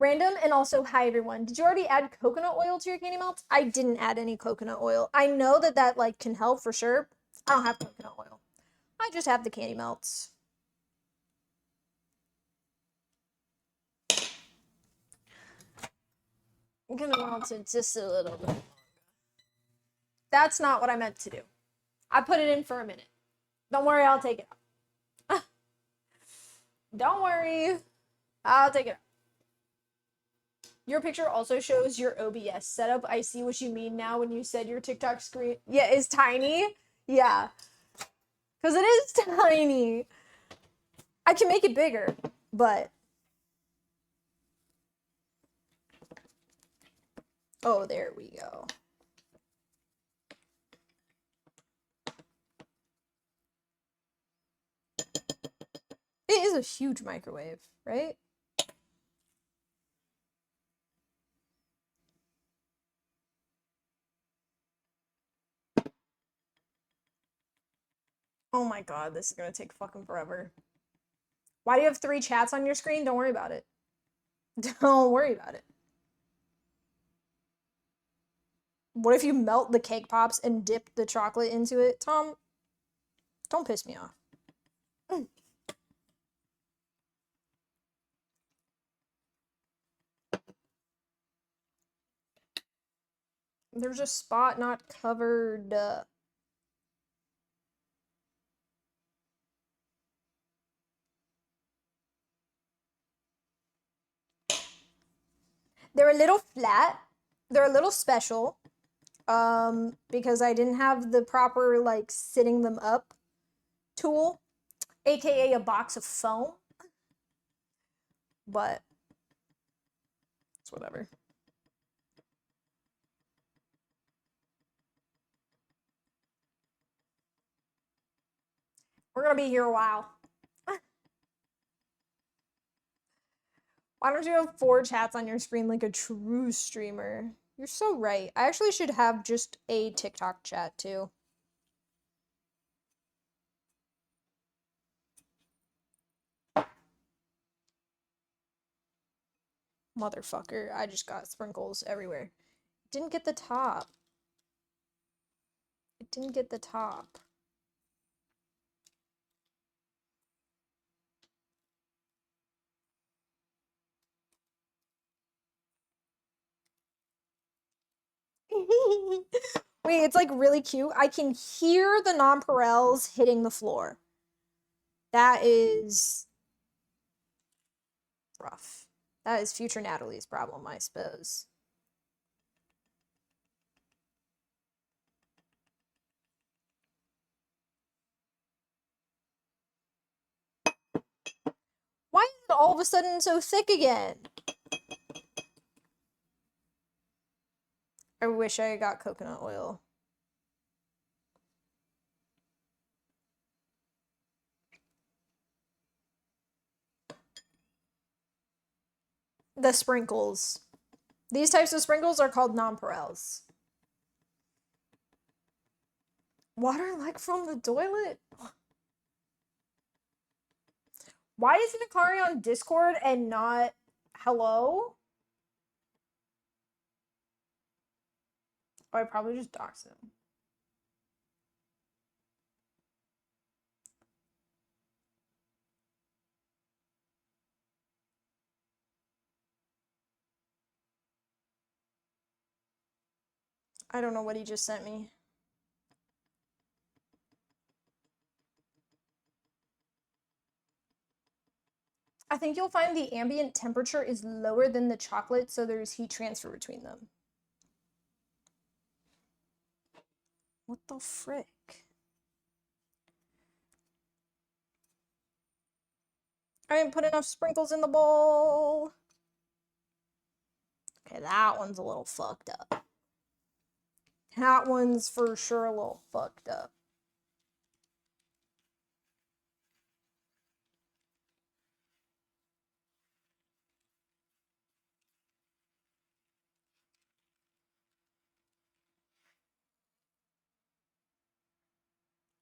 Random and also hi everyone. Did you already add coconut oil to your candy melts? I didn't add any coconut oil. I know that that like can help for sure. I don't have coconut oil. I just have the candy melts. I'm gonna melt it just a little bit. That's not what I meant to do. I put it in for a minute. Don't worry, I'll take it out. Don't worry, I'll take it out. Your picture also shows your OBS setup. I see what you mean now when you said your TikTok screen, yeah, is tiny. Yeah, because it is tiny. I can make it bigger, but oh, there we go. It is a huge microwave, right? Oh my god, this is gonna take fucking forever. Why do you have 3 chats on your screen? Don't worry about it. Don't worry about it. What if you melt the cake pops and dip the chocolate into it? Tom, don't piss me off. There's a spot not covered. They're a little flat. They're a little special. Because I didn't have the proper like sitting them up tool, aka a box of foam. But it's whatever. We're gonna be here a while. Why don't you have 4 chats on your screen like a true streamer? You're so right. I actually should have just a TikTok chat too. Motherfucker, I just got sprinkles everywhere. Didn't get the top. It didn't get the top. Wait, it's like really cute. I can hear the nonpareils hitting the floor. That is rough. That is future Natalie's problem, I suppose. Why is it all of a sudden so thick again? I wish I got coconut oil. The sprinkles. These types of sprinkles are called nonpareils. Water like from the toilet? Why is Nakari on Discord and not hello? Oh, I probably just doxed him. I don't know what he just sent me. I think you'll find the ambient temperature is lower than the chocolate, so there's heat transfer between them. What the frick? I didn't put enough sprinkles in the bowl. Okay, that one's a little fucked up. That one's for sure a little fucked up.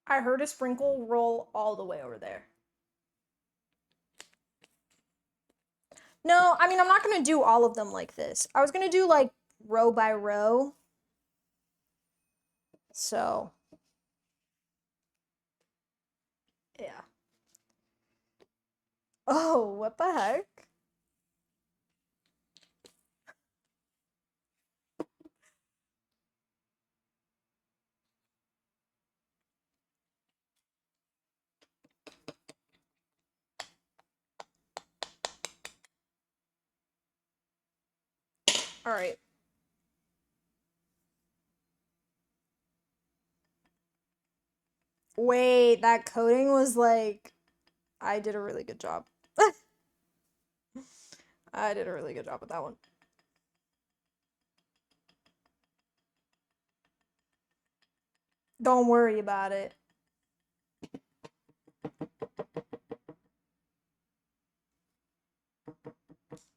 I heard a sprinkle roll all the way over there. No, I mean, I'm not gonna do all of them like this. I was gonna do like row by row. So, yeah. Oh, what the heck? All right. Wait, that coating was like, I did a really good job. I did a really good job with that one. Don't worry about it.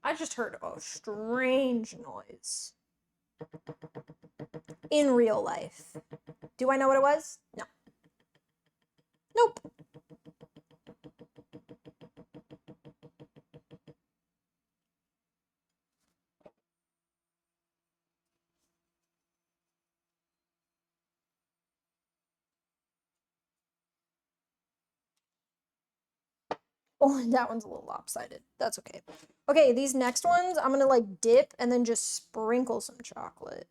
I just heard a strange noise. In real life. Do I know what it was? No. Nope. Oh, that one's a little lopsided. That's okay. Okay, these next ones, I'm gonna like dip and then just sprinkle some chocolate.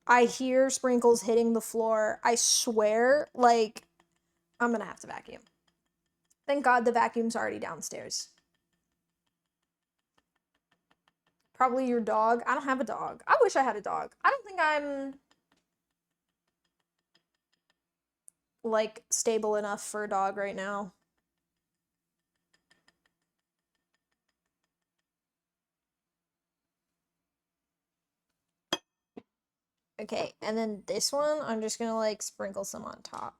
I hear sprinkles hitting the floor. I swear, like, I'm gonna have to vacuum. Thank God the vacuum's already downstairs. Probably your dog. I don't have a dog. I wish I had a dog. I don't think I'm like stable enough for a dog right now. Okay, and then this one, I'm just gonna like sprinkle some on top.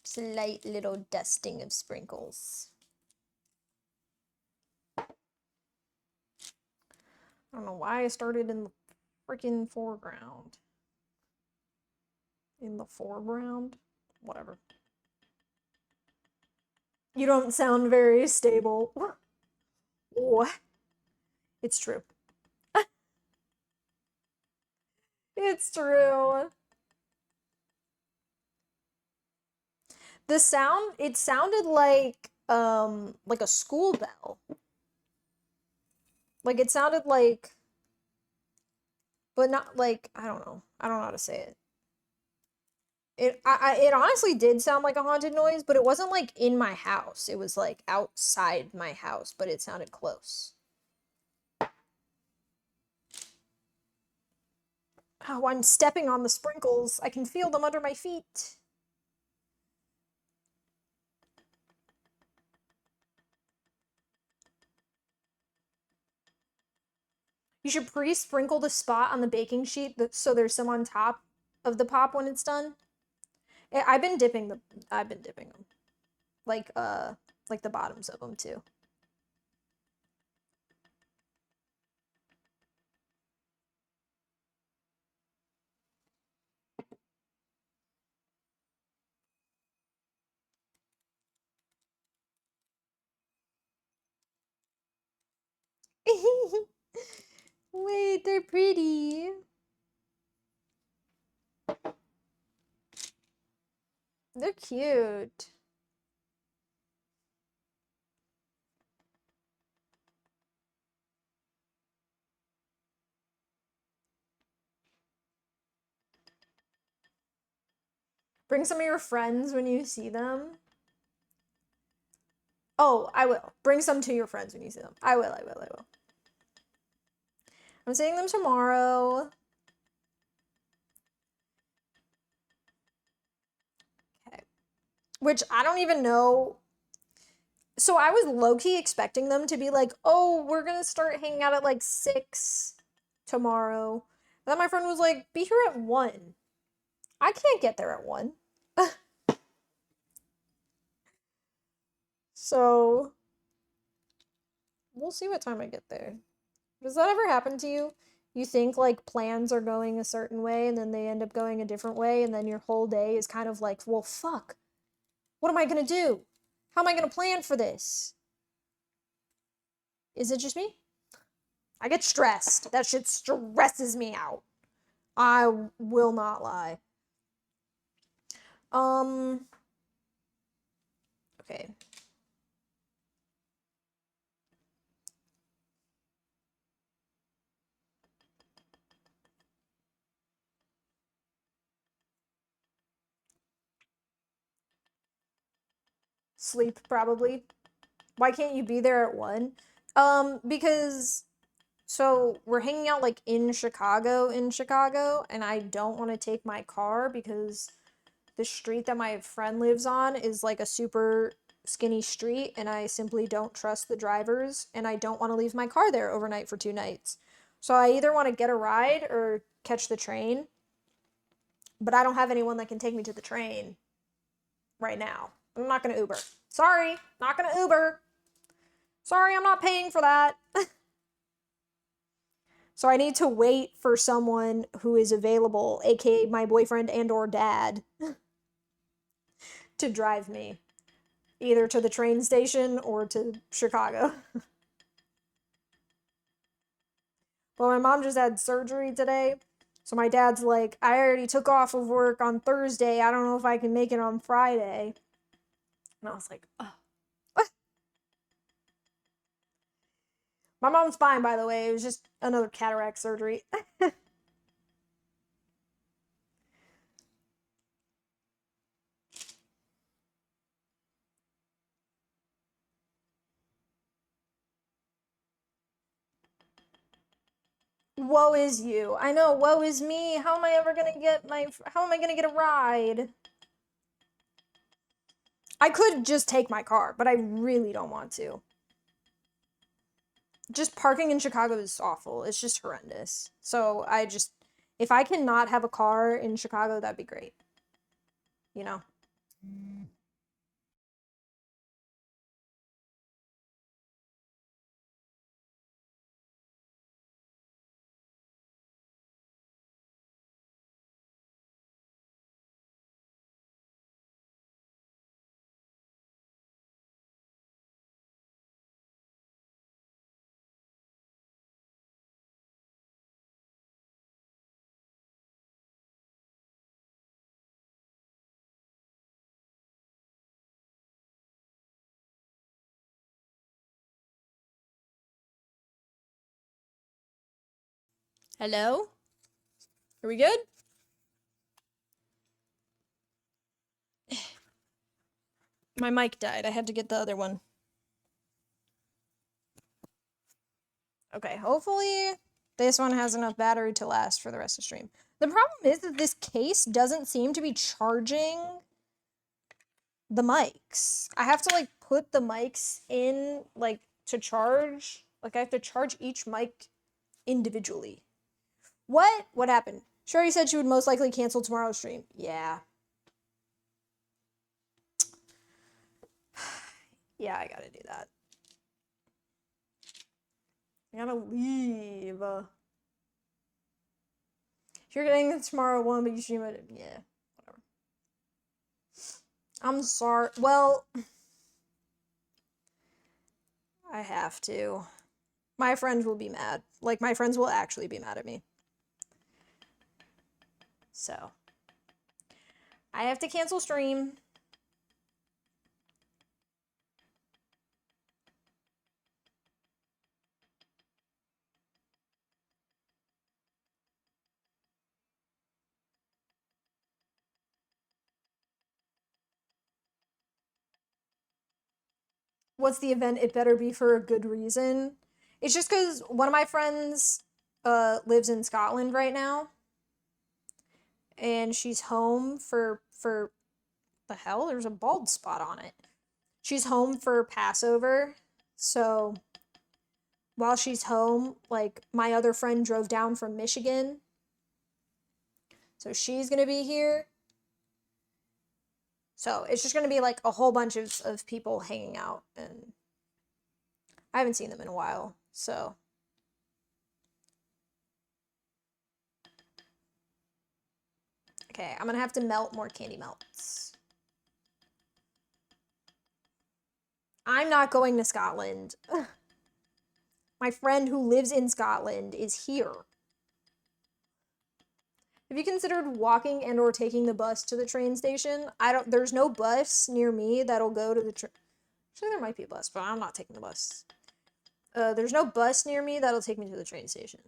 Slight little dusting of sprinkles. I don't know why I started in the freaking foreground. In the foreground? Whatever. You don't sound very stable. What? It's true. It's true. The sound, it sounded like a school bell. Like it sounded like, but not like, I don't know. I don't know how to say it. It honestly did sound like a haunted noise, but it wasn't like in my house. It was like outside my house, but it sounded close. Oh, I'm stepping on the sprinkles. I can feel them under my feet. You should pre-sprinkle the spot on the baking sheet so there's some on top of the pop when it's done. I've been dipping them. Like the bottoms of them too. Wait, they're pretty. They're cute. Bring some of your friends when you see them. Oh, I will. Bring some to your friends when you see them. I will. I'm seeing them tomorrow. Okay. Which I don't even know. So I was low-key expecting them to be like, oh, we're gonna start hanging out at like 6 tomorrow. Then my friend was like, be here at 1. I can't get there at 1. So we'll see what time I get there. Does that ever happen to you? You think like plans are going a certain way and then they end up going a different way, and then your whole day is kind of like, well, fuck. What am I gonna do? How am I gonna plan for this? Is it just me? I get stressed. That shit stresses me out. I will not lie. Okay. Sleep, probably. Why can't you be there at 1? Because so we're hanging out like in Chicago, and I don't want to take my car because the street that my friend lives on is like a super skinny street, and I simply don't trust the drivers, and I don't want to leave my car there overnight for 2 nights. So I either want to get a ride or catch the train, but I don't have anyone that can take me to the train right now. I'm not going to Uber. Sorry, not going to Uber. Sorry, I'm not paying for that. So I need to wait for someone who is available, aka my boyfriend and or dad, to drive me either to the train station or to Chicago. Well, my mom just had surgery today, so my dad's like, I already took off of work on Thursday. I don't know if I can make it on Friday. And I was like, oh. My mom's fine, by the way. It was just another cataract surgery. Woe is you. I know, woe is me. How am I ever gonna get how am I gonna get a ride? I could just take my car, but I really don't want to. Just parking in Chicago is awful. It's just horrendous. So if I cannot have a car in Chicago, that'd be great. You know? Hello? Are we good? My mic died. I had to get the other one. Okay, hopefully this one has enough battery to last for the rest of the stream. The problem is that this case doesn't seem to be charging the mics. I have to, like, put the mics in, like, to charge. Like, I have to charge each mic individually. What? What happened? Sherry said she would most likely cancel tomorrow's stream. Yeah. Yeah, I gotta do that. I gotta leave. If you're getting it tomorrow one, but you stream it, yeah, whatever. I'm sorry. Well, I have to. My friends will be mad. Like, my friends will actually be mad at me. So, I have to cancel stream. What's the event? It better be for a good reason. It's just because one of my friends lives in Scotland right now, and she's home for the hell. There's a bald spot on it. She's home for Passover, so while she's home, like, my other friend drove down from Michigan, so she's gonna be here. So it's just gonna be like a whole bunch of people hanging out, and I haven't seen them in a while, so. Okay, I'm gonna have to melt more candy melts. I'm not going to Scotland. My friend who lives in Scotland is here. Have you considered walking and or taking the bus to the train station? There's no bus near me that'll go to the train. Actually, there might be a bus, but I'm not taking the bus. There's no bus near me that'll take me to the train station.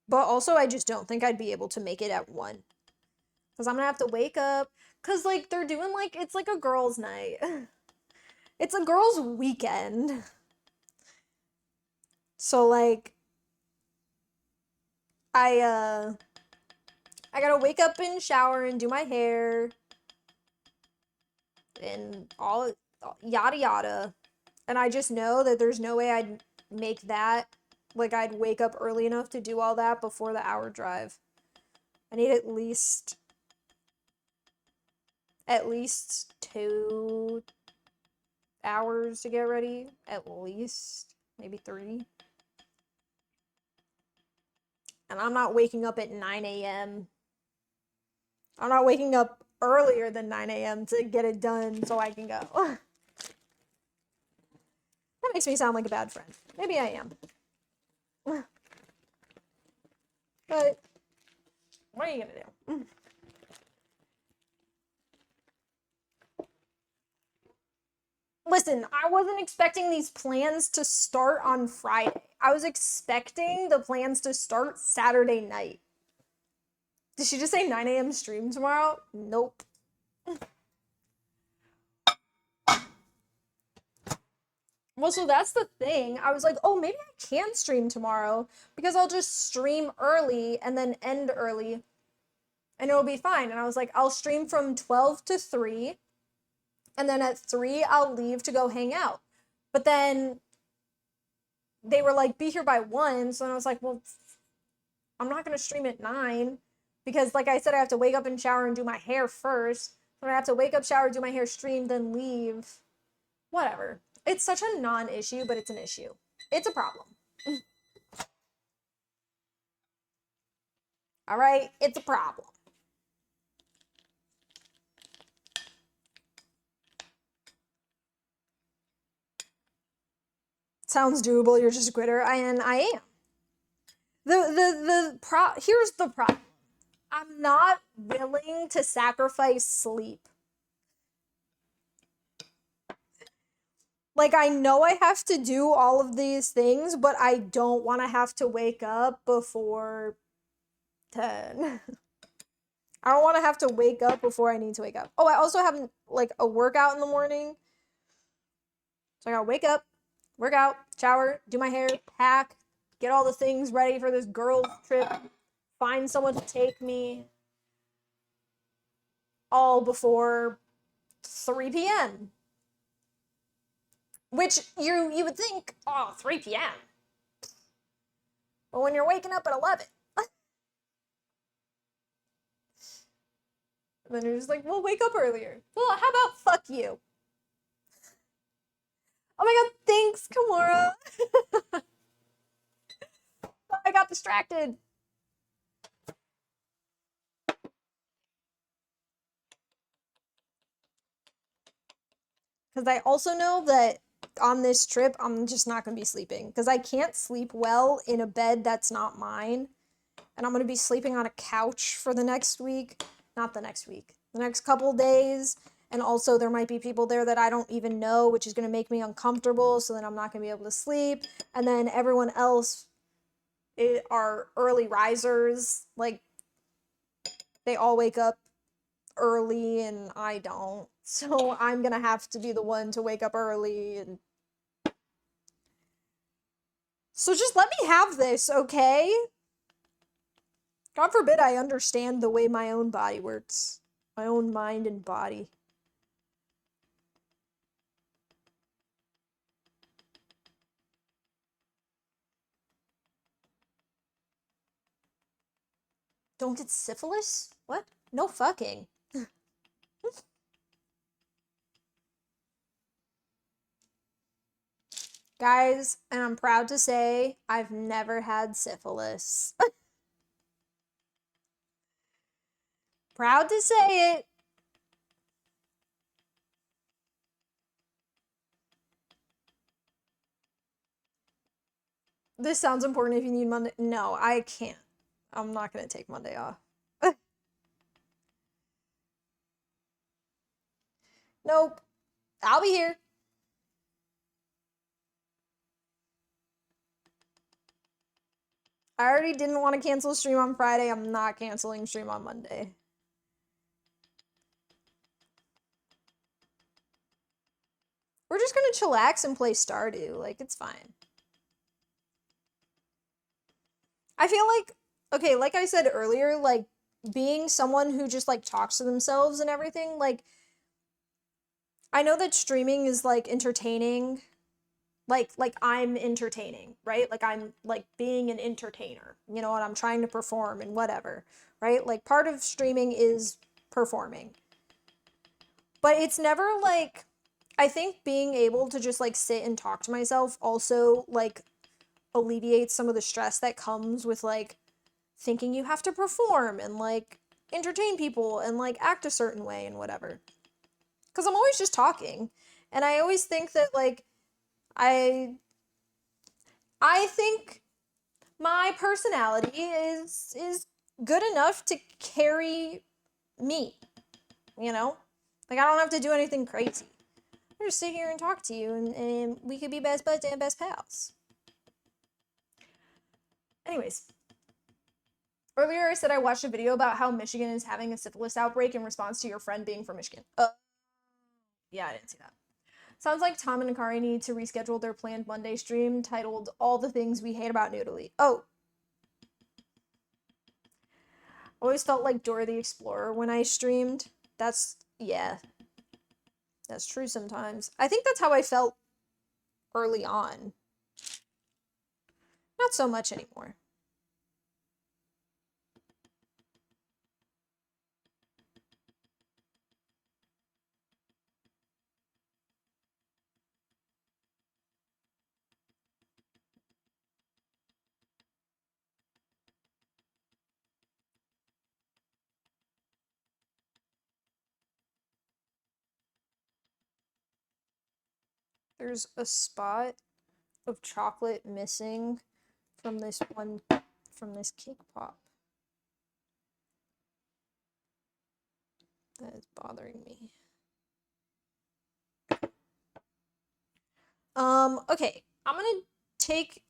But also, I just don't think I'd be able to make it at 1. Because I'm gonna have to wake up. Because, like, they're doing, like, it's like a girls' night. It's a girls' weekend. So, like, I gotta wake up and shower and do my hair. And all yada yada. And I just know that there's no way I'd make that. Like, I'd wake up early enough to do all that before the hour drive. I need at least 2 hours to get ready. At least. Maybe 3. And I'm not waking up at 9 a.m. I'm not waking up earlier than 9 a.m. to get it done so I can go. That makes me sound like a bad friend. Maybe I am. But what are you gonna do? Listen, I wasn't expecting these plans to start on Friday. I was expecting the plans to start Saturday night. Did she just say 9 a.m. stream tomorrow? Nope. Well, so that's the thing. I was like, oh, maybe I can stream tomorrow because I'll just stream early and then end early and it'll be fine. And I was like, I'll stream from 12 to 3 and then at 3 I'll leave to go hang out. But then they were like, be here by 1. So I was like, well, I'm not going to stream at 9 because, like I said, I have to wake up and shower and do my hair first. So I have to wake up, shower, do my hair, stream, then leave. Whatever. It's such a non-issue, but it's an issue. It's a problem. All right? It's a problem. Sounds doable. You're just a quitter. I am. Here's the problem. I'm not willing to sacrifice sleep. Like, I know I have to do all of these things, but I don't want to have to wake up before 10. I don't want to have to wake up before I need to wake up. Oh, I also have, like, a workout in the morning. So I gotta wake up, work out, shower, do my hair, pack, get all the things ready for this girls trip, find someone to take me, all before 3 p.m. Which you would think, oh, 3 p.m. But when you're waking up at 11, then you're just like, well, wake up earlier. Well, how about fuck you? Oh my god, thanks, Kimura. I got distracted. Because I also know that on this trip, I'm just not going to be sleeping. Because I can't sleep well in a bed that's not mine. And I'm going to be sleeping on a couch for the next week. Not the next week. The next couple days. And also there might be people there that I don't even know, which is going to make me uncomfortable. So then I'm not going to be able to sleep. And then everyone else are early risers. Like, they all wake up early and I don't. So I'm gonna have to be the one to wake up early and so just let me have this, okay? God forbid I understand the way my own body works. My own mind and body. Don't get syphilis? What? No fucking. Guys, and I'm proud to say, I've never had syphilis. Proud to say it. This sounds important if you need Monday. No, I can't. I'm not gonna take Monday off. Nope. I'll be here. I already didn't want to cancel stream on Friday. I'm not canceling stream on Monday. We're just gonna chillax and play Stardew. Like, it's fine. I feel like, okay, like I said earlier, like, being someone who just, like, talks to themselves and everything, like, I know that streaming is, like, entertaining. Like I'm entertaining, right? Like, I'm, like, being an entertainer, you know, and I'm trying to perform and whatever, right? Like, part of streaming is performing. But it's never, like, I think being able to just, like, sit and talk to myself also, like, alleviates some of the stress that comes with, like, thinking you have to perform and, like, entertain people and, like, act a certain way and whatever. Because I'm always just talking. And I always think that, like, I think my personality is good enough to carry me, you know? Like, I don't have to do anything crazy. I just sit here and talk to you, and we could be best buds and best pals. Anyways. Earlier I said I watched a video about how Michigan is having a syphilis outbreak in response to your friend being from Michigan. Yeah, I didn't see that. Sounds like Tom and Akari need to reschedule their planned Monday stream titled All the Things We Hate About New Italy. Oh. Always felt like Dora the Explorer when I streamed. Yeah. That's true sometimes. I think that's how I felt early on. Not so much anymore. There's a spot of chocolate missing from this cake pop. That is bothering me. Okay. I'm gonna take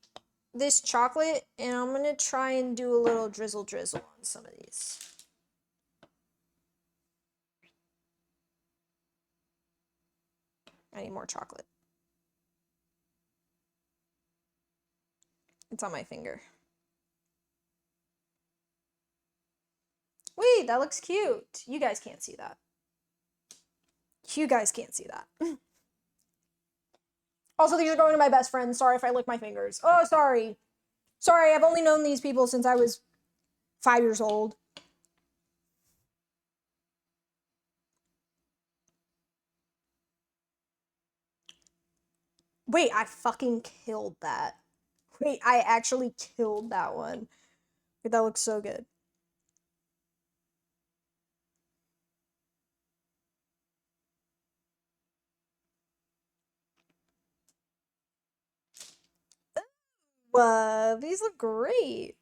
this chocolate and I'm gonna try and do a little drizzle on some of these. I need more chocolate. It's on my finger. Wait, that looks cute. You guys can't see that. You guys can't see that. Also, these are going to my best friend. Sorry if I lick my fingers. Oh, sorry. Sorry, I've only known these people since I was 5 years old. Wait, I fucking killed that. Wait, I actually killed that one. Wait, that looks so good. These look great.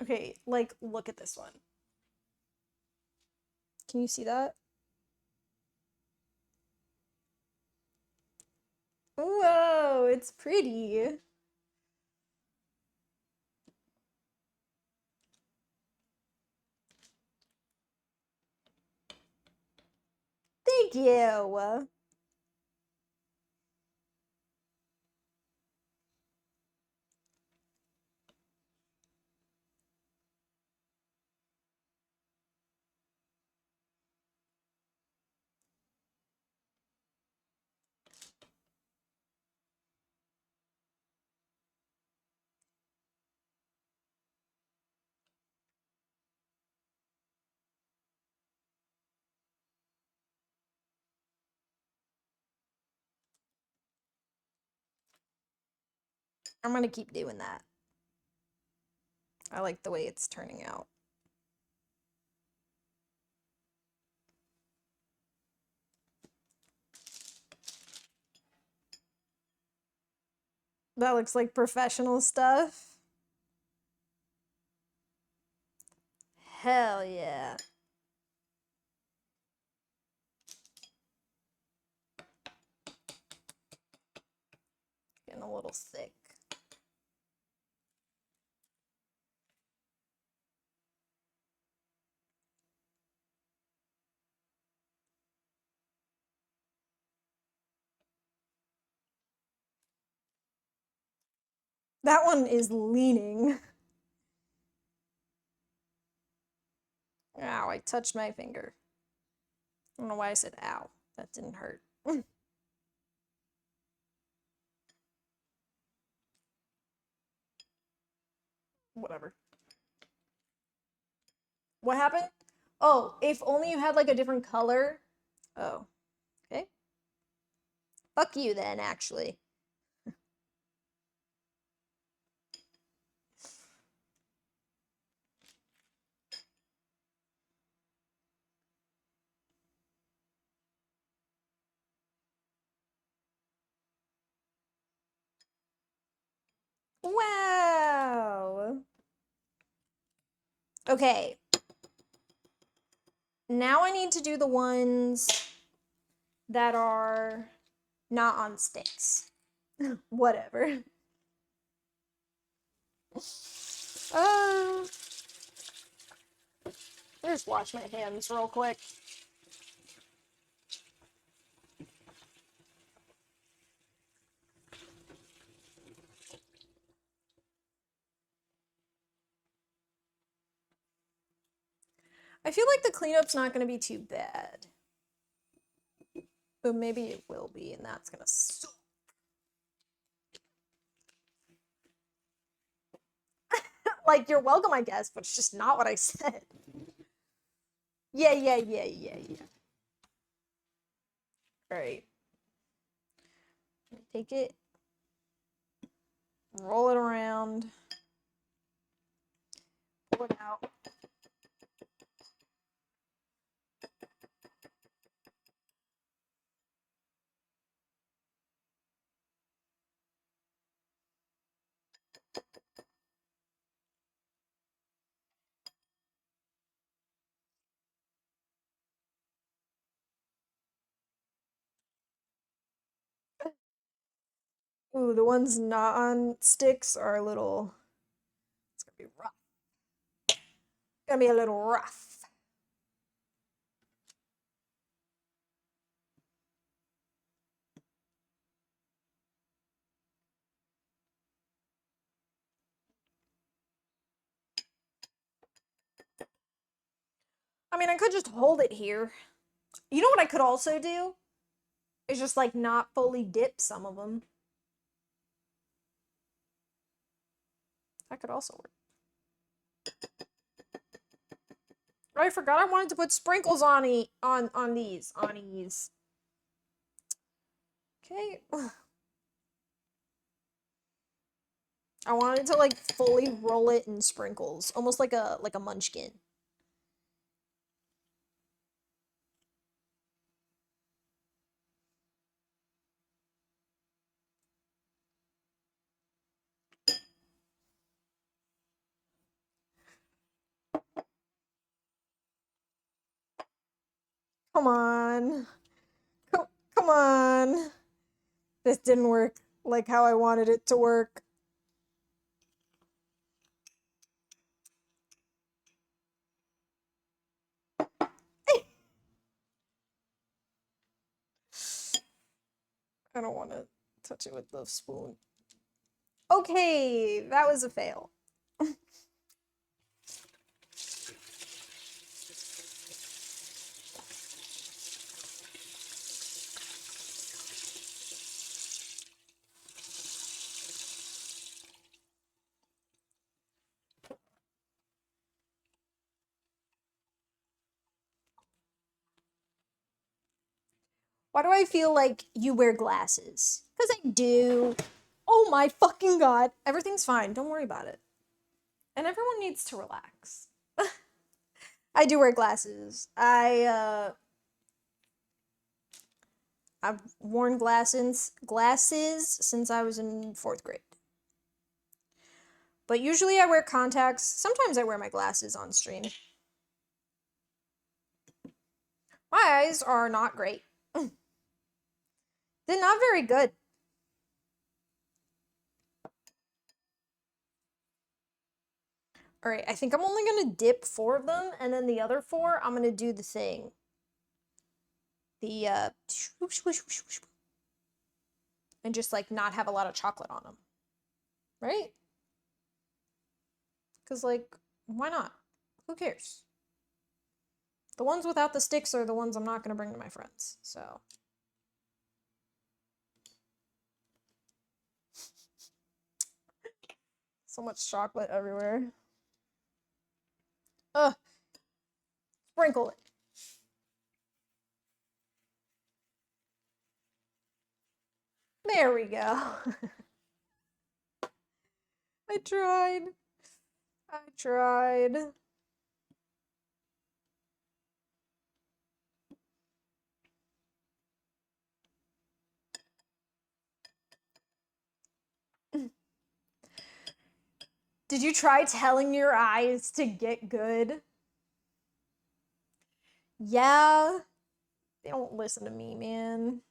Okay, like, look at this one. Can you see that? Whoa, it's pretty. Thank you. I'm gonna keep doing that. I like the way it's turning out. That looks like professional stuff. Hell yeah. Getting a little thick. That one is leaning. Ow, I touched my finger. I don't know why I said ow. That didn't hurt. Whatever. What happened? Oh, if only you had like a different color. Oh, okay. Fuck you then, actually. Wow. Okay. Now I need to do the ones that are not on sticks. Whatever. Uh, just wash my hands real quick. I feel like the cleanup's not going to be too bad. But maybe it will be, and that's going to suck. Like, you're welcome, I guess, but it's just not what I said. Yeah. Alright. Take it. Roll it around. Pull it out. Ooh, the ones not on sticks are a little... It's gonna be rough. Gonna be a little rough. I mean, I could just hold it here. You know what I could also do? Is just, like, not fully dip some of them. That could also work. Oh, I forgot I wanted to put sprinkles on these. Okay. I wanted to, like, fully roll it in sprinkles, almost like a munchkin. Come on. Come on. This didn't work like how I wanted it to work. I don't want to touch it with the spoon. Okay, that was a fail. Why do I feel like you wear glasses? Because I do. Oh my fucking god. Everything's fine. Don't worry about it. And everyone needs to relax. I do wear glasses. I've worn glasses since I was in 4th grade. But usually I wear contacts. Sometimes I wear my glasses on stream. My eyes are not great. They're not very good. Alright, I think I'm only gonna dip 4 of them, and then the other 4, I'm gonna do the thing. The, and just, like, not have a lot of chocolate on them. Right? Because, like, why not? Who cares? The ones without the sticks are the ones I'm not gonna bring to my friends, so... So much chocolate everywhere. Ugh. Sprinkle it. There we go. I tried. I tried. Did you try telling your eyes to get good? Yeah. They don't listen to me, man.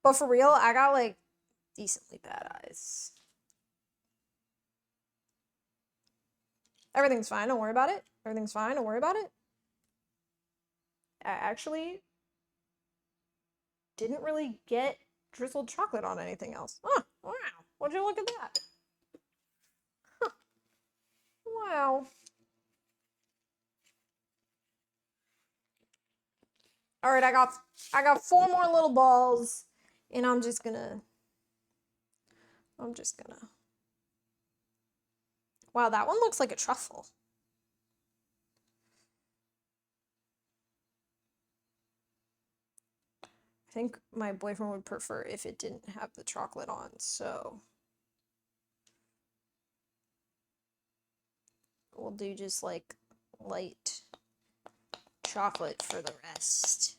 But for real, I got like decently bad eyes. Everything's fine, don't worry about it. Everything's fine, don't worry about it. I actually didn't really get drizzled chocolate on anything else. Oh, wow. Would you look at that? Huh. Wow. All right, I got 4 more little balls, and I'm just gonna. Wow, that one looks like a truffle. I think my boyfriend would prefer if it didn't have the chocolate on, so we'll do just like light chocolate for the rest.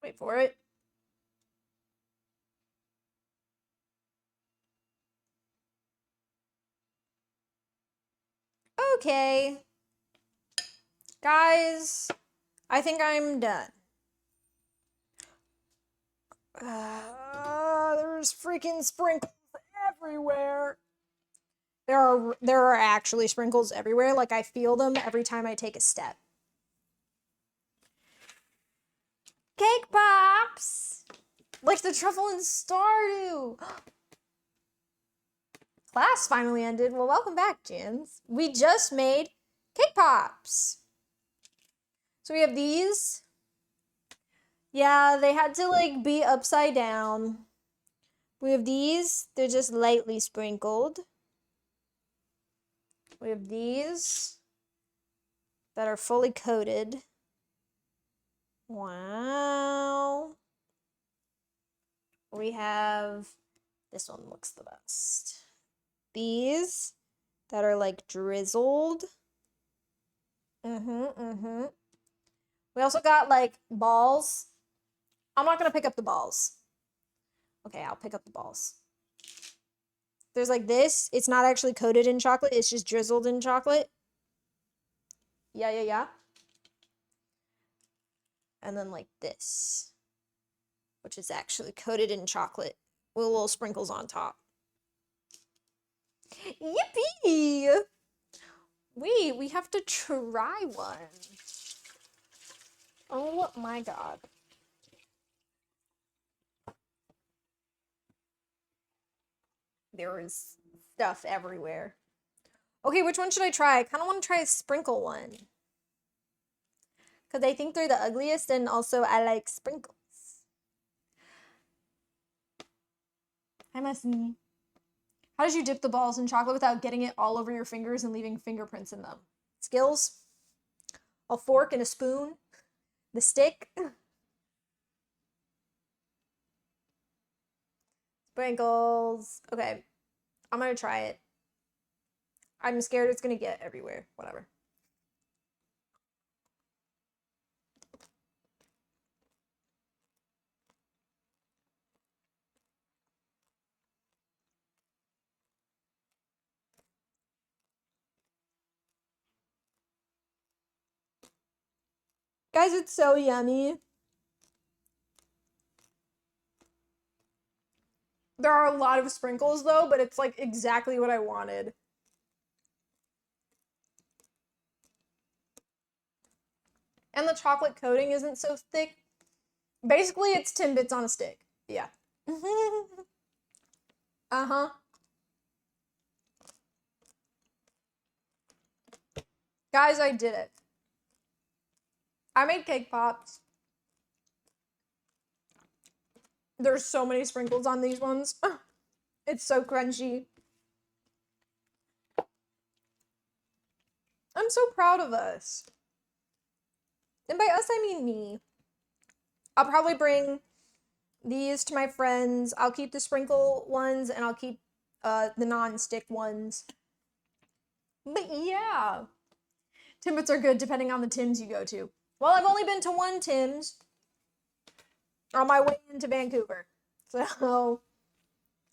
Wait for it. Okay. Guys, I think I'm done. There's freaking sprinkles everywhere. There are actually sprinkles everywhere. Like, I feel them every time I take a step. Cake pops! Like the truffle and Stardew! Class finally ended. Well, welcome back, Jins. We just made cake pops. So we have these. Yeah, they had to like be upside down. We have these. They're just lightly sprinkled. We have these that are fully coated. Wow. We have, this one looks the best. These that are like drizzled. We also got like balls. I'm not gonna pick up the balls. Okay, I'll pick up the balls. There's like this. It's not actually coated in chocolate. It's just drizzled in chocolate. Yeah. And then like this, which is actually coated in chocolate with little sprinkles on top. Yippee! Wait, we have to try one. Oh my god. There is stuff everywhere. Okay, which one should I try? I kind of want to try a sprinkle one. Because I think they're the ugliest, and also I like sprinkles. Hi, Messy. How did you dip the balls in chocolate without getting it all over your fingers and leaving fingerprints in them? Skills? A fork and a spoon? The stick? Sprinkles. Okay, I'm gonna try it. I'm scared it's gonna get everywhere. Whatever. Guys, it's so yummy. There are a lot of sprinkles though, but it's like exactly what I wanted. And the chocolate coating isn't so thick. Basically, it's Timbits on a stick. Yeah. Uh-huh. Guys, I did it. I made cake pops. There's so many sprinkles on these ones. It's so crunchy. I'm so proud of us. And by us, I mean me. I'll probably bring these to my friends. I'll keep the sprinkle ones, and I'll keep the non-stick ones. But yeah, Timbits are good depending on the Tims you go to. Well, I've only been to one Tim's on my way into Vancouver. So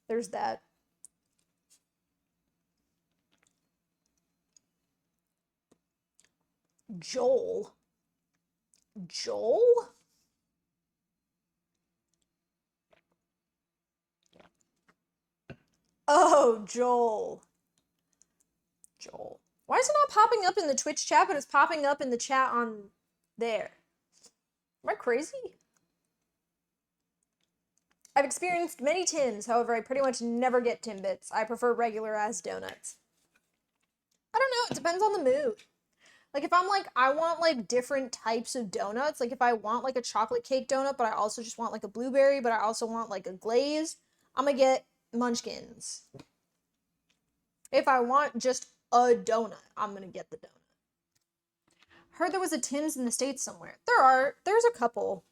there's that. Joel. Joel? Oh, Joel. Joel. Why is it not popping up in the Twitch chat, but it's popping up in the chat on there? Am I crazy? I've experienced many Tims, however, I pretty much never get Timbits. I prefer regular ass donuts. I don't know, it depends on the mood. Like, if I'm like, I want like different types of donuts, like if I want like a chocolate cake donut, but I also just want like a blueberry, but I also want like a glaze, I'm gonna get Munchkins. If I want just a donut, I'm gonna get the donut. Heard there was a Tim's in the States somewhere. There's a couple.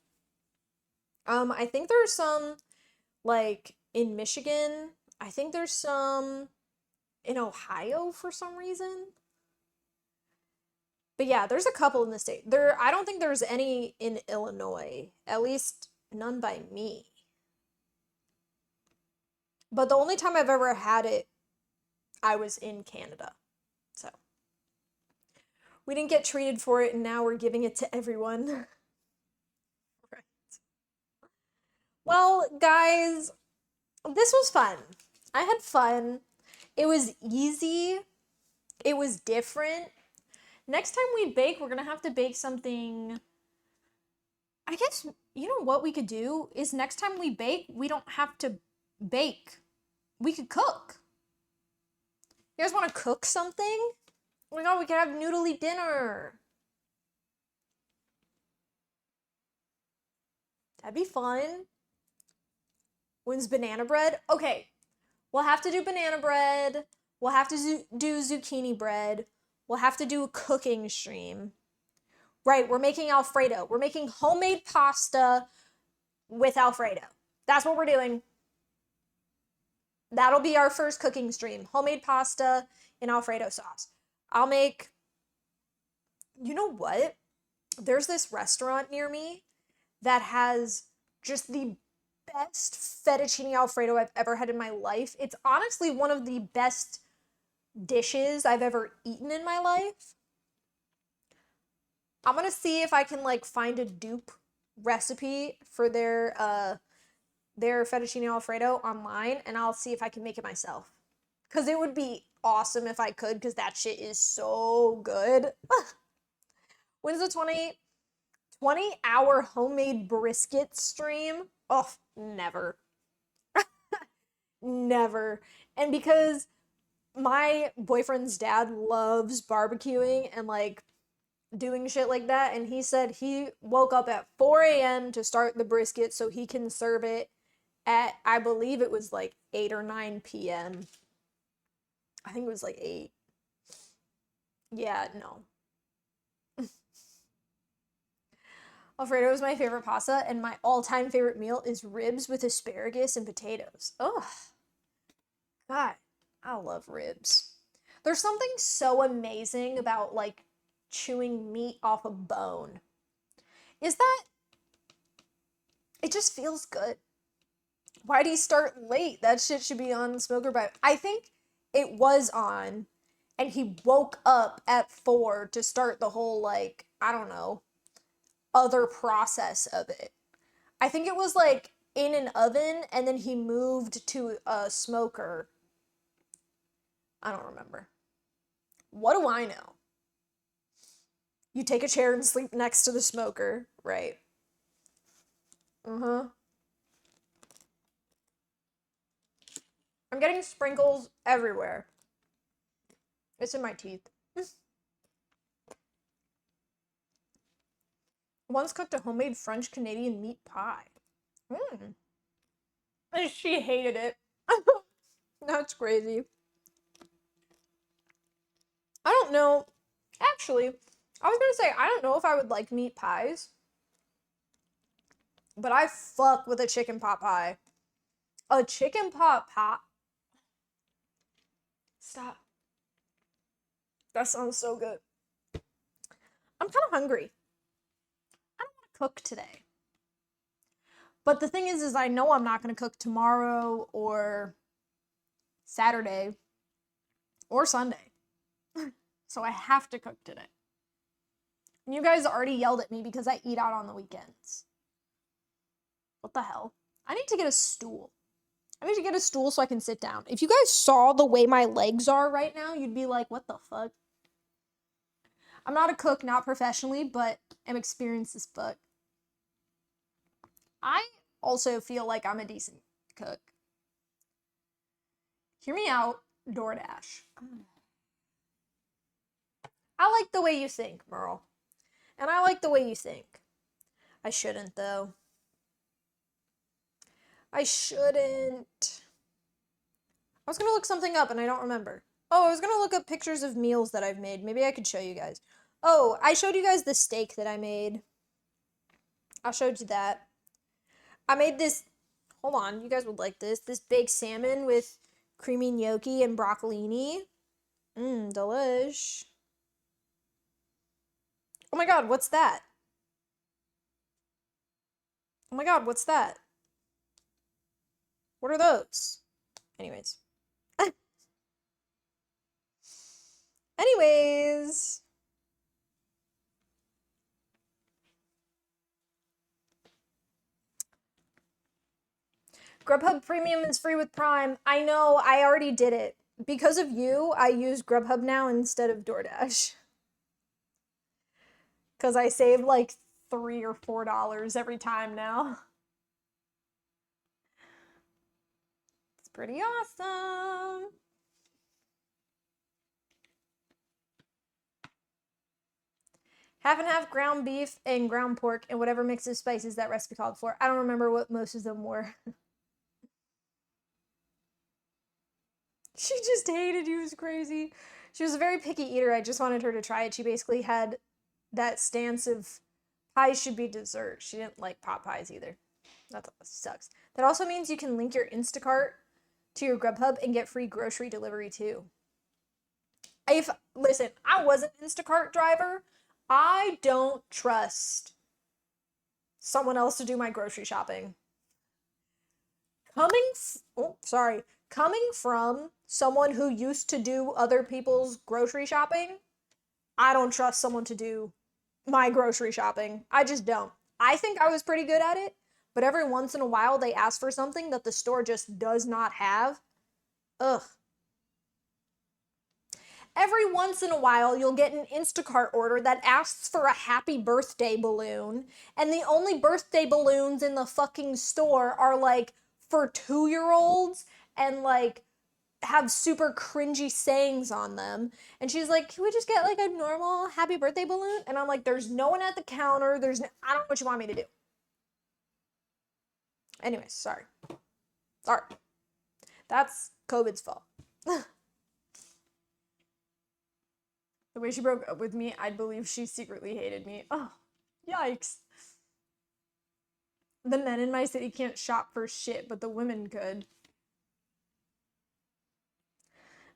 I think there's some like in Michigan. I think there's some in Ohio for some reason. But yeah, there's a couple in the state. I don't think there's any in Illinois. At least none by me. But the only time I've ever had it, I was in Canada. So we didn't get treated for it, and now we're giving it to everyone. Right. Well, guys, this was fun. I had fun. It was easy. It was different. Next time we bake, we're gonna have to bake something. I guess, you know what we could do is next time we bake, we don't have to bake. We could cook. You guys want to cook something? Oh my god, we could have noodly dinner. That'd be fun. When's banana bread? Okay, we'll have to do banana bread. We'll have to do zucchini bread. We'll have to do a cooking stream. Right, we're making Alfredo. We're making homemade pasta with Alfredo. That's what we're doing. That'll be our first cooking stream. Homemade pasta in Alfredo sauce. I'll make. You know what? There's this restaurant near me that has just the best fettuccine Alfredo I've ever had in my life. It's honestly one of the best dishes I've ever eaten in my life. I'm gonna see if I can like find a dupe recipe for their fettuccine Alfredo online, and I'll see if I can make it myself. Cause it would be awesome if I could, cause that shit is so good. When's the 20-hour homemade brisket stream? Oh, never. Never. And because my boyfriend's dad loves barbecuing and like doing shit like that, and he said he woke up at 4 a.m. to start the brisket so he can serve it at, I believe it was like 8 or 9 p.m. I think it was like 8. Yeah, no. Alfredo is my favorite pasta, and my all-time favorite meal is ribs with asparagus and potatoes. Ugh. God, I love ribs. There's something so amazing about like chewing meat off a bone. Is that it just feels good. Why do you start late? That shit should be on Smoker by. I think it was on, and he woke up at 4 to start the whole like, I don't know, other process of it. I think it was like in an oven and then he moved to a smoker. I don't remember. What do I know? You take a chair and sleep next to the smoker, right? Uh-huh. I'm getting sprinkles everywhere. It's in my teeth. Once cooked a homemade French Canadian meat pie. Mm. And she hated it. That's crazy. I don't know. Actually, I was gonna say, I don't know if I would like meat pies. But I fuck with a chicken pot pie. A chicken pot pie. Stop. That sounds so good. I'm kind of hungry. I don't want to cook today. But the thing is I know I'm not going to cook tomorrow or Saturday or Sunday. So I have to cook today. And you guys already yelled at me because I eat out on the weekends. What the hell? I need to get a stool. I need to get a stool so I can sit down. If you guys saw the way my legs are right now, you'd be like, what the fuck? I'm not a cook, not professionally, but I'm experienced as fuck. I also feel like I'm a decent cook. Hear me out, DoorDash. I like the way you think, Merle. And I like the way you think. I shouldn't, though. I shouldn't. I was gonna look something up and I don't remember. Oh, I was gonna look up pictures of meals that I've made. Maybe I could show you guys. Oh, I showed you guys the steak that I made. I showed you that. I made this, hold on, you guys would like this. This baked salmon with creamy gnocchi and broccolini. Delish. Oh my god, what's that? Oh my god, what's that? What are those? Anyways. Anyways. Grubhub Premium is free with Prime. I know, I already did it. Because of you, I use Grubhub now instead of DoorDash. Because I save like $3 or $4 every time now. It's pretty awesome. Half and half ground beef and ground pork and whatever mix of spices that recipe called for. I don't remember what most of them were. She just hated you. It was crazy. She was a very picky eater. I just wanted her to try it. She basically had that stance of pies should be dessert. She didn't like pot pies either. That sucks. That also means you can link your Instacart to your Grubhub and get free grocery delivery too. Listen, I was an Instacart driver. I don't trust someone else to do my grocery shopping. Coming from someone who used to do other people's grocery shopping, I don't trust someone to do my grocery shopping. I just don't. I think I was pretty good at it, but every once in a while they ask for something that the store just does not have. Ugh. Every once in a while, you'll get an Instacart order that asks for a happy birthday balloon, and the only birthday balloons in the fucking store are like for 2-year-olds and like have super cringy sayings on them. And she's like, can we just get like a normal happy birthday balloon? And I'm like, there's no one at the counter. I don't know what you want me to do. Anyways, sorry. That's COVID's fault. The way she broke up with me, I believe she secretly hated me. Oh, yikes. The men in my city can't shop for shit, but the women could.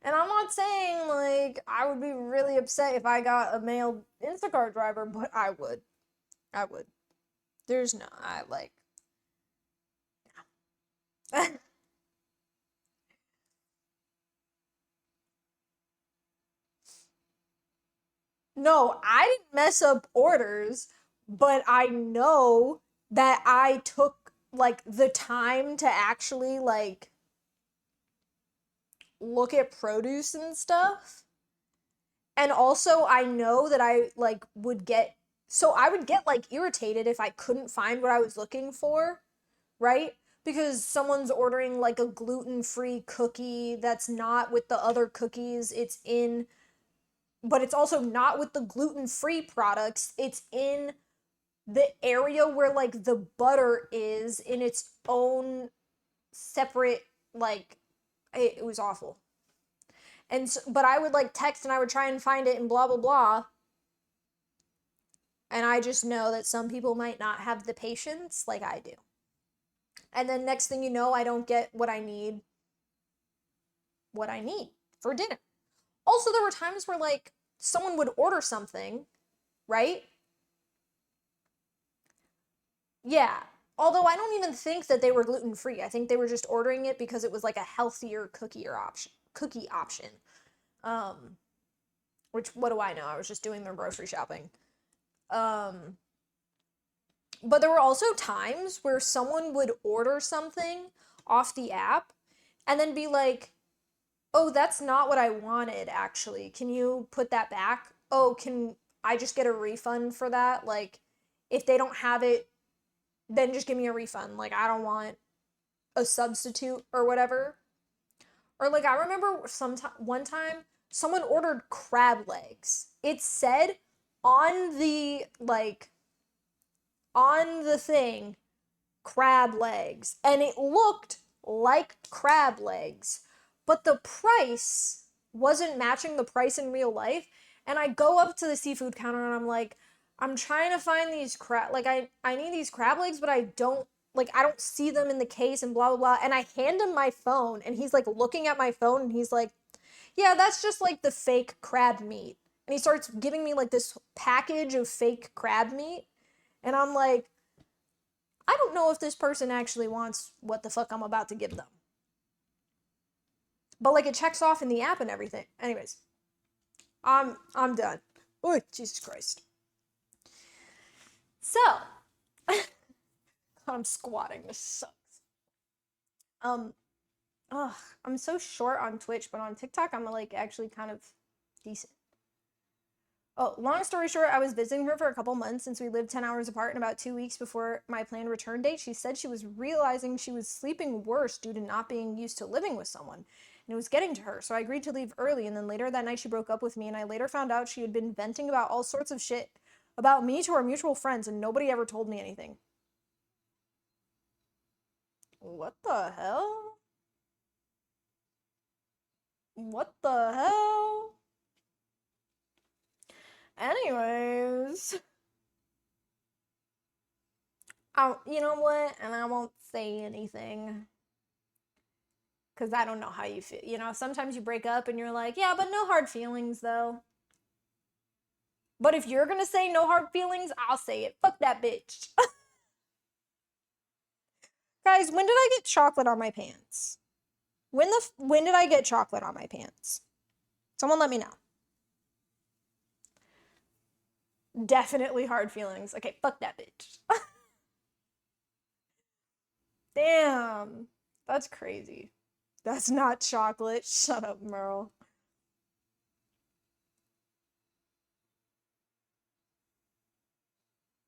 And I'm not saying, like, I would be really upset if I got a male Instacart driver, but I would. I would. There's no, I like. No, I didn't mess up orders, but I know that I took, like, the time to actually, like, look at produce and stuff. And also, I know that I, like, I would get, like, irritated if I couldn't find what I was looking for, right? Because someone's ordering, like, a gluten-free cookie that's not with the other cookies it's in, but it's also not with the gluten-free products. It's in the area where, like, the butter is in its own separate, like, it was awful. And so, but I would like text and I would try and find it and blah blah blah. And I just know that some people might not have the patience like I do. And then next thing you know, I don't get what I need for dinner. Also, there were times where like someone would order something, right? Yeah. Although I don't even think that they were gluten-free. I think they were just ordering it because it was like a healthier cookie option. Um, which what do I know? I was just doing their grocery shopping. Um, but there were also times where someone would order something off the app and then be like, "Oh, that's not what I wanted actually. Can you put that back? Oh, can I just get a refund for that? Like if they don't have it, then just give me a refund. Like I don't want a substitute or whatever." Or like I remember one time someone ordered crab legs. It said on the like on the thing crab legs and it looked like crab legs, but the price wasn't matching the price in real life. And I go up to the seafood counter and I'm like, I'm trying to find these crab, like I need these crab legs, but I don't see them in the case and blah blah blah. And I hand him my phone and he's like looking at my phone and he's like, yeah, that's just like the fake crab meat. And he starts giving me like this package of fake crab meat. And I'm like, I don't know if this person actually wants what the fuck I'm about to give them. But like it checks off in the app and everything. Anyways, I'm done. Oh, Jesus Christ. So, I'm squatting. This sucks. Um, ugh, I'm so short on Twitch, but on TikTok I'm like actually kind of decent. Oh, long story short, I was visiting her for a couple months since we lived 10 hours apart, and about 2 weeks before my planned return date, she said she was realizing she was sleeping worse due to not being used to living with someone. And it was getting to her, so I agreed to leave early, and then later that night she broke up with me, and I later found out she had been venting about all sorts of shit about me to our mutual friends, and nobody ever told me anything. What the hell? What the hell? Anyways, you know what? And I won't say anything because I don't know how you feel. You know, sometimes you break up and you're like, yeah, but no hard feelings though. But if you're gonna say no hard feelings, I'll say it. Fuck that bitch. Guys, when did I get chocolate on my pants? When did I get chocolate on my pants? Someone let me know. Definitely hard feelings. Okay, fuck that bitch. Damn. That's crazy. That's not chocolate. Shut up, Merle.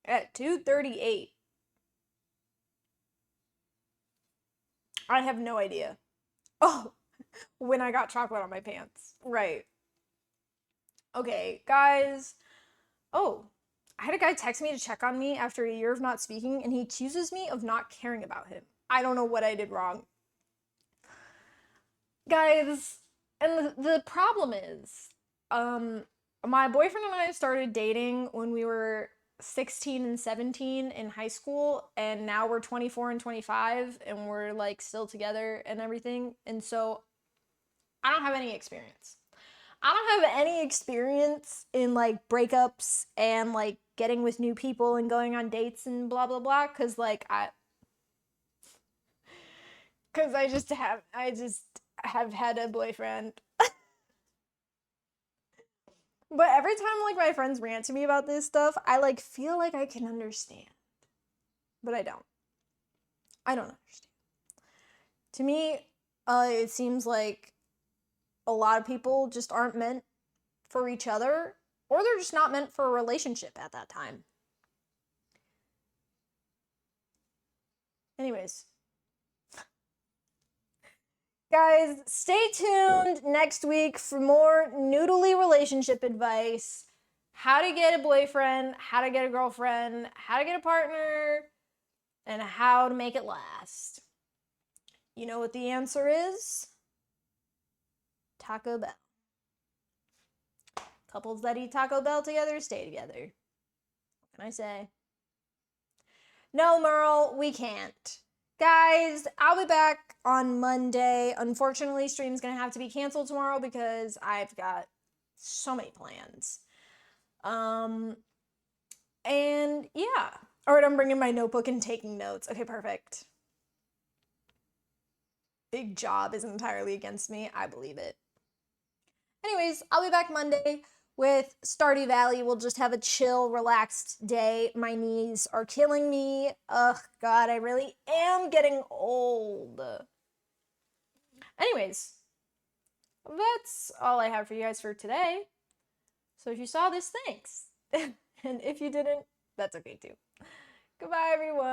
At 2:38. I have no idea. Oh, when I got chocolate on my pants. Right. Okay, guys. Oh, I had a guy text me to check on me after a year of not speaking, and he accuses me of not caring about him. I don't know what I did wrong. Guys, and the problem is, my boyfriend and I started dating when we were 16 and 17 in high school, and now we're 24 and 25 and we're like still together and everything. And so I don't have any experience. I don't have any experience in like breakups and like getting with new people and going on dates and blah blah blah cuz I just have had a boyfriend. But every time like my friends rant to me about this stuff, I like feel like I can understand. But I don't. I don't understand. To me, it seems like a lot of people just aren't meant for each other, or they're just not meant for a relationship at that time. Anyways, guys, stay tuned next week for more noodly relationship advice. How to get a boyfriend, how to get a girlfriend, how to get a partner, and how to make it last. You know what the answer is? Taco Bell. Couples that eat Taco Bell together stay together. What can I say? No, Merle, we can't. Guys, I'll be back on Monday. Unfortunately, stream's gonna have to be canceled tomorrow because I've got So many plans. And yeah. All right, I'm bringing my notebook and taking notes. Okay, perfect. Big job is entirely against me. I believe it. Anyways, I'll be back Monday with Stardew Valley. We'll just have a chill, relaxed day. My knees are killing me. Ugh, God, I really am getting old. Anyways, that's all I have for you guys for today. So if you saw this, thanks. And if you didn't, that's okay too. Goodbye, everyone.